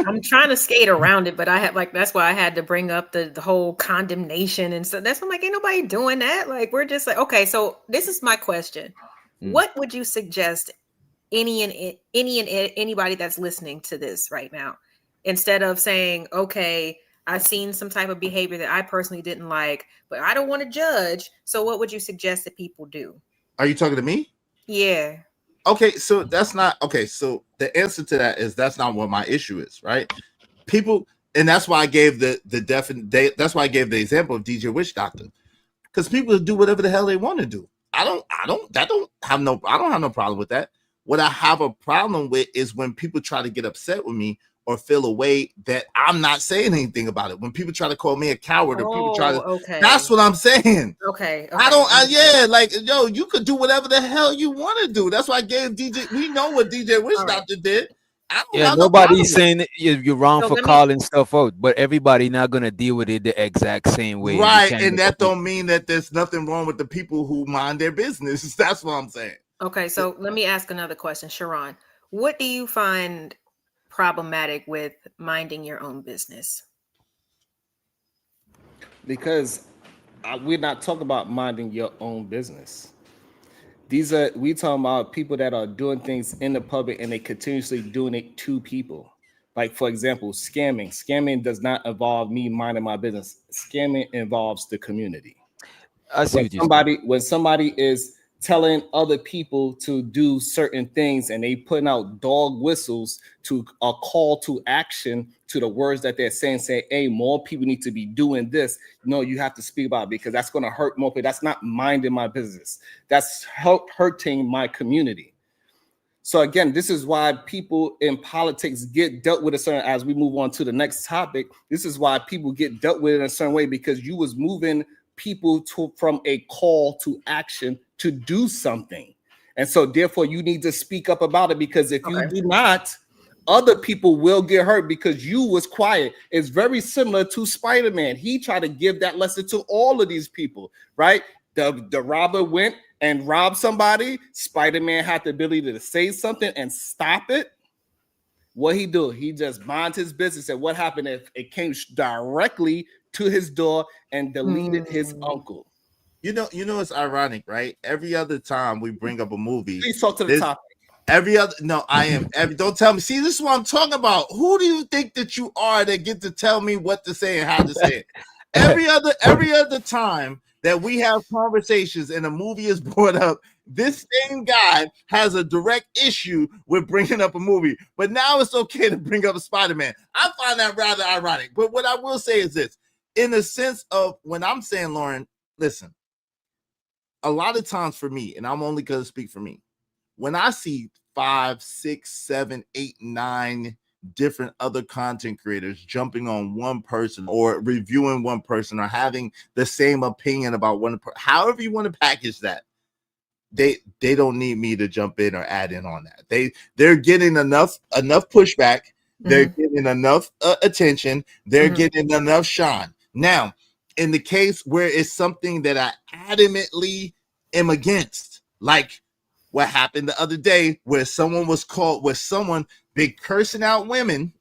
I'm trying to skate around it, but I had that's why I had to bring up the whole condemnation and stuff. That's why I'm like, ain't nobody doing that. Like, we're just like, okay, so this is my question. What would you suggest anybody that's listening to this right now, instead of saying, okay, I've seen some type of behavior that I personally didn't like, but I don't want to judge. So what would you suggest that people do? Are you talking to me? Yeah. Okay, so that's not okay. So the answer to that is that's not what my issue is, right? People, and that's why I gave that's why I gave the example of DJ Witch Doctor, because people do whatever the hell they want to do. I don't have no problem with that. What I have a problem with is when people try to get upset with me or feel a way that I'm not saying anything about it. When people try to call me a coward or people try to, that's what I'm saying. Okay. Like, yo, you could do whatever the hell you want to do. That's why I gave DJ, we know what DJ Witch Doctor did. Nobody's saying you're wrong for calling stuff out, but everybody not gonna deal with it the exact same way. Right. And that don't mean that there's nothing wrong with the people who mind their business. That's what I'm saying. Okay, so let me ask another question, Sharon. What do you find problematic with minding your own business? Because we're not talking about minding your own business. We talking about people that are doing things in the public and they continuously doing it to people. Like, for example, scamming. Scamming does not involve me minding my business. Scamming involves the community. I see when somebody is telling other people to do certain things and they putting out dog whistles to a call to action to the words that they're saying, hey, more people need to be doing this. No, you have to speak about it because that's going to hurt more people. That's not minding my business. That's hurting my community. So again, this is why people in politics get dealt with a certain, as we move on to the next topic, this is why people get dealt with in a certain way, because you was moving people from a call to action to do something. And so therefore you need to speak up about it, because if you do not, other people will get hurt because you was quiet. It's very similar to Spider-Man. He tried to give that lesson to all of these people, right? The robber went and robbed somebody. Spider-Man had the ability to say something and stop it. What he do? He just mind his business. And what happened if it came directly to his door and deleted his uncle? You know, it's ironic, right? Every other time we bring up a movie, please talk to the topic. Don't tell me. See, this is what I'm talking about. Who do you think that you are that get to tell me what to say and how to say it? Every other time that we have conversations and a movie is brought up, this same guy has a direct issue with bringing up a movie, but now it's okay to bring up a Spider-Man. I find that rather ironic. But what I will say is this, in the sense of when I'm saying, Lauren, listen, a lot of times for me, and I'm only going to speak for me, when I see 5, 6, 7, 8, 9 different other content creators jumping on one person or reviewing one person or having the same opinion about one person, however you want to package that, they don't need me to jump in or add in on that. They're getting enough pushback. They're getting enough attention. They're getting enough shine. Now, in the case where it's something that I adamantly am against, like what happened the other day where someone was caught with someone big cursing out women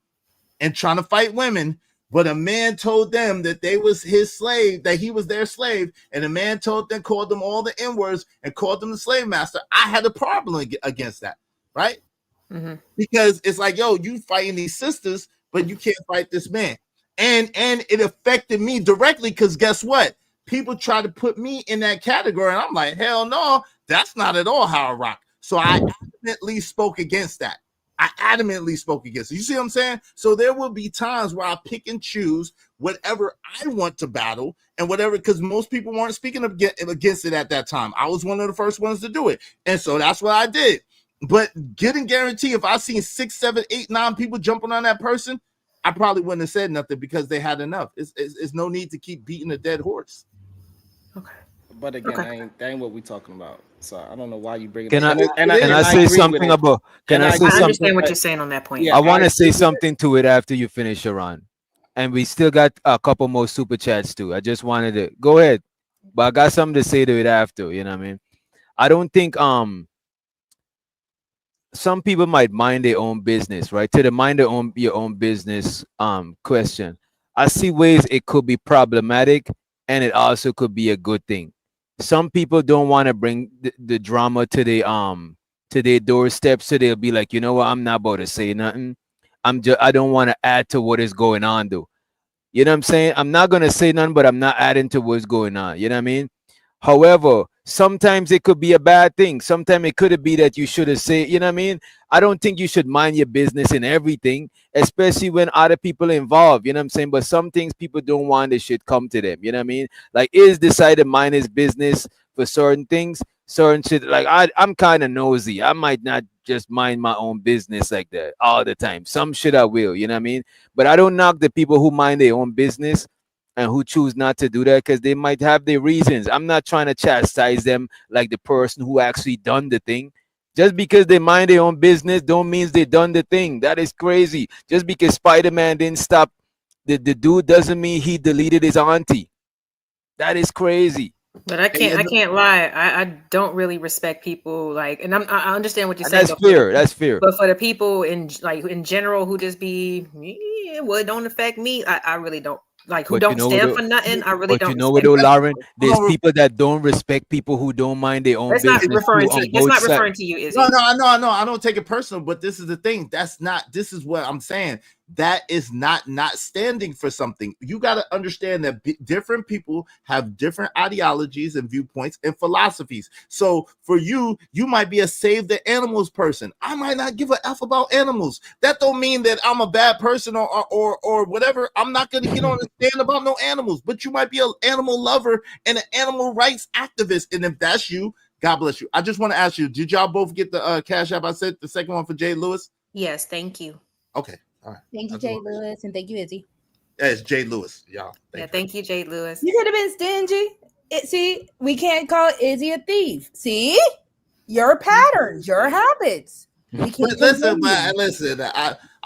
and trying to fight women, but a man told them that they was his slave, that he was their slave, and a man called them all the N-words and called them the slave master. I had a problem against that, right? Because it's like, yo, you fighting these sisters, but you can't fight this man. And it affected me directly, because guess what? People try to put me in that category, and I'm like, hell no, that's not at all how I rock. So I adamantly spoke against that. You see what I'm saying? So there will be times where I pick and choose whatever I want to battle and whatever, because most people weren't speaking against it at that time. I was one of the first ones to do it. And so that's what I did. But getting guarantee, if I seen 6, 7, 8, 9 people jumping on that person, I probably wouldn't have said nothing because they had enough. It's no need to keep beating a dead horse. Okay. But again, that ain't what we're talking about. So I don't know why you bring it. Can I say something about? Can I say something? I understand what you're saying on that point. Yeah, I want to say something to it after you finish, Sharon. And we still got a couple more super chats too. I just wanted to go ahead, but I got something to say to it after. You know what I mean? I don't think some people might mind their own business, right? To the mind your own business question, I see ways it could be problematic, and it also could be a good thing. Some people don't want to bring the drama to their doorstep, so they'll be like, you know what, I'm not about to say nothing. I don't want to add to what is going on, though. You know what I'm saying? I'm not gonna say nothing, but I'm not adding to what's going on. You know what I mean? However, sometimes it could be a bad thing. Sometimes it could be that you should have said, you know what I mean? I don't think you should mind your business in everything, especially when other people are involved. You know what I'm saying? But some things people don't want, they should come to them. You know what I mean? Like, is decided to mind his business for certain things, certain shit. Like, I'm kind of nosy. I might not just mind my own business like that all the time. Some shit I will, you know what I mean? But I don't knock the people who mind their own business and who choose not to do that, because they might have their reasons. I'm not trying to chastise them like the person who actually done the thing. Just because they mind their own business don't mean they done the thing. That is crazy. Just because Spider-Man didn't stop the dude doesn't mean he deleted his auntie. That is crazy. But I can't lie. I don't really respect people like, and I understand what you're saying. That's fair. That's fair. But for the people in general who just be, well, it don't affect me. I really don't. Like, who don't stand for nothing, I really don't. But you know what, though, Lauren? There's people that don't respect people who don't mind their own business. That's not referring to you, is it? No. I don't take it personal, but this is the thing. This is what I'm saying. That is not standing for something. You got to understand that different people have different ideologies and viewpoints and philosophies. So for you might be a save the animals person. I might not give a F about animals. That don't mean that I'm a bad person or whatever. I'm not going to get on and stand about no animals, but you might be an animal lover and an animal rights activist. And if that's you, God bless you. I just want to ask you, did y'all both get the Cash App I said, the second one for Jay Lewis? Yes, thank you. Okay. All right. Thank you, Jay Lewis, and thank you, Izzy. Yeah, it's Jay Lewis, y'all. Thank you, Jay Lewis. You could have been stingy. See, we can't call Izzy a thief. See, your patterns, your habits. Listen,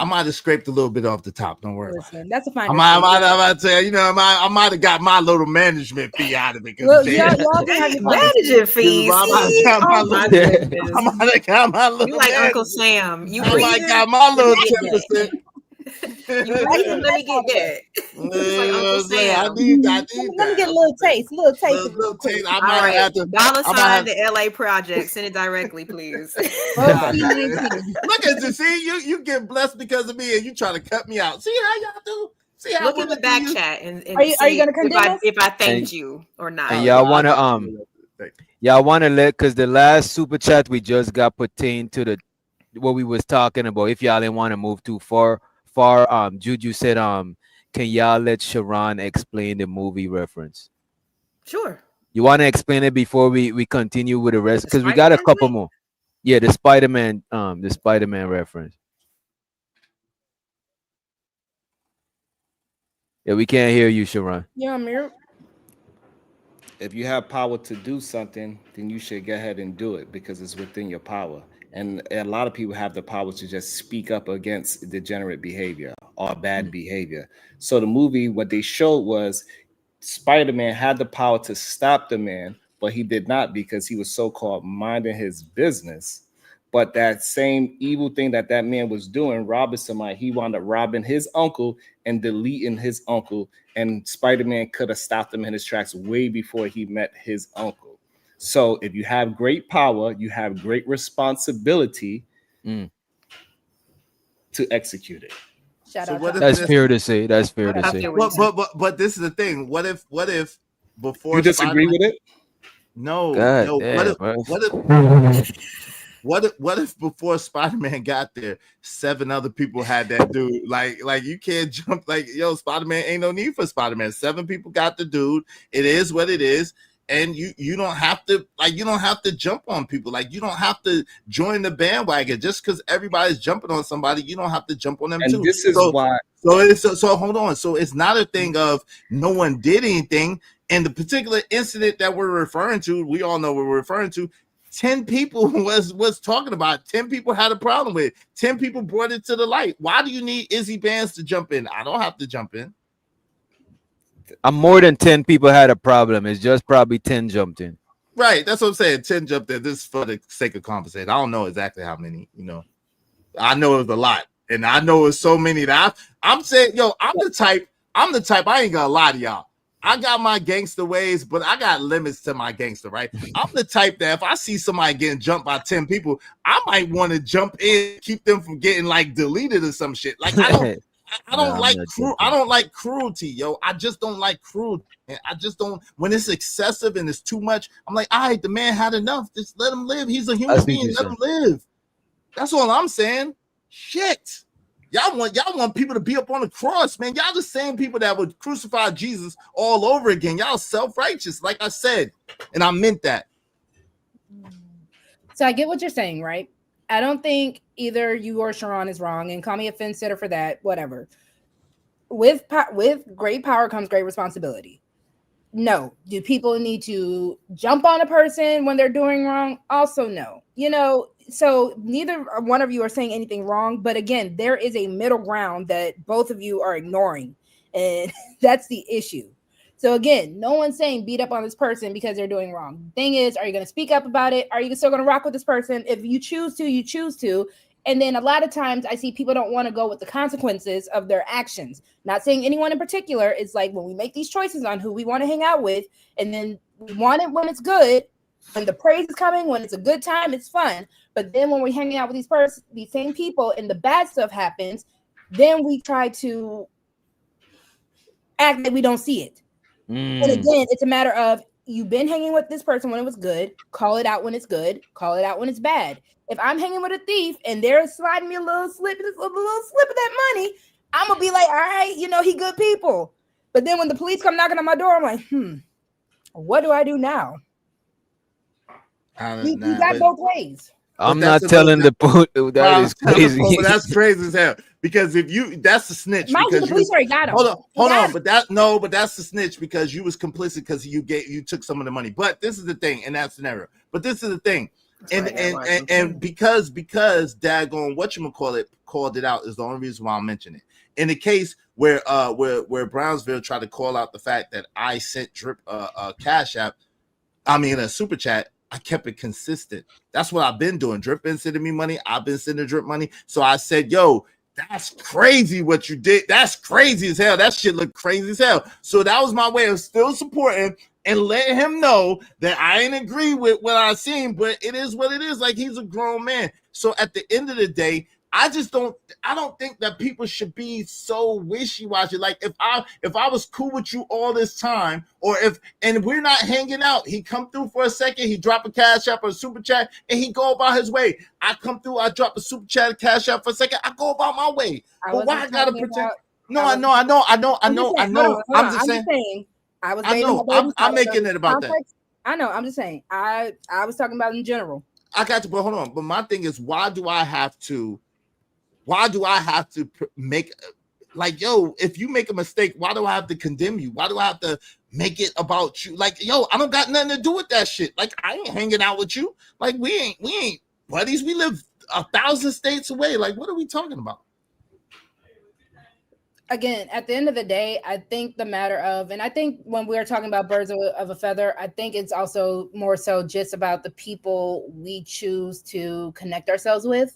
I might have scraped a little bit off the top. Don't worry. Listen, that's a fine. I might tell you, I might have got my little management fee out of it. Well, y'all can have your management fees. I might have got my little. You like Uncle Sam? I might got my little 10%. You like let me get that. Like Uncle Sam. I need Let me that. get a little taste. Little taste. I might have to. $sign the LA Project. Send it directly, please. Look at you. See, you get blessed because of me, and you try to cut me out. See how y'all do. See how look in the back chat and are you gonna condemn us? if I thanked you or not? And y'all wanna let, because the last super chat we just got pertained to what we was talking about. If y'all didn't want to move too far, Juju said, can y'all let Sharon explain the movie reference? Sure. You want to explain it before we continue with the rest? Because we got a couple more. Yeah, the Spider-Man reference. Yeah, we can't hear you, Sharon. Yeah, Amir. If you have power to do something, then you should go ahead and do it because it's within your power. And a lot of people have the power to just speak up against degenerate behavior or bad behavior. So the movie, what they showed was Spider-Man had the power to stop the man, but he did not because he was so-called minding his business. But that same evil thing that man was doing, robbing somebody, he wound up robbing his uncle and deleting his uncle. And Spider-Man could have stopped him in his tracks way before he met his uncle. So if you have great power, you have great responsibility to execute it. That's fair to say. That's fair to say. But this is the thing. What if before you disagree with it? No. God no. Damn, What if before Spider-Man got there, 7 other people had that dude? Like you can't jump. Like, yo, Spider-Man ain't no need for Spider-Man. 7 people got the dude. It is what it is. And you don't have to jump on people. Like, you don't have to join the bandwagon just because everybody's jumping on somebody. You don't have to jump on them and too. This is why. So hold on. So it's not a thing of no one did anything. And the particular incident that we're referring to, we all know what we're referring to. 10 people was talking about. 10 people had a problem with it. 10 people brought it to the light. Why do you need Izzy Bands to jump in? I don't have to jump in. I'm more than 10 people had a problem. It's just probably 10 jumped in. Right. That's what I'm saying. 10 jumped in. This is for the sake of conversation. I don't know exactly how many, I know it was a lot. And I know it's so many that I'm saying, yo, I'm the type, I ain't gonna lie to y'all. I got my gangster ways, but I got limits to my gangster, right? I'm the type that if I see somebody getting jumped by 10 people, I might want to jump in, keep them from getting like deleted or some shit. Like, I don't like cruelty, yo. I just don't like cruelty. I just don't. When it's excessive and it's too much, I'm like, all right, the man had enough. Just let him live. He's a human being. Let him live. That's all I'm saying. Shit. Y'all want people to be up on the cross, man. Y'all the same people that would crucify Jesus all over again. Y'all self-righteous, like I said, and I meant that. So I get what you're saying, right? I don't think either you or Sharon is wrong, and call me a fence sitter for that, whatever. With great power comes great responsibility. No. Do people need to jump on a person when they're doing wrong? Also, no. So neither one of you are saying anything wrong, but again, there is a middle ground that both of you are ignoring, and that's the issue. So again, no one's saying beat up on this person because they're doing wrong. The thing is, are you going to speak up about it? Are you still going to rock with this person? If you choose to, you choose to. And then a lot of times I see people don't want to go with the consequences of their actions. Not saying anyone in particular. It's like when we make these choices on who we want to hang out with, and then we want it when it's good, when the praise is coming, when it's a good time, it's fun. But then when we're hanging out with these same people and the bad stuff happens, then we try to act like we don't see it. And again, it's a matter of you've been hanging with this person when it was good, call it out when it's good, call it out when it's bad. If I'm hanging with a thief and they're sliding me a little slip of that money, I'm gonna be like, all right, he good people. But then when the police come knocking on my door, I'm like, what do I do now? You got both ways. I'm not telling the police. That is crazy. That's crazy as hell. Because if you, that's the snitch. Mind you, the police already got him. Hold on. But that's the snitch because you was complicit because you took some of the money. But this is the thing in that scenario. But this is the thing, and because daggone whatchamacallit called it out is the only reason why I'm mentioning it. In the case where Brownsville tried to call out the fact that I sent Drip a Cash App, a super chat. I kept it consistent. That's what I've been doing. Drip been sending me money. I've been sending Drip money. So I said, yo, that's crazy what you did. That's crazy as hell. That shit looked crazy as hell. So that was my way of still supporting and letting him know that I ain't agree with what I seen, but it is what it is. Like, he's a grown man. So at the end of the day, I don't think that people should be so wishy-washy. Like, if I was cool with you all this time, and we're not hanging out, he come through for a second, he drop a Cash App or a super chat, and he go about his way. I come through, I drop a super chat, a Cash App for a second, I go about my way. But why I gotta protect? I know. I'm just saying. I'm making it about that. I know. I'm just saying. I was talking about in general. I got you, but hold on. But my thing is, why do I have to make, like, yo, if you make a mistake, why do I have to condemn you? Why do I have to make it about you? Like, yo, I don't got nothing to do with that shit. Like, I ain't hanging out with you. Like, we ain't buddies. We live 1,000 states away. Like, what are we talking about? Again, at the end of the day, I think the matter of, and I think when we're talking about birds of a feather, I think it's also more so just about the people we choose to connect ourselves with.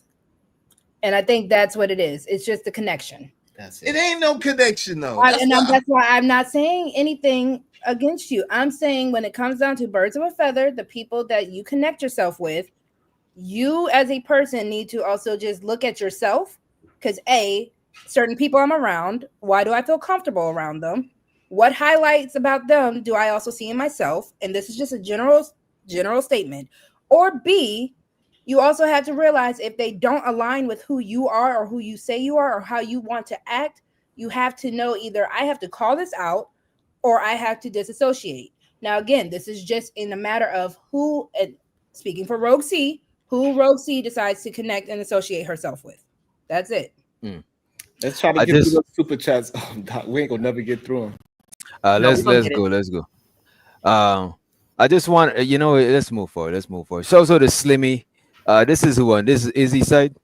And I think that's what it is. It's just the connection. That's it. It ain't no connection, though. That's why I'm not saying anything against you. I'm saying when it comes down to birds of a feather, the people that you connect yourself with, you as a person need to also just look at yourself. Because certain people I'm around, why do I feel comfortable around them? What highlights about them do I also see in myself? And this is just a general statement. Or B, you also have to realize if they don't align with who you are or who you say you are or how you want to act, you have to know either I have to call this out or I have to disassociate. Now, again, this is just in a matter of who, and speaking for Rogue C, who Rogue C decides to connect and associate herself with. That's it. Let's try to get through those super chats. We ain't gonna never get through them. Let's go. I just want, let's move forward. So the Slimmy. This is who won. This is Izzy side.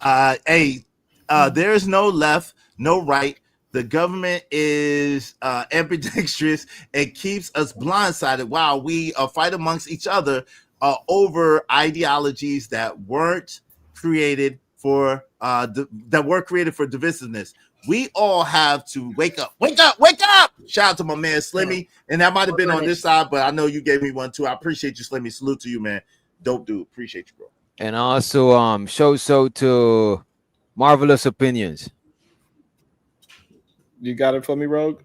There is no left, no right. The government is ambidextrous and keeps us blindsided while we fight amongst each other over ideologies that weren't created for divisiveness. We all have to wake up. Shout out to my man Slimmy, and that might have been on this side, but I know you gave me one too. I appreciate you, Slimmy. Salute to you, man. Dope dude. Appreciate you, bro. And also show to Marvelous Opinions. You got it for me, Rogue?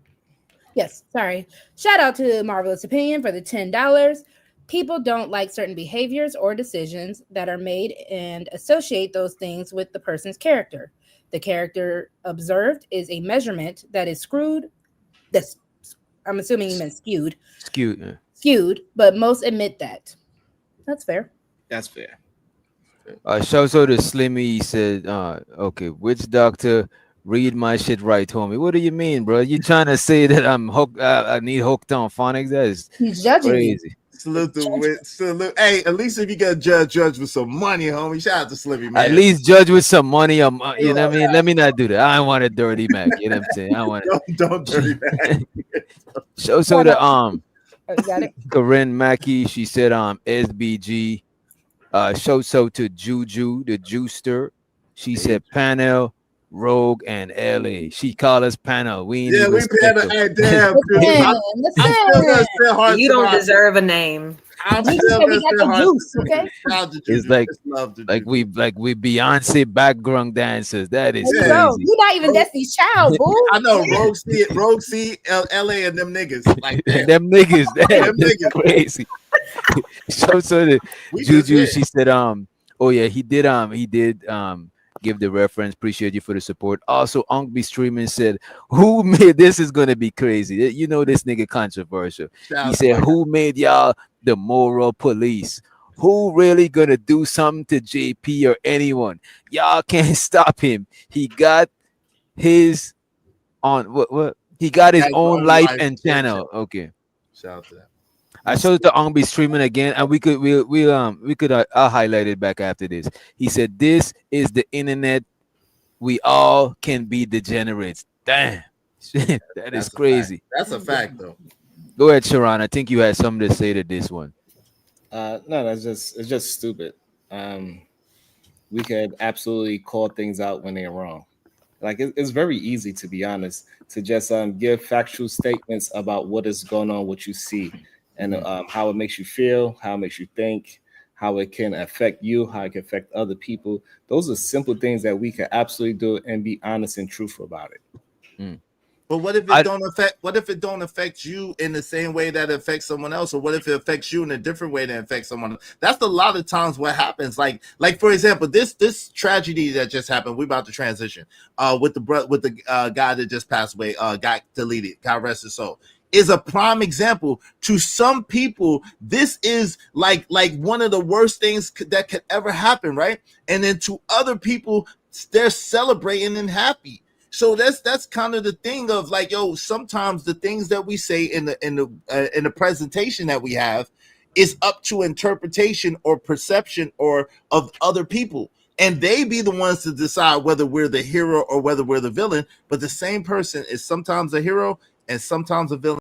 Yes, sorry. Shout out to Marvelous Opinion for the $10. People don't like certain behaviors or decisions that are made and associate those things with the person's character. The character observed is a measurement that is skewed. I'm assuming you meant skewed. Skewed, but most admit that. That's fair. That's fair. So the Slimmy said, okay, which doctor read my shit right, homie? What do you mean, bro? You trying to say that I'm hooked? I need hooked on phonics? That is crazy. Salute. Hey, at least if you got judge with some money, homie. Shout out to Slimmy, man. At least judge with some money. You know what I mean? Let me not do that. I don't want a dirty Mac. You know what I'm saying? I want don't dirty Mac. So the got it. Corinne Mackey, she said SBG. So to Juju, the Juicer. She said Panel, Rogue, and LA. She called us Panel. We Panel. Hey, damn. You don't deserve a name. I'm still juice, okay? It's like we Beyonce background dancers. That is crazy. You're not even Destiny's Child, boo. I know Rogue C, LA, and them niggas. Like them niggas, them niggas crazy. so the Juju, she said, he did give the reference. Appreciate you for the support. Also, Unk B Streaming said, who made this is gonna be crazy. You know this nigga controversial. He said, who made y'all the moral police? Who really gonna do something to JP or anyone? Y'all can't stop him. He got his what he got his That's own own life life and channel. Okay. Shout out to that. I showed it to Ongbe streaming again, and we could I'll highlight it back after this. He said, "This is the internet. We all can be degenerates." Damn, that is That's a crazy. fact. That's a fact, though. Go ahead, Sharon. I think you had something to say to this one. No, it's just stupid. We could absolutely call things out when they're wrong. Like it's very easy, to be honest, to just give factual statements about what is going on, what you see, and how it makes you feel, how it makes you think, how it can affect you, how it can affect other people. Those are simple things that we can absolutely do and be honest and truthful about it. But what if it don't affect? What if it don't affect you in the same way that it affects someone else, or what if it affects you in a different way that affects someone else? That's a lot of times what happens. Like for example, this tragedy that just happened. We're about to transition. With the guy that just passed away. Got deleted. God rest his soul. Is a prime example. To some people, this is like one of the worst things that could ever happen, right? And then to other people, they're celebrating and happy. So that's kind of the thing of like, yo, sometimes the things that we say in the presentation that we have is up to interpretation or perception or of other people, and they be the ones to decide whether we're the hero or whether we're the villain. But the same person is sometimes a hero and sometimes a villain,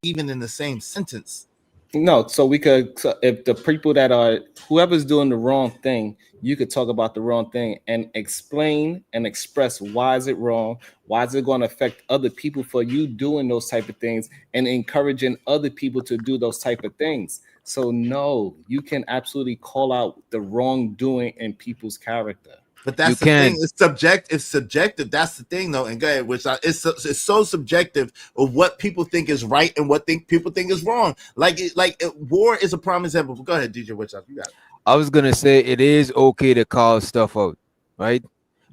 even in the same sentence. No, so we could, if the people that are whoever's doing the wrong thing, you could talk about the wrong thing and explain and express why is it wrong, why is it going to affect other people for you doing those type of things and encouraging other people to do those type of things. So no, you can absolutely call out the wrongdoing in people's character. But that's thing. It's subjective. That's the thing, though. And go ahead, it's so subjective of what people think is right and what people think is wrong. War is a prime example. Go ahead, DJ. What's up? You got it. I was gonna say it is okay to call stuff out, right?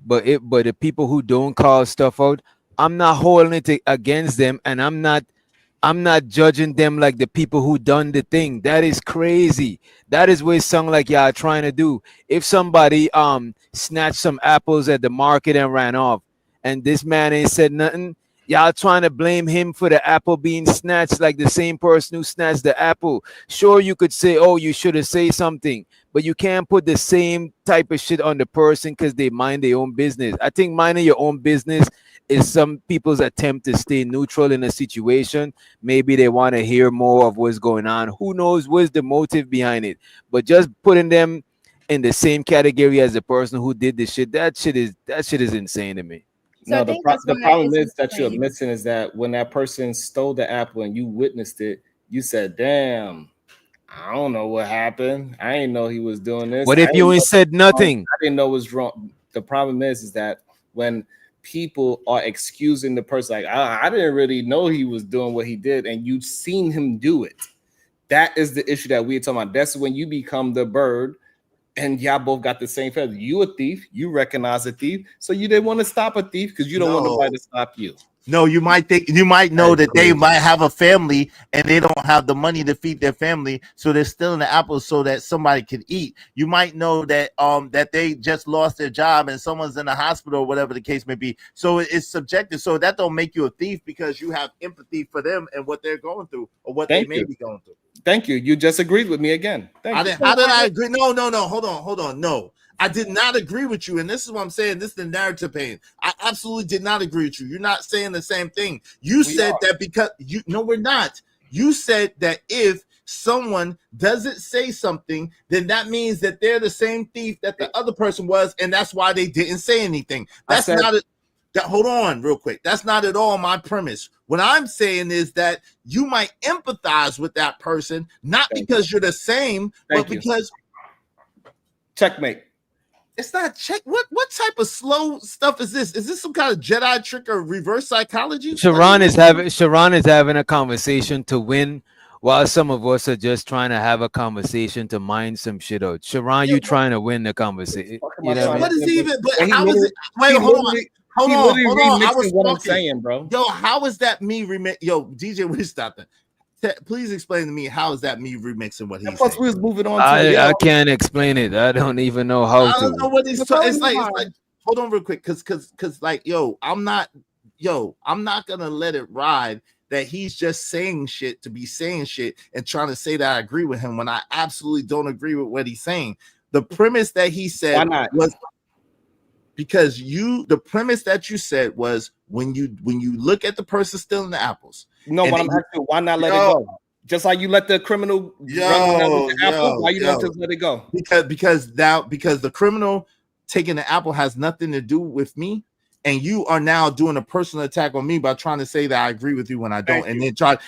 But the people who don't call stuff out, I'm not holding it against them, and I'm not judging them like the people who done the thing. That is crazy. That is what it sounds like y'all trying to do. If somebody snatched some apples at the market and ran off, and this man ain't said nothing, y'all trying to blame him for the apple being snatched like the same person who snatched the apple. Sure, you could say, oh, you should have said something, but you can't put the same type of shit on the person because they mind their own business. I think minding your own business is some people's attempt to stay neutral in a situation. Maybe they want to hear more of what's going on. Who knows what's the motive behind it? But just putting them in the same category as the person who did the shit, that shit is insane to me. So no, the problem is that you're missing is that when that person stole the apple and you witnessed it, you said, damn, I don't know what happened. I didn't know he was doing this. What if you ain't said nothing? I didn't know it was wrong. The problem is that when people are excusing the person, like, I didn't really know he was doing what he did, and you've seen him do it. That is the issue that we're talking about. That's when you become the bird, and y'all both got the same feather. You a thief, you recognize a thief, so you didn't want to stop a thief because you don't want nobody to stop you. No, you might know that they might have a family and they don't have the money to feed their family, so they're stealing the apples so that somebody can eat. You might know that that they just lost their job and someone's in the hospital or whatever the case may be. So it's subjective. So that don't make you a thief because you have empathy for them and what they're going through or what they may be going through. Thank you. You just agreed with me again. How did I agree? No. Hold on. No. I did not agree with you, and this is what I'm saying. This is the narrative pain. I absolutely did not agree with you. You're not saying the same thing. You said that because you. No, we're not. You said that if someone doesn't say something, then that means that they're the same thief that the other person was, and that's why they didn't say anything. That's not it. Hold on, real quick. That's not at all my premise. What I'm saying is that you might empathize with that person, not because you're the same, but because checkmate. It's not check. What type of slow stuff is this? Is this some kind of Jedi trick or reverse psychology? Sharon is having a conversation to win, while some of us are just trying to have a conversation to mind some shit out. Sharon, you trying to win the conversation? You know what is even? But how is it? Wait, hold on. I was what I'm saying, bro. Yo, how is that me? Yo, DJ, we stop that. please explain to me how is that me remixing what And he's plus, saying? we was moving on to I can't explain it. I don't even know how I don't know to. what he's Before we it's move like on. hold on real quick, cause like I'm not gonna let it ride that he's just saying shit to be saying shit and trying to say that I agree with him when I absolutely don't agree with what he's saying. The premise that he why said not? was because the premise that you said was when you look at the person stealing the apples. No, and but then I'm you- asking, why not let it Yo. go? Just like you let the criminal run down with the apple, why you don't just let it go? because the criminal taking the apple has nothing to do with me, and you are now doing a personal attack on me by trying to say that I agree with you when I don't, Thank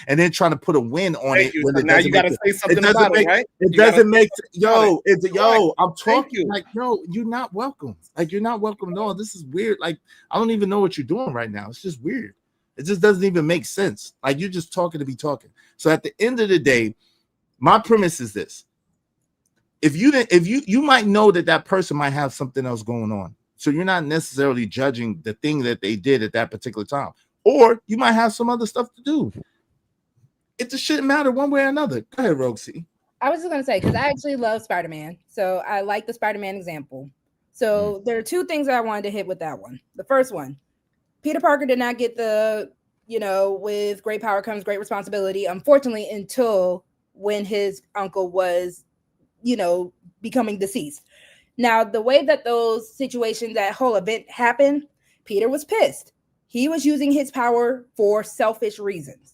and then trying to put a win on Thank it you. when So it now doesn't you got make to say something doesn't about make it, right? it You gotta doesn't say make something about it. I'm Thank talking you. like you're not welcome. Like you're not welcome. No, this is weird. Like I don't even know what you're doing right now. It's just weird. It just doesn't even make sense. Like you're just talking to be talking. So at the end of the day, my premise is this: if you might know that person might have something else going on, so you're not necessarily judging the thing that they did at that particular time, or you might have some other stuff to do. It just shouldn't matter one way or another. Go ahead, Rogue C. I was just gonna say because I actually love Spider-Man, so I like the Spider-Man example. So there are two things that I wanted to hit with that one. The first one, Peter Parker did not get the, with great power comes great responsibility, unfortunately, until when his uncle was, becoming deceased. Now, the way that those situations, that whole event happened, Peter was pissed. He was using his power for selfish reasons.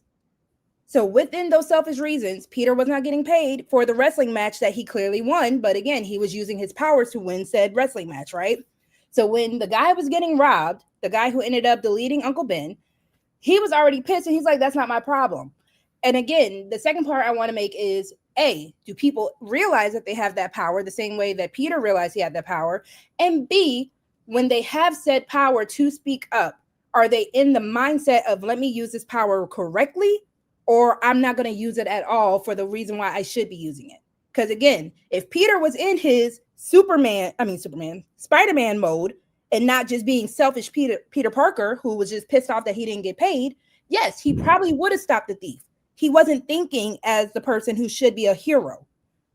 So within those selfish reasons, Peter was not getting paid for the wrestling match that he clearly won. But again, he was using his powers to win said wrestling match, right? So when the guy was getting robbed, the guy who ended up deleting Uncle Ben, he was already pissed and he's like, that's not my problem. And again, the second part I want to make is, A, do people realize that they have that power the same way that Peter realized he had that power? And B, when they have said power to speak up, are they in the mindset of let me use this power correctly, or I'm not going to use it at all for the reason why I should be using it? Because again, if Peter was in his Spider-Man mode and not just being selfish Peter Parker, who was just pissed off that he didn't get paid, yes, he probably would have stopped the thief. He wasn't thinking as the person who should be a hero.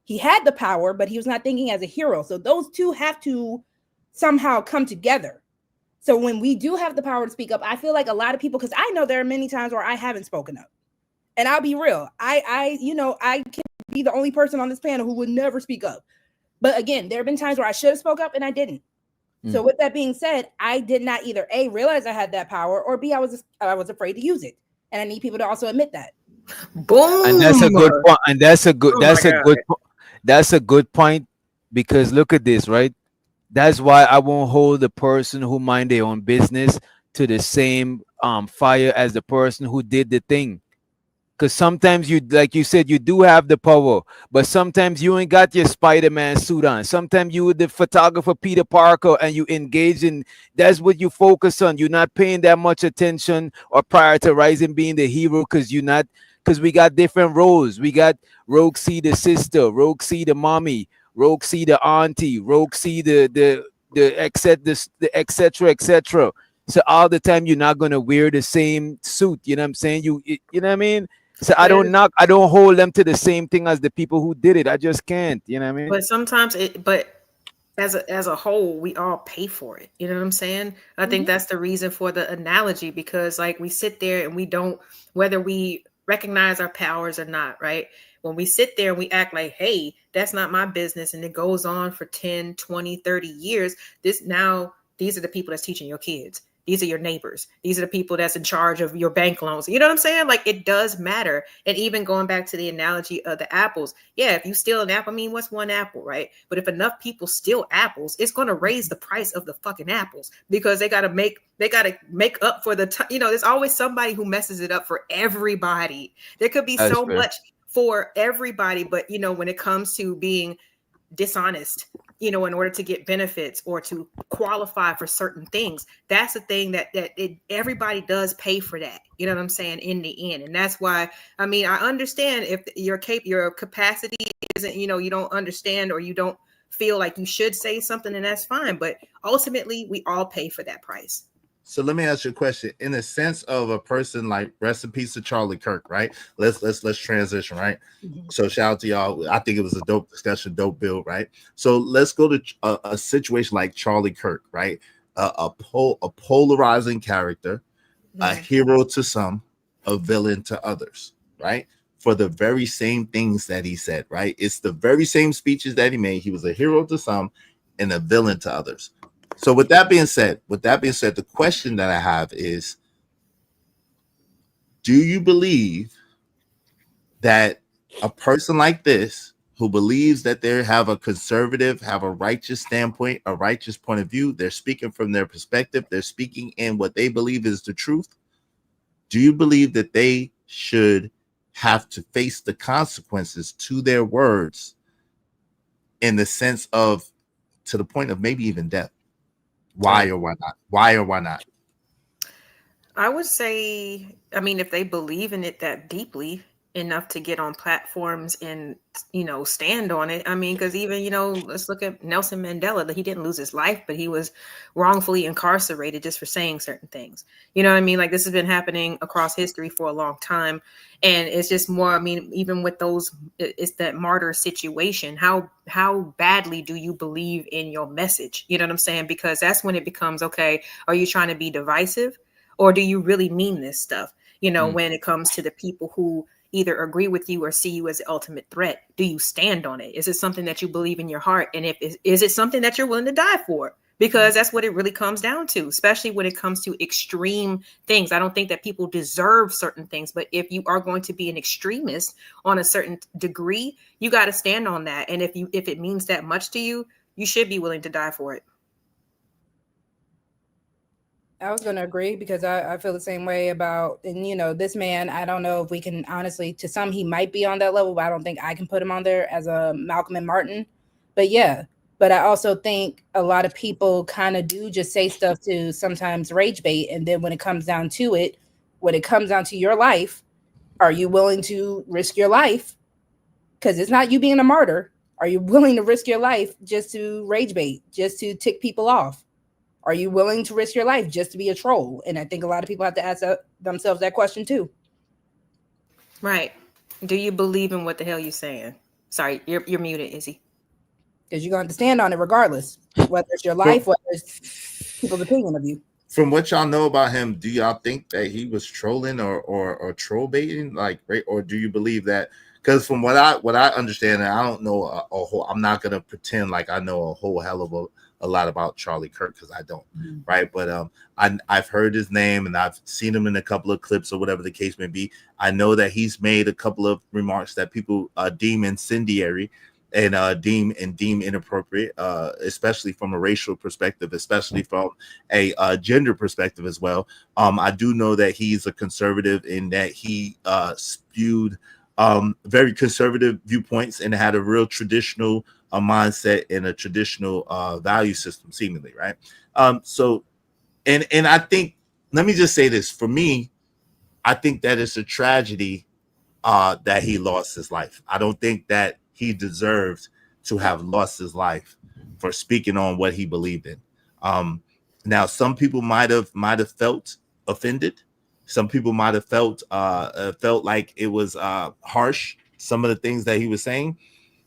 He had the power, but he was not thinking as a hero. So those two have to somehow come together. So when we do have the power to speak up, I feel like a lot of people, because I know there are many times where I haven't spoken up. And I'll be real. I can be the only person on this panel who would never speak up. But again, there have been times where I should have spoke up and I didn't. So with that being said, I did not either A, realize I had that power, or B, I was afraid to use it. And I need people to also admit that. Boom. And that's a good point. And that's a good. Oh That's my a God. good. That's a good point, because look at this, right? That's why I won't hold the person who mind their own business to the same fire as the person who did the thing. Because sometimes you, like you said, you do have the power, but sometimes you ain't got your Spider-Man suit on. Sometimes you the photographer Peter Parker and you engage in, that's what you focus on. You're not paying that much attention or prioritizing being the hero, because you're not, because we got different roles. We got Rogue C the sister, Rogue C the mommy, Rogue C the auntie, Rogue C the etc etc. So all the time you're not gonna wear the same suit. You know what I'm saying? You know what I mean? So I don't hold them to the same thing as the people who did it. I just can't. You know what I mean? But sometimes as a whole, we all pay for it. You know what I'm saying? I think that's the reason for the analogy, because like we sit there and we don't, whether we recognize our powers or not, right? When we sit there and we act like, hey, that's not my business, and it goes on for 10, 20, 30 years, these are the people that's teaching your kids. These are your neighbors. These are the people that's in charge of your bank loans. You know what I'm saying? Like, it does matter. And even going back to the analogy of the apples. Yeah, if you steal an apple, I mean, what's one apple, right? But if enough people steal apples, it's going to raise the price of the fucking apples, because they got to make up for there's always somebody who messes it up for everybody. There could be That's so fair. much for everybody, but when it comes to being dishonest, in order to get benefits or to qualify for certain things, that's the thing that everybody does pay for that. You know what I'm saying? In the end. And that's why, I mean, I understand if your capacity isn't, you don't understand or you don't feel like you should say something, and that's fine. But ultimately, we all pay for that price. So let me ask you a question. In the sense of a person like rest in peace to Charlie Kirk, right? Let's transition, right? So shout out to y'all. I think it was a dope discussion, dope build, right? So let's go to a situation like Charlie Kirk, right? A polarizing character, a hero to some, a villain to others, right? For the very same things that he said, right? It's the very same speeches that he made. He was a hero to some and a villain to others. So with that being said, the question that I have is, do you believe that a person like this, who believes that they have a conservative, have a righteous standpoint, a righteous point of view, they're speaking from their perspective, they're speaking in what they believe is the truth, do you believe that they should have to face the consequences to their words, in the sense of, to the point of maybe even death? Why or why not? Why or why not? I would say, I mean, if they believe in it that deeply enough to get on platforms and, you know, stand on it. I mean, because even, you know, let's look at Nelson Mandela. He didn't lose his life, but he was wrongfully incarcerated just for saying certain things. You know what I mean? Like, this has been happening across history for a long time. And it's just more, I mean, even with those, it's that martyr situation. How badly do you believe in your message? You know what I'm saying? Because that's when it becomes, okay, are you trying to be divisive, or do you really mean this stuff? You know, when it comes to the people who either agree with you or see you as the ultimate threat, do you stand on it? Is it something that you believe in your heart? And is it something that you're willing to die for? Because that's what it really comes down to, especially when it comes to extreme things. I don't think that people deserve certain things, but if you are going to be an extremist on a certain degree, you got to stand on that. And if it means that much to you, you should be willing to die for it. I was going to agree, because I feel the same way about, and you know, this man, I don't know if we can honestly, to some, he might be on that level, but I don't think I can put him on there as a Malcolm and Martin. But yeah, but I also think a lot of people kind of do just say stuff to sometimes rage bait. And then when it comes down to it, when it comes down to your life, are you willing to risk your life? Because it's not you being a martyr. Are you willing to risk your life just to rage bait, just to tick people off? Are you willing to risk your life just to be a troll? And I think a lot of people have to ask themselves that question too. Right. Do you believe in what the hell you're saying? Sorry, you're muted, Izzy. Because you're going to stand on it regardless, whether it's your life, whether it's people's opinion of you. From what y'all know about him, do y'all think that he was trolling or troll baiting? Like, right? Or do you believe that? Because from what I understand, and I don't know a whole, I'm not gonna pretend like I know a whole hell of a lot about Charlie Kirk, because I don't, right? But I've heard his name and I've seen him in a couple of clips or whatever the case may be. I know that he's made a couple of remarks that people deem incendiary and deem inappropriate, especially from a racial perspective, especially from a gender perspective as well. I do know that he's a conservative in that he spewed very conservative viewpoints and had a real traditional mindset and a traditional value system, seemingly, right? So I think, let me just say this, for me, I think that it's a tragedy that he lost his life. I don't think that he deserved to have lost his life for speaking on what he believed in. Now, some people might have felt offended. Some people might have felt like it was harsh, some of the things that he was saying.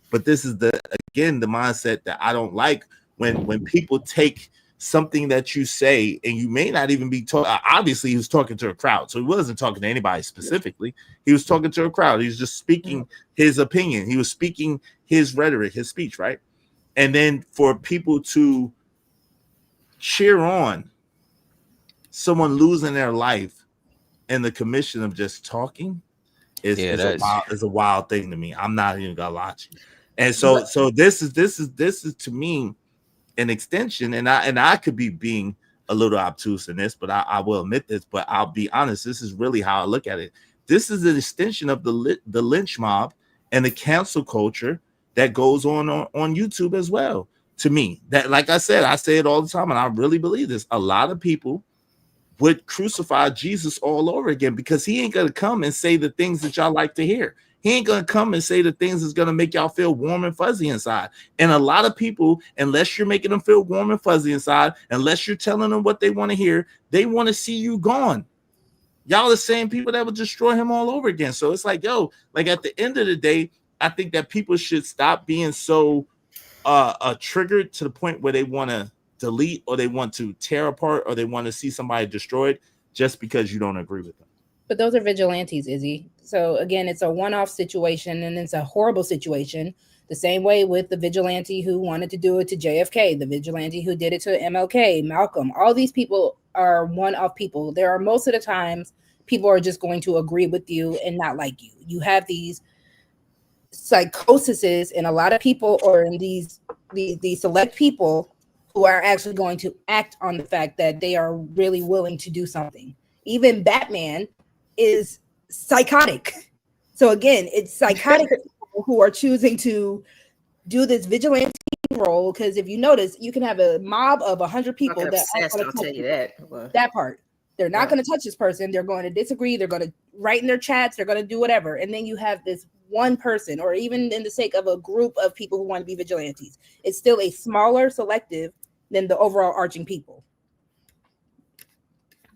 But this is the mindset that I don't like, when people take something that you say and you may not even be talking. Obviously, he was talking to a crowd, so he wasn't talking to anybody specifically. He was talking to a crowd. He was just speaking his opinion. He was speaking his rhetoric, his speech, right? And then for people to cheer on someone losing their life in the commission of just talking is a wild thing to me. I'm not even gonna lie to you. And so this is to me an extension, and I could be being a little obtuse in this, but I will admit this, but I'll be honest, this is really how I look at it. This is an extension of the lynch mob and the cancel culture that goes on YouTube as well. To me, that, like I said, I say it all the time, and I really believe this. A lot of people would crucify Jesus all over again, because he ain't gonna come and say the things that y'all like to hear. He ain't gonna come and say the things that's gonna make y'all feel warm and fuzzy inside. And a lot of people, unless you're making them feel warm and fuzzy inside, unless you're telling them what they want to hear, they want to see you gone. Y'all the same people that would destroy him all over again. So it's like, yo, like at the end of the day, I think that people should stop being so triggered to the point where they want to delete, or they want to tear apart, or they want to see somebody destroyed just because you don't agree with them. But those are vigilantes, Izzy. So again, it's a one-off situation, and it's a horrible situation. The same way with the vigilante who wanted to do it to JFK, the vigilante who did it to MLK, Malcolm. All these people are one-off people. There are most of the times people are just going to agree with you and not like you. You have these psychoses in a lot of people, or in these select people who are actually going to act on the fact that they are really willing to do something. Even Batman is psychotic. So again, it's psychotic people who are choosing to do this vigilante role, because if you notice, you can have a mob of 100 people that obsessed, I'll tell you that part. They're not going to touch this person. They're going to disagree. They're going to write in their chats. They're going to do whatever. And then you have this one person, or even in the sake of a group of people who want to be vigilantes, it's still a smaller selective than the overall arching people.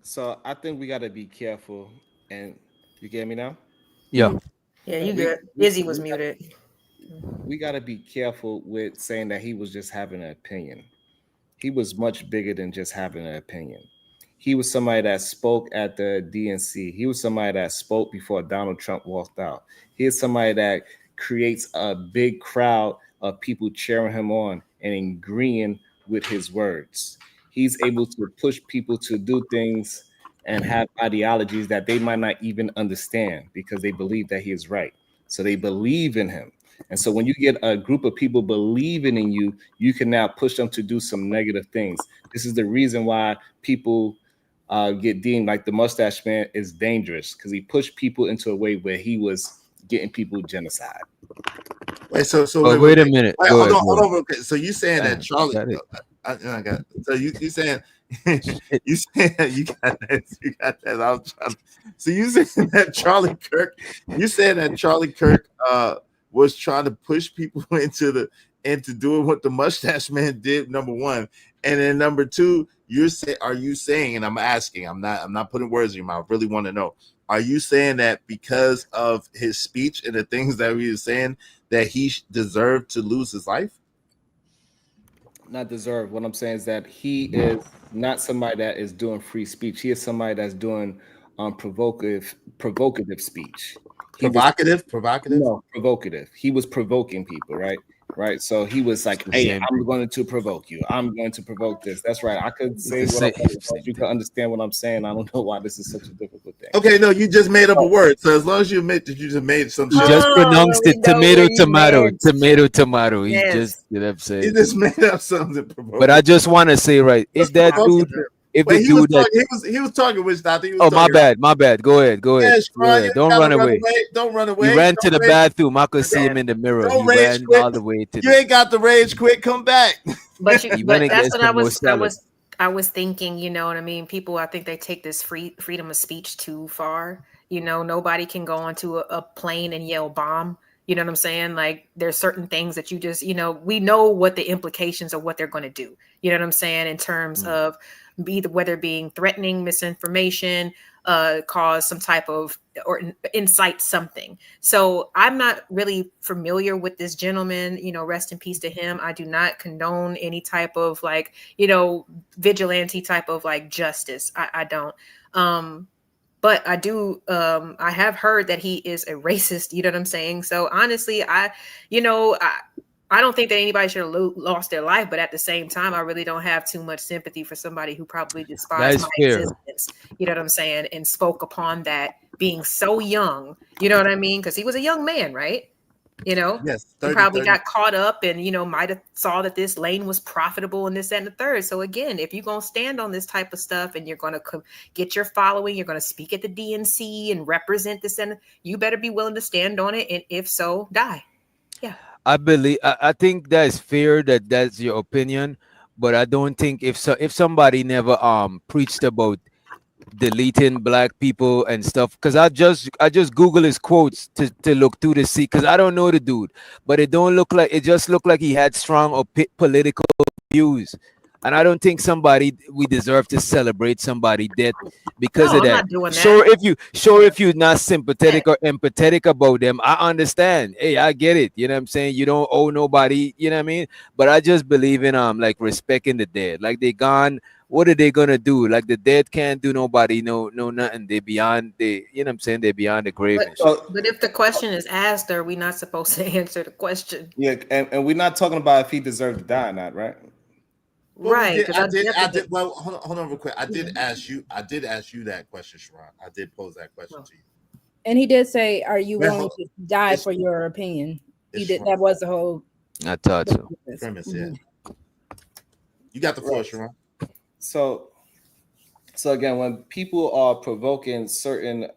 So I think we got to be careful. And you get me now? Yeah. Yeah, you good. Izzy was muted. We got to be careful with saying that he was just having an opinion. He was much bigger than just having an opinion. He was somebody that spoke at the DNC. He was somebody that spoke before Donald Trump walked out. He is somebody that creates a big crowd of people cheering him on and agreeing with his words. He's able to push people to do things and have ideologies that they might not even understand, because they believe that he is right. So they believe in him. And so when you get a group of people believing in you, you can now push them to do some negative things. This is the reason why people get deemed like the Mustache Man is dangerous, because he pushed people into a way where he was getting people genocide. Wait, so wait a minute. Wait, hold on. Okay, so you saying that Charlie? I got it. So you saying you saying that you got that? I was trying to, so you saying that Charlie Kirk? You saying that Charlie Kirk was trying to push people into doing what the Mustache Man did? Number one, and then number two, are you saying? And I'm asking. I'm not putting words in your mouth. I really want to know. Are you saying that because of his speech and the things that he was saying, that he deserved to lose his life? Not deserve. What I'm saying is that he is not somebody that is doing free speech. He is somebody that's doing provocative speech. Provocative? No, provocative. He was provoking people, right? Right. So he was like, hey, I'm going to provoke you. I'm going to provoke this. That's right. I could say what you can understand what I'm saying. I don't know why this is such a difficult thing. Okay, no, you just made up a word. So as long as you admit that you just made some shit. You just pronounced it tomato. He just did up say. He just made up something. But I just want to say, right, if that dude, if the dude he was talking with Dr. My bad. Go ahead. Yeah, Don't run away. Don't run away. He ran to the bathroom. I could see him in the mirror. He ran all the way to. You ain't got the rage quit. Come back. But that's what I was thinking. You know what I mean? People, I think they take this freedom of speech too far. You know, nobody can go onto a plane and yell bomb. You know what I'm saying? Like, there's certain things that you just, you know, we know what the implications of what they're going to do. You know what I'm saying? In terms of whether being threatening, misinformation, cause some type of, or incite something. So I'm not really familiar with this gentleman, you know, rest in peace to him. I do not condone any type of like, you know, vigilante type of like justice. I don't. But I do, I have heard that he is a racist, you know what I'm saying? So honestly, I don't think that anybody should have lost their life, but at the same time, I really don't have too much sympathy for somebody who probably despised my existence, you know what I'm saying? And spoke upon that being so young, you know what I mean? Because he was a young man, right? You know, yes, he probably got caught up and, you know, might have saw that this lane was profitable and this, that, and the third. So again, if you're going to stand on this type of stuff and you're going to get your following, you're going to speak at the DNC and represent this, and you better be willing to stand on it. And if so, die. Yeah. I think that's fair that's your opinion, but I don't think if somebody never preached about deleting black people and stuff, because I just Google his quotes to look through to see, because I don't know the dude, but it don't look like, it just looked like he had strong political views. And I don't think we deserve to celebrate somebody dead because No, of I'm that. not doing that. Sure, if you're not sympathetic or empathetic about them, I understand. Hey, I get it. You know what I'm saying? You don't owe nobody, you know what I mean? But I just believe in like respecting the dead. Like, they gone. What are they gonna do? Like, the dead can't do nobody no nothing. They beyond you know what I'm saying? They're beyond the grave and shit. But if the question is asked, are we not supposed to answer the question? Yeah, and we're not talking about if he deserved to die or not, right? Well, Right. I did. Well, hold on real quick. I did ask you that question, Sharon. I did pose that question to you. And he did say, "Are you Well, willing to die for your opinion?" He it's did. Sharon. That was the whole I thought so. Premise, yeah. You got the floor, Sharon. So again, when people are provoking certain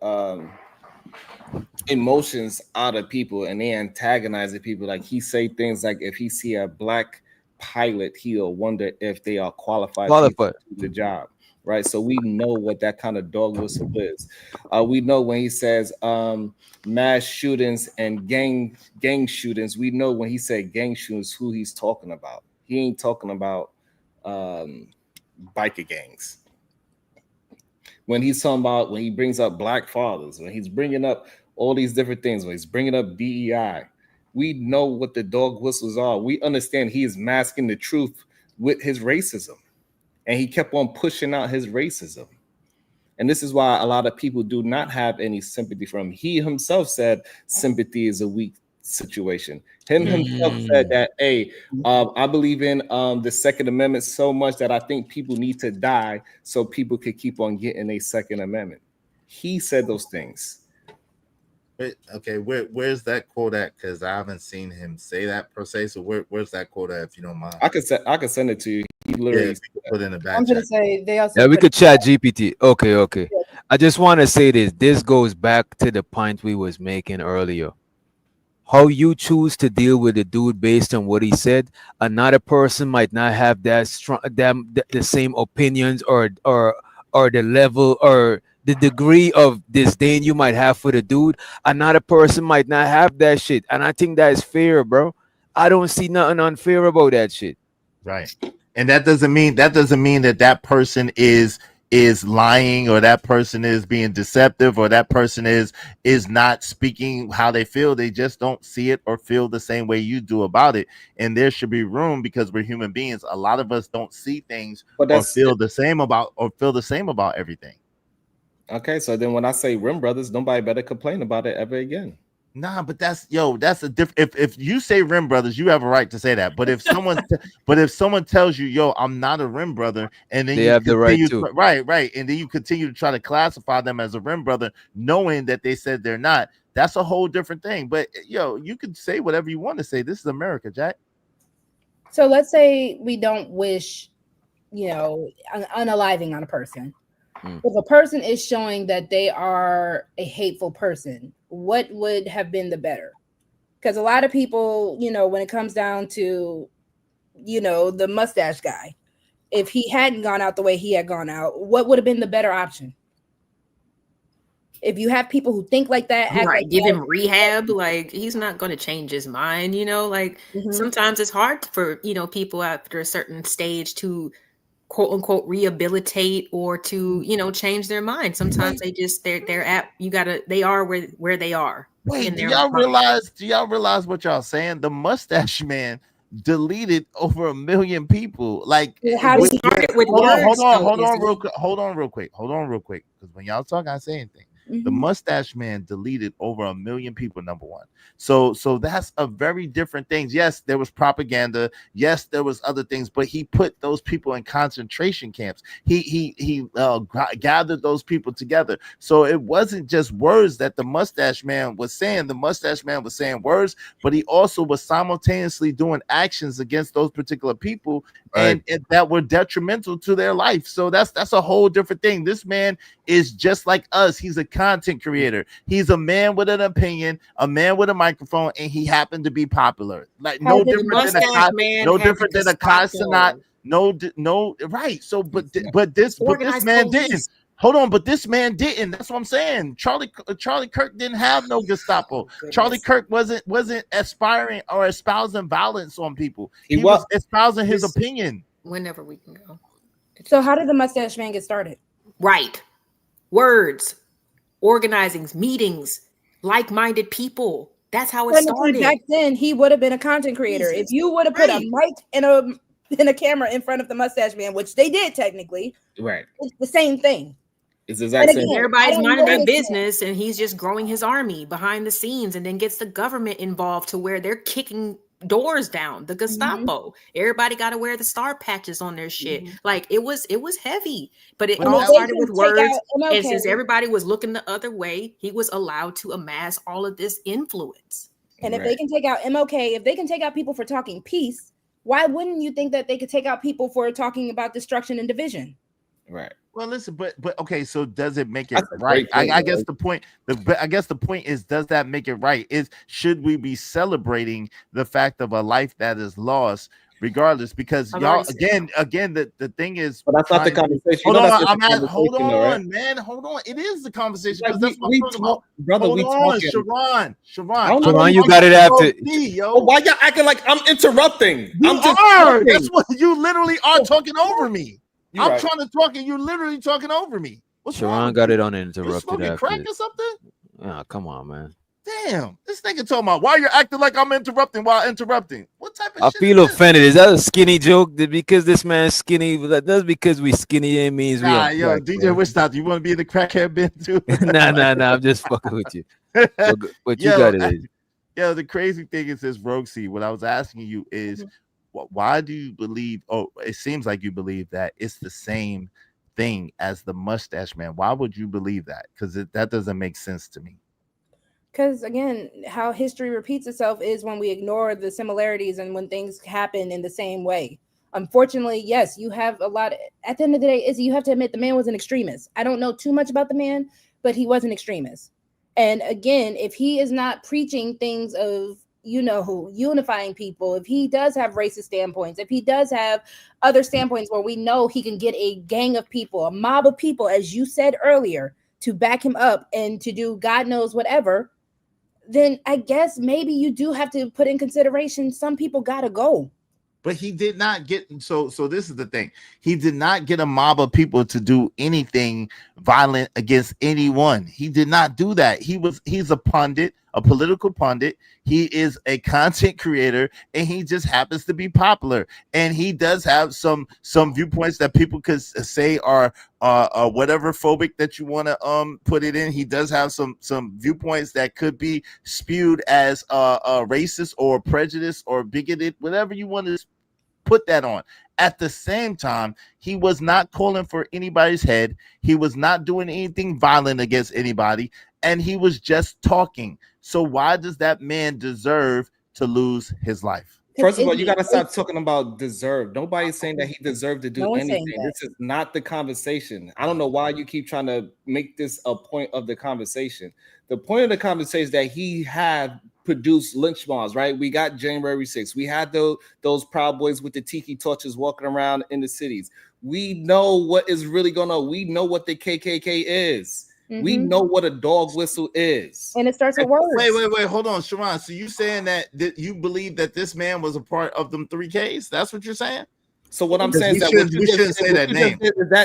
emotions out of people and they antagonizing people, like he say things like, if he see a black pilot, he'll wonder if they are qualified to do the job, right? So we know what that kind of dog whistle is. We know when he says mass shootings and gang shootings, we know when he said gang shootings who he's talking about. He ain't talking about biker gangs. When he's talking about, when he brings up black fathers, when he's bringing up all these different things, when he's bringing up DEI, we know what the dog whistles are. We understand he is masking the truth with his racism. And he kept on pushing out his racism. And this is why a lot of people do not have any sympathy for him. He himself said sympathy is a weak situation. Himself said that, hey, I believe in the Second Amendment so much that I think people need to die so people could keep on getting a Second Amendment. He said those things. Okay, where's that quote at? Because I haven't seen him say that per se. So where's that quote at, if you don't mind? I could send it to you. He literally put in the back. I'm gonna say they also. Yeah, we could chat GPT. Okay. I just want to say this. This goes back to the point we was making earlier. How you choose to deal with the dude based on what he said, another person might not have that strong, the same opinions or the level or the degree of disdain you might have for the dude. Another person might not have that shit, and I think that's fair, bro. I don't see nothing unfair about that shit. Right, and that doesn't mean that person is lying, or that person is being deceptive, or that person is not speaking how they feel. They just don't see it or feel the same way you do about it. And there should be room, because we're human beings. A lot of us don't see things or feel the same about everything. Okay, so then when I say Rim Brothers, nobody better complain about it ever again. Nah, but that's a different. If you say Rim Brothers, you have a right to say that. But if someone tells you, yo, I'm not a Rim Brother, and then they have the right to, right, and then you continue to try to classify them as a Rim Brother, knowing that they said they're not, that's a whole different thing. But you can say whatever you want to say. This is America, Jack. So let's say we don't wish, unaliving on a person. If a person is showing that they are a hateful person, what would have been the better? Because a lot of people, when it comes down to, the mustache guy, if he hadn't gone out the way he had gone out, what would have been the better option? If you have people who think like that, give him rehab, like he's not going to change his mind, sometimes it's hard for, people after a certain stage to quote unquote rehabilitate or to change their mind. Sometimes they are where they are. Wait, do y'all realize what y'all saying? The mustache man deleted over 1 million people. Like, hold on real quick, because when y'all talk, I say anything. The mustache man deleted over 1 million people, number one. So that's a very different thing. Yes, there was propaganda. Yes, there was other things, but he put those people in concentration camps. He gathered those people together. So it wasn't just words that the mustache man was saying. The mustache man was saying words, but he also was simultaneously doing actions against those particular people, and that were detrimental to their life. So that's a whole different thing. This man is just like us. He's a content creator. He's a man with an opinion, a man with a microphone, and he happened to be popular. Like no different than a Kai Cenat. No, right. So, but this man didn't. Hold on, but this man didn't. That's what I'm saying. Charlie Kirk didn't have no Gestapo. Goodness. Charlie Kirk wasn't aspiring or espousing violence on people. He was was- espousing his This- opinion. Whenever we can go. So how did the mustache man get started? Right. Words, organizings, meetings, like-minded people. That's how it Technically, started. back then, he would have been a content creator. Jesus If you would have put a Christ. mic and a camera in front of the mustache man, which they did technically, Right. it's the same thing. It's the exact And same. again, I Everybody's don't minding know their this man. business, and he's just growing his army behind the scenes, and then gets the government involved to where they're kicking doors down. The Gestapo. Everybody got to wear the star patches on their shit. Like it was heavy, but it Well, all if they started can with take words. out And MLK, since everybody was looking the other way, he was allowed to amass all of this influence. and if Right. they can take out MLK, if they can take out people for talking peace, why wouldn't you think that they could take out people for talking about destruction and division? Right. Well, listen, but okay. So does it make it That's a right? great point, I guess right? the point. I guess the point is, does that make it right? Should we be celebrating the fact of a life that is lost, regardless? Because I've y'all already again, the thing is. But that's not the trying to- conversation. Hold You know on, that's I'm not the at. Hold conversation, though, right? on, man. Hold on. It is the conversation Like, because that's what I'm talking about. brother. Hold We on, talking. Sharon. I don't know. Sharon, you I'm got it talking after. about me, yo. Oh, why y'all acting like I'm interrupting? You I'm just are. talking. That's what you literally are talking over me. You're I'm right. trying to talk and you're literally talking over me. What's wrong Sharon with got you? it You uninterrupted smoking after. crack or something? Oh, come on, man. Damn, this nigga talking about why you're acting like I'm interrupting while interrupting. What type of I shit feel is this? offended. Is that a skinny joke? Because this man's skinny, that's because we skinny. It means we Nah, on yo, crack, DJ man. Wishstop, you want to be in the crackhead bin too? Nah. I'm just fucking with you. But you Yo, got it. Yo, the crazy thing is this, Rogue C. What I was asking you is, why do you believe? Oh, it seems like you believe that it's the same thing as the mustache man. Why would you believe that? Because that doesn't make sense to me. Because again, how history repeats itself is when we ignore the similarities and when things happen in the same way. Unfortunately, yes, you have a lot. At the end of the day, Izzy, you have to admit the man was an extremist. I don't know too much about the man, but he was an extremist. And again, if he is not preaching things of, unifying people, if he does have racist standpoints, if he does have other standpoints where we know he can get a gang of people, a mob of people, as you said earlier, to back him up and to do God knows whatever, then I guess maybe you do have to put in consideration some people gotta go. But he did not get so this is the thing. He did not get a mob of people to do anything violent against anyone. He did not do that. He's a pundit, a political pundit. He is a content creator, and he just happens to be popular. And he does have some viewpoints that people could say are whatever phobic that you want to put it in. He does have some viewpoints that could be spewed as racist or prejudice or bigoted, whatever you want to put that on. At the same time, he was not calling for anybody's head. He was not doing anything violent against anybody, and he was just talking. So why does that man deserve to lose his life? First of all, you got to stop talking about deserve. Nobody's saying that he deserved to do No one's saying anything. that. This is not the conversation. I don't know why you keep trying to make this a point of the conversation. The point of the conversation is that he had produced lynch mobs, right? We got January 6th. We had those Proud Boys with the tiki torches walking around in the cities. We know what is really going on. We know what the KKK is. We know what a dog whistle is. And it starts with words. Wait, hold on, Sharon. So you saying that you believe that this man was a part of them 3Ks? That's what you're saying? So what I'm saying is that we shouldn't say that name.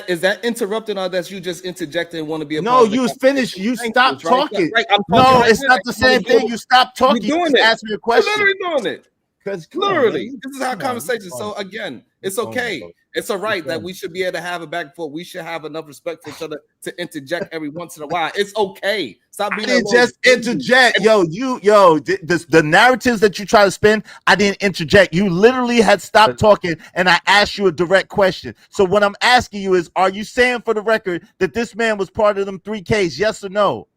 Is that interrupting or that you just interjected and want to be a No, part of the you was finished. You conversation? stopped Right? talking. Right, I'm No, talking right it's now. not the same thing. You stopped talking. You're You doing just it. asked me a You're question. literally doing it. Because Literally, this is our conversation. So again, it's okay. It's all right that we should be able to have a back and forth. We should have enough respect for each other to interject every once in a while. It's okay. Stop I being didn't just interject. The narratives that you try to spin, I didn't interject. You literally had stopped talking and I asked you a direct question. So what I'm asking you is, are you saying for the record that this man was part of them 3Ks? Yes or no?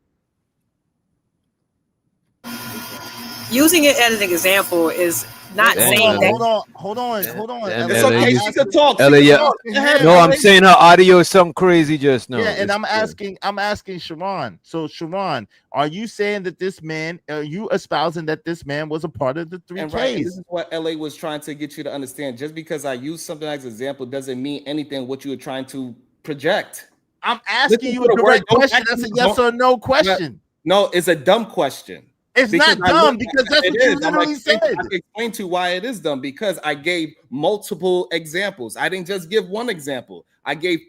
Using it as an example is not Dang, saying that. Hold on. Damn, It's LA, okay. you- She could talk. LA, yeah. Talk. No, I'm saying her audio is something crazy just now. Yeah, and It's- I'm asking Sharon. So Sharon, are you saying that this man, are you espousing that this man was a part of the 3Ks? And right, and this is what LA was trying to get you to understand. Just because I use something as an example doesn't mean anything what you were trying to project. I'm asking Listen you to a the word. direct Don't question. ask That's me- a yes or no question. No, it's a dumb question. It's Because not I dumb look- because that's it what you is. I'm literally explaining- said. I can explain to you why it is dumb because I gave multiple examples. I didn't just give one example. I gave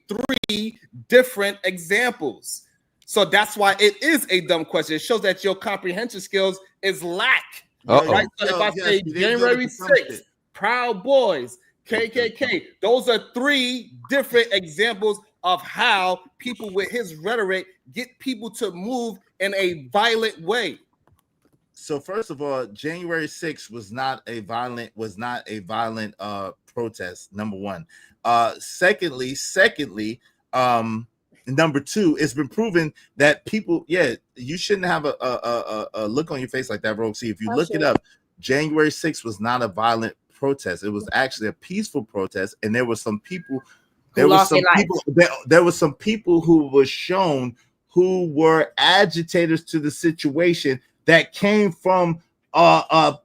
3 different examples. So that's why it is a dumb question. It shows that your comprehension skills is lack. Uh-oh. Right? So if I Yes, say you did good January with some 6th, shit. Proud Boys, KKK, those are 3 different examples of how people with his rhetoric get people to move in a violent way. So first of all, January 6th was not a violent protest. Number one. Secondly, number 2, it's been proven that people, you shouldn't have a look on your face like that, Roxy. If you look it up, January 6th was not a violent protest. It was actually a peaceful protest, and there were some people. There were some people who were shown who were agitators to the situation that came from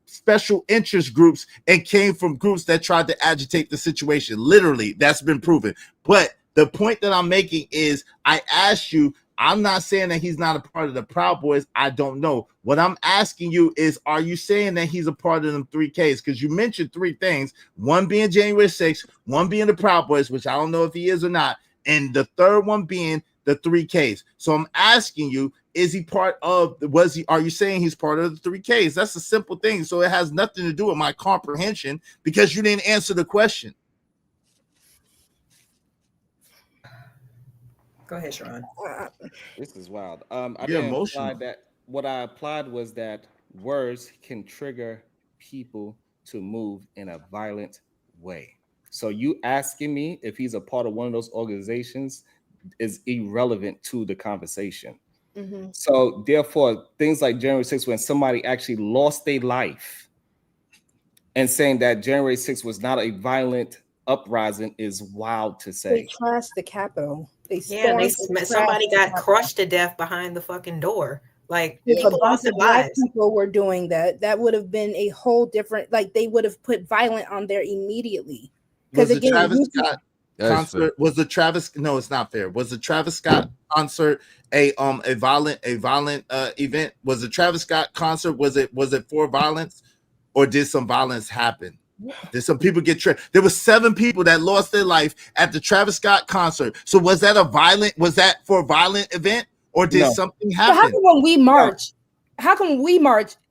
special interest groups and came from groups that tried to agitate the situation. Literally, that's been proven. But the point that I'm making is I asked you, I'm not saying that he's not a part of the Proud Boys. I don't know. What I'm asking you is, are you saying that he's a part of them 3Ks? Because you mentioned 3 things, one being January 6th, one being the Proud Boys, which I don't know if he is or not, and the third one being the 3Ks. So I'm asking you, is he part of, are you saying he's part of the 3Ks? That's a simple thing. So it has nothing to do with my comprehension because you didn't answer the question. Go ahead, Sharon. This is wild. I You're didn't emotional. apply that. What I applied was that words can trigger people to move in a violent way. So you asking me if he's a part of one of those organizations is irrelevant to the conversation. Mm-hmm. So therefore, things like January 6th, when somebody actually lost their life, and saying that January 6th was not a violent uprising is wild to They say. trashed the Capitol. Somebody got crushed to death behind the fucking door. Like If people a bunch lost their of black lives. people were doing that, that would have been a whole different. Like they would have put violent on there immediately. Was Because the again, Travis you- Scott That's concert? fair. Was the Travis? No, it's not fair. Was the Travis Scott concert a violent event? Was the Travis Scott concert? Was it for violence, or did some violence happen? Did some people get tricked? There were 7 people that lost their life at the Travis Scott concert. So was that for a violent event, or did No. something so how happen? come when we march,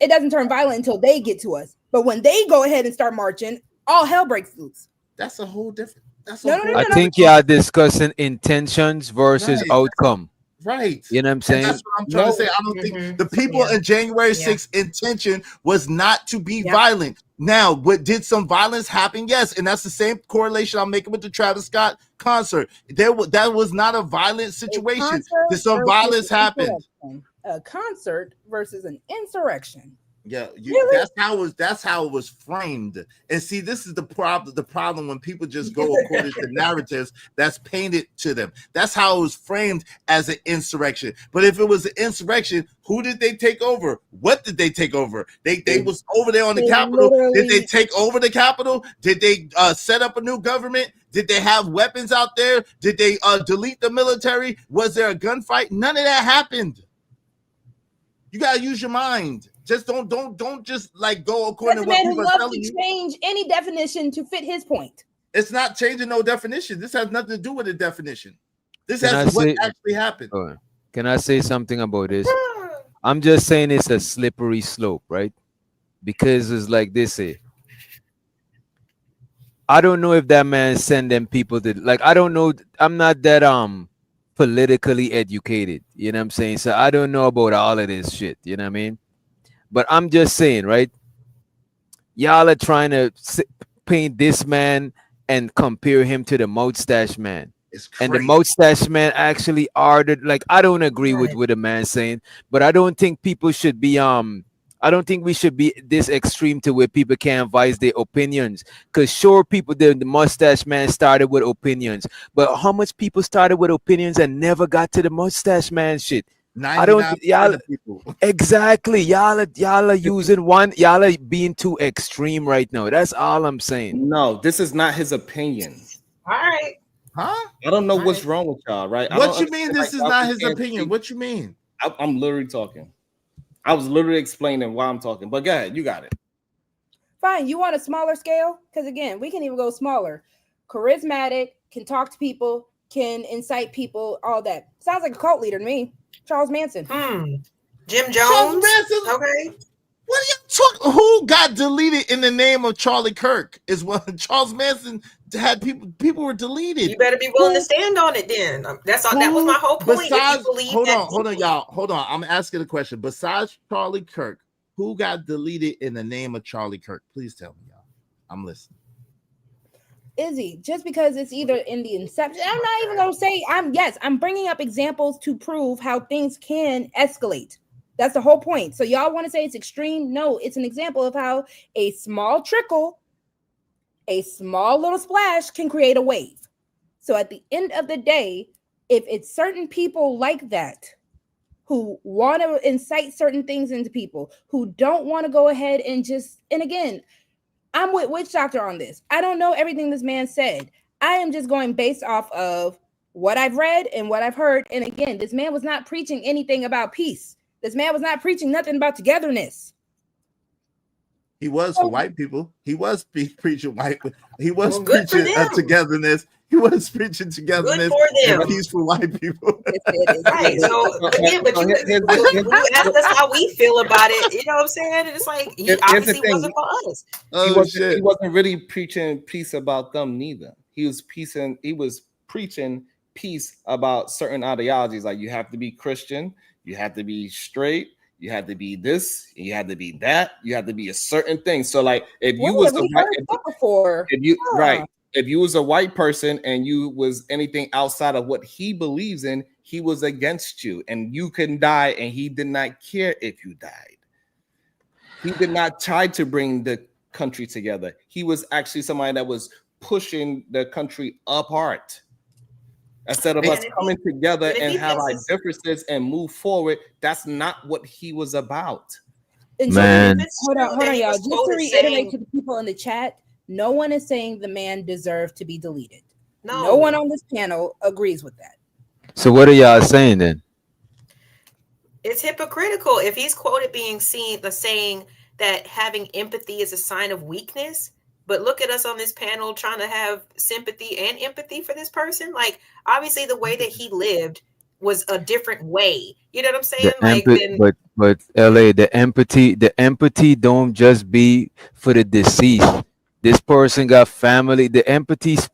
it doesn't turn violent until they get to us? But when they go ahead and start marching, all hell breaks loose. That's a whole different. That's No, a no, whole no, I no. think y'all discussing intentions versus Right. outcome. right. You know what I'm And saying? that's what I'm trying to say. I don't think the people in January 6th intention was not to be violent. Now, did some violence happen? Yes, and that's the same correlation I'm making with the Travis Scott concert. That was not a violent situation. Did some violence happen? A concert versus an insurrection. Yeah, Really? that's how it was framed. And see, this is the problem. The problem when people just go according to narratives that's painted to them. That's how it was framed as an insurrection. But if it was an insurrection, who did they take over? What did they take over? They was over there on the Capitol. Did they take over the Capitol? Did they set up a new government? Did they have weapons out there? Did they delete the military? Was there a gunfight? None of that happened. You gotta use your mind. Just don't just like go according to what people are telling you. Change any definition to fit his point. It's not changing no definition. This has nothing to do with a definition. This Can has I to do what say- actually happened. Can I say something about this? I'm just saying it's a slippery slope, right? Because it's like this. I don't know if that man send them people to like. I don't know. I'm not that politically educated. You know what I'm saying? So I don't know about all of this shit. You know what I mean? But I'm just saying, right? Y'all are trying to paint this man and compare him to the Mustache Man. It's crazy. And the Mustache Man actually are like, I don't agree with what the man saying, but I don't think people should be I don't think we should be this extreme to where people can't voice their opinions. Because sure, people, the Mustache Man started with opinions, but how much people started with opinions and never got to the Mustache Man shit? I don't, y'all, exactly. Y'all are using one, y'all are being too extreme right now. That's all I'm saying. No, this is not his opinion. All right. Huh? I don't know what's wrong with y'all, right? What you mean? This is not his opinion. What you mean? I'm literally talking. I was literally explaining why I'm talking. But go ahead, you got it. Fine. You want a smaller scale? Because again, we can even go smaller. Charismatic, can talk to people, can incite people, all that. Sounds like a cult leader to me. Charles Manson. Jim Jones. Charles Manson. Okay. What are you talking? Who got deleted in the name of Charlie Kirk? Is what Charles Manson had. People were deleted. You better be willing to stand on it. Then that's all. That was my whole point. Besides, hold on, y'all. Hold on. I'm asking a question. Besides Charlie Kirk, who got deleted in the name of Charlie Kirk? Please tell me, y'all. I'm listening. Izzy, just because it's either in the inception, I'm not even gonna say I'm bringing up examples to prove how things can escalate. That's the whole point. So y'all want to say it's extreme? No, it's an example of how a small trickle, a small little splash can create a wave. So at the end of the day, if it's certain people like that who want to incite certain things into people, who don't want to go ahead and again, I'm with Witch Doctor on this. I don't know everything this man said. I am just going based off of what I've read and what I've heard. And again, this man was not preaching anything about peace. This man was not preaching nothing about togetherness. He was for white people. He was preaching white. He was preaching togetherness. He was preaching togetherness and peace for white people. Right. So again, but you asked us how we feel about it. You know what I'm saying? And it's like he obviously wasn't for us. He wasn't really preaching peace about them neither. He was preaching peace about certain ideologies. Like you have to be Christian. You have to be straight. You had to be this. You had to be that. You had to be a certain thing. So, like, if you was if you was a white person and you was anything outside of what he believes in, he was against you, and you couldn't die, and he did not care if you died. He did not try to bring the country together. He was actually somebody that was pushing the country apart. Instead of us coming together and have our differences and move forward, that's not what he was about. Man, hold on, y'all. Just to reiterate to the people in the chat, no one is saying the man deserved to be deleted. No one on this panel agrees with that. So what are y'all saying then? It's hypocritical if he's quoted being seen saying that having empathy is a sign of weakness. But look at us on this panel trying to have sympathy and empathy for this person. Like, obviously, the way that he lived was a different way. You know what I'm saying? But LA, the empathy don't just be for the deceased. This person got family. The empathy is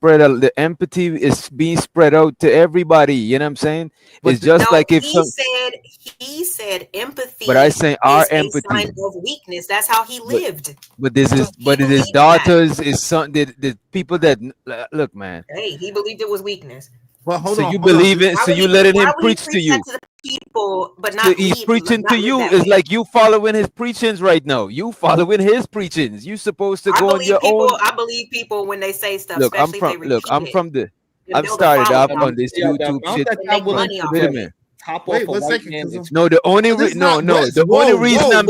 being spread out to everybody. You know what I'm saying? It's just like if he said empathy. But I say our empathy a sign of weakness. That's how he lived. But his daughters is something. The people that look, man. Hey, he believed it was weakness. Well, hold on. So you believe it? So you letting him preach to you? People, but not so he's preaching to you. It's like you following his preachings right now. You following his preachings. You supposed to go on your own. I believe people when they say stuff. Look, I'm started off on this YouTube shit. Wait a minute. Wait, one second. No, the only reason I'm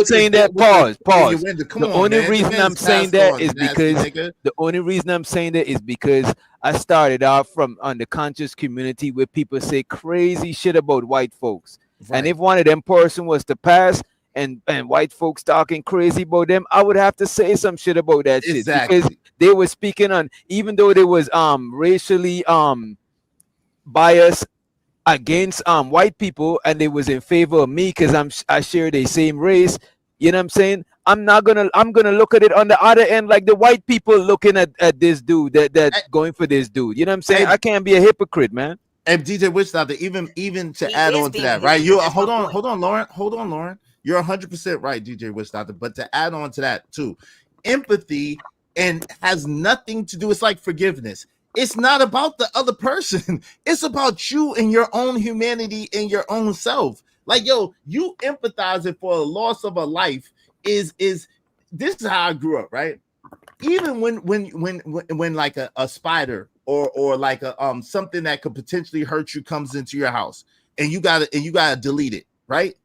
saying that. Pause. The only reason I'm saying that is because I started off from on the conscious community where people say crazy shit about white folks, and if one of them person was to pass and white folks talking crazy about them, I would have to say some shit about that shit because they were speaking on, even though they was racially biased against white people, and they was in favor of me because I share the same race. You know what I'm saying? I'm gonna look at it on the other end, like the white people looking at this dude that going for this dude. You know what I'm saying? I can't be a hypocrite, man. And DJ Witch Doctor, even to add on to that, right? You hold on, Lauren. You're 100% right, DJ Witch Doctor. But to add on to that too, empathy and has nothing to do. It's like forgiveness. It's not about the other person. It's about you and your own humanity and your own self. Like, yo, you empathizing for a loss of a life is this is how I grew up, right? Even when like a spider or like a something that could potentially hurt you comes into your house and you gotta delete it, right?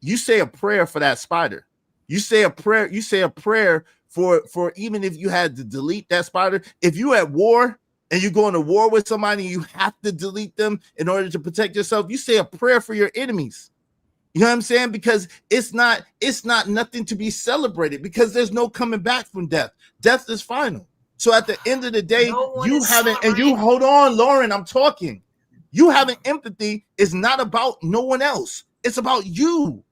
You say a prayer for that spider. You say a prayer for even if you had to delete that spider. If you at war and you go into war with somebody, and you have to delete them in order to protect yourself. You say a prayer for your enemies. You know what I'm saying? Because it's not nothing to be celebrated, because there's no coming back from death. Death is final. So at the end of the day, you having, and you hold on, Lauren, I'm talking. You having empathy is not about no one else. It's about you.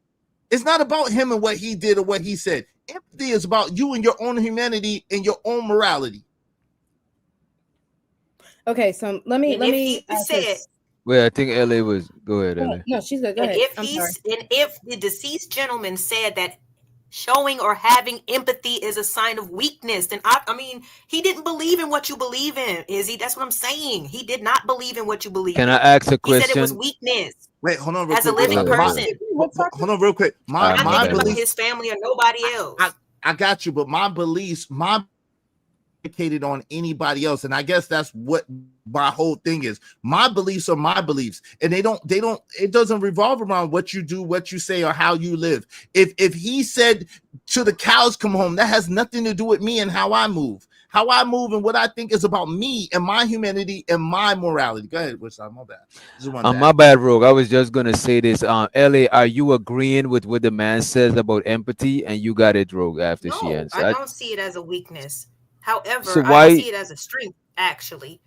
It's not about him and what he did or what he said. Empathy is about you and your own humanity and your own morality. Okay, so let me ask this. Well, I think LA was. Go ahead, LA. No, she's good. Go ahead. If the deceased gentleman said that showing or having empathy is a sign of weakness, then I mean, he didn't believe in what you believe in, Izzy. That's what I'm saying. He did not believe in what you believe in. Can I ask a question? He said it was weakness. Wait, hold on real quick. As a living person. Hold on real quick. My beliefs, his family or nobody else. I got you, but my beliefs, educated on anybody else, and I guess that's what my whole thing is. My beliefs are my beliefs, and it doesn't revolve around what you do, what you say, or how you live. If he said to the cows come home, that has nothing to do with me and how I move and what I think is about me and my humanity and my morality. Go ahead, what's my bad. My bad, Rogue. I was just gonna say this. LA, are you agreeing with what the man says about empathy? And you got it, Rogue, after she answered. I don't see it as a weakness. However, so I see it as a strength, actually.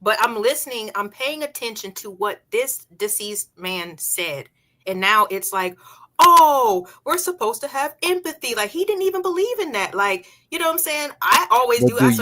But I'm listening, I'm paying attention to what this deceased man said. And now it's like, oh, we're supposed to have empathy. Like, he didn't even believe in that. Like, you know what I'm saying? I always do. I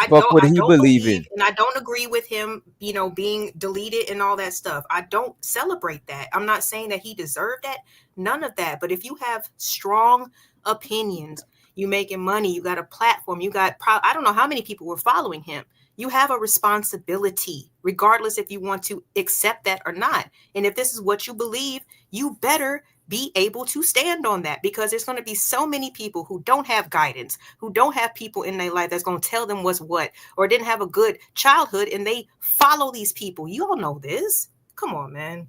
don't believe in. And I don't agree with him, you know, being deleted and all that stuff. I don't celebrate that. I'm not saying that he deserved that. None of that. But if you have strong opinions, you making money, you got a platform, you got, I don't know how many people were following him. You have a responsibility, regardless if you want to accept that or not. And if this is what you believe, you better be able to stand on that, because there's going to be so many people who don't have guidance, who don't have people in their life that's going to tell them what's what, or didn't have a good childhood, and they follow these people. You all know this. Come on, man.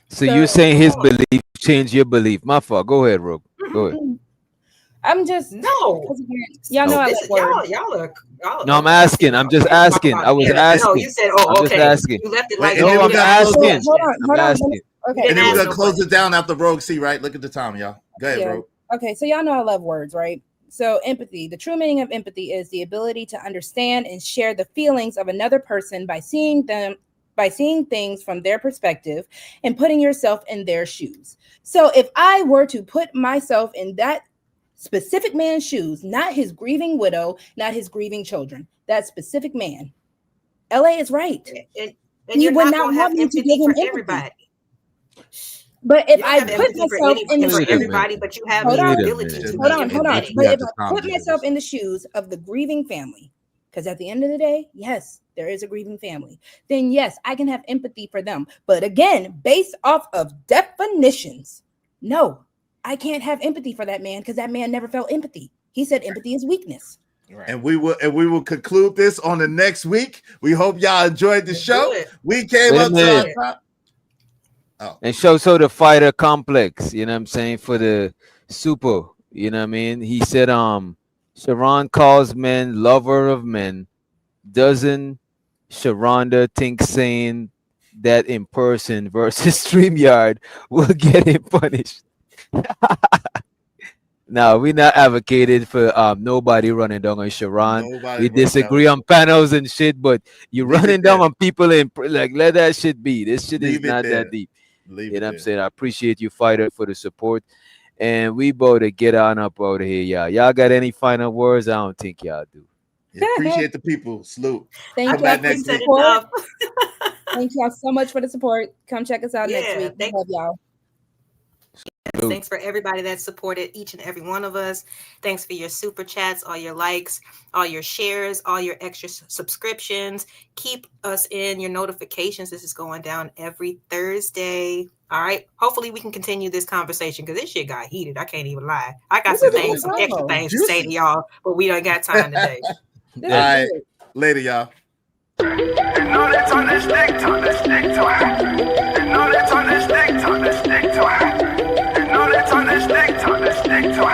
So you're saying his belief changed your belief. My fault. Go ahead, Rogue. Go ahead. I'm just y'all know I like y'all. No, I'm asking. I'm just asking. I was asking. No, you said, oh, okay. Asking. You left it like no, I'm asking. Hold on. Okay. And then we're gonna close it down after Rogue C, right? Look at the time, y'all. Go ahead, Rogue. Okay, so y'all know I love words, right? So empathy, the true meaning of empathy is the ability to understand and share the feelings of another person by seeing things from their perspective and putting yourself in their shoes. So if I were to put myself in that specific man's shoes, not his grieving widow, not his grieving children, that specific man, LA is right. And he would not want me to give him everybody. But if I put myself in the shoes, everybody, but you have the ability to. Hold on. But if I put myself in the shoes of the grieving family, because at the end of the day, yes, there is a grieving family, then yes, I can have empathy for them. But again, based off of definitions, no, I can't have empathy for that man, because that man never felt empathy. He said empathy is weakness. Right. And we will conclude this on the next week. We hope y'all enjoyed the show. We came up to our and so the fighter complex, you know what I'm saying, for the super, you know what I mean? He said, Sharon calls men lover of men. Doesn't Sharonda think saying that in person versus StreamYard will get him punished? No, we're not advocating for nobody running down on Sharon. We disagree on panels and shit, but you're running down on people and like, let that shit be. This shit is not that deep. You know what I'm saying? I appreciate you, fighter, for the support. And we about to get on up out of here, y'all. Y'all got any final words? I don't think y'all do. Yeah, appreciate the people. Salute. Thank y'all for the support. Thank y'all so much for the support. Come check us out next week. We love y'all. Thanks for everybody that supported each and every one of us. Thanks for your super chats, all your likes, all your shares, all your extra subscriptions. Keep us in your notifications. This is going down every Thursday. All right. Hopefully we can continue this conversation, because this shit got heated. I can't even lie. I got some extra things to say to y'all, but we don't got time today. All right. Later, y'all. Let's stick to it.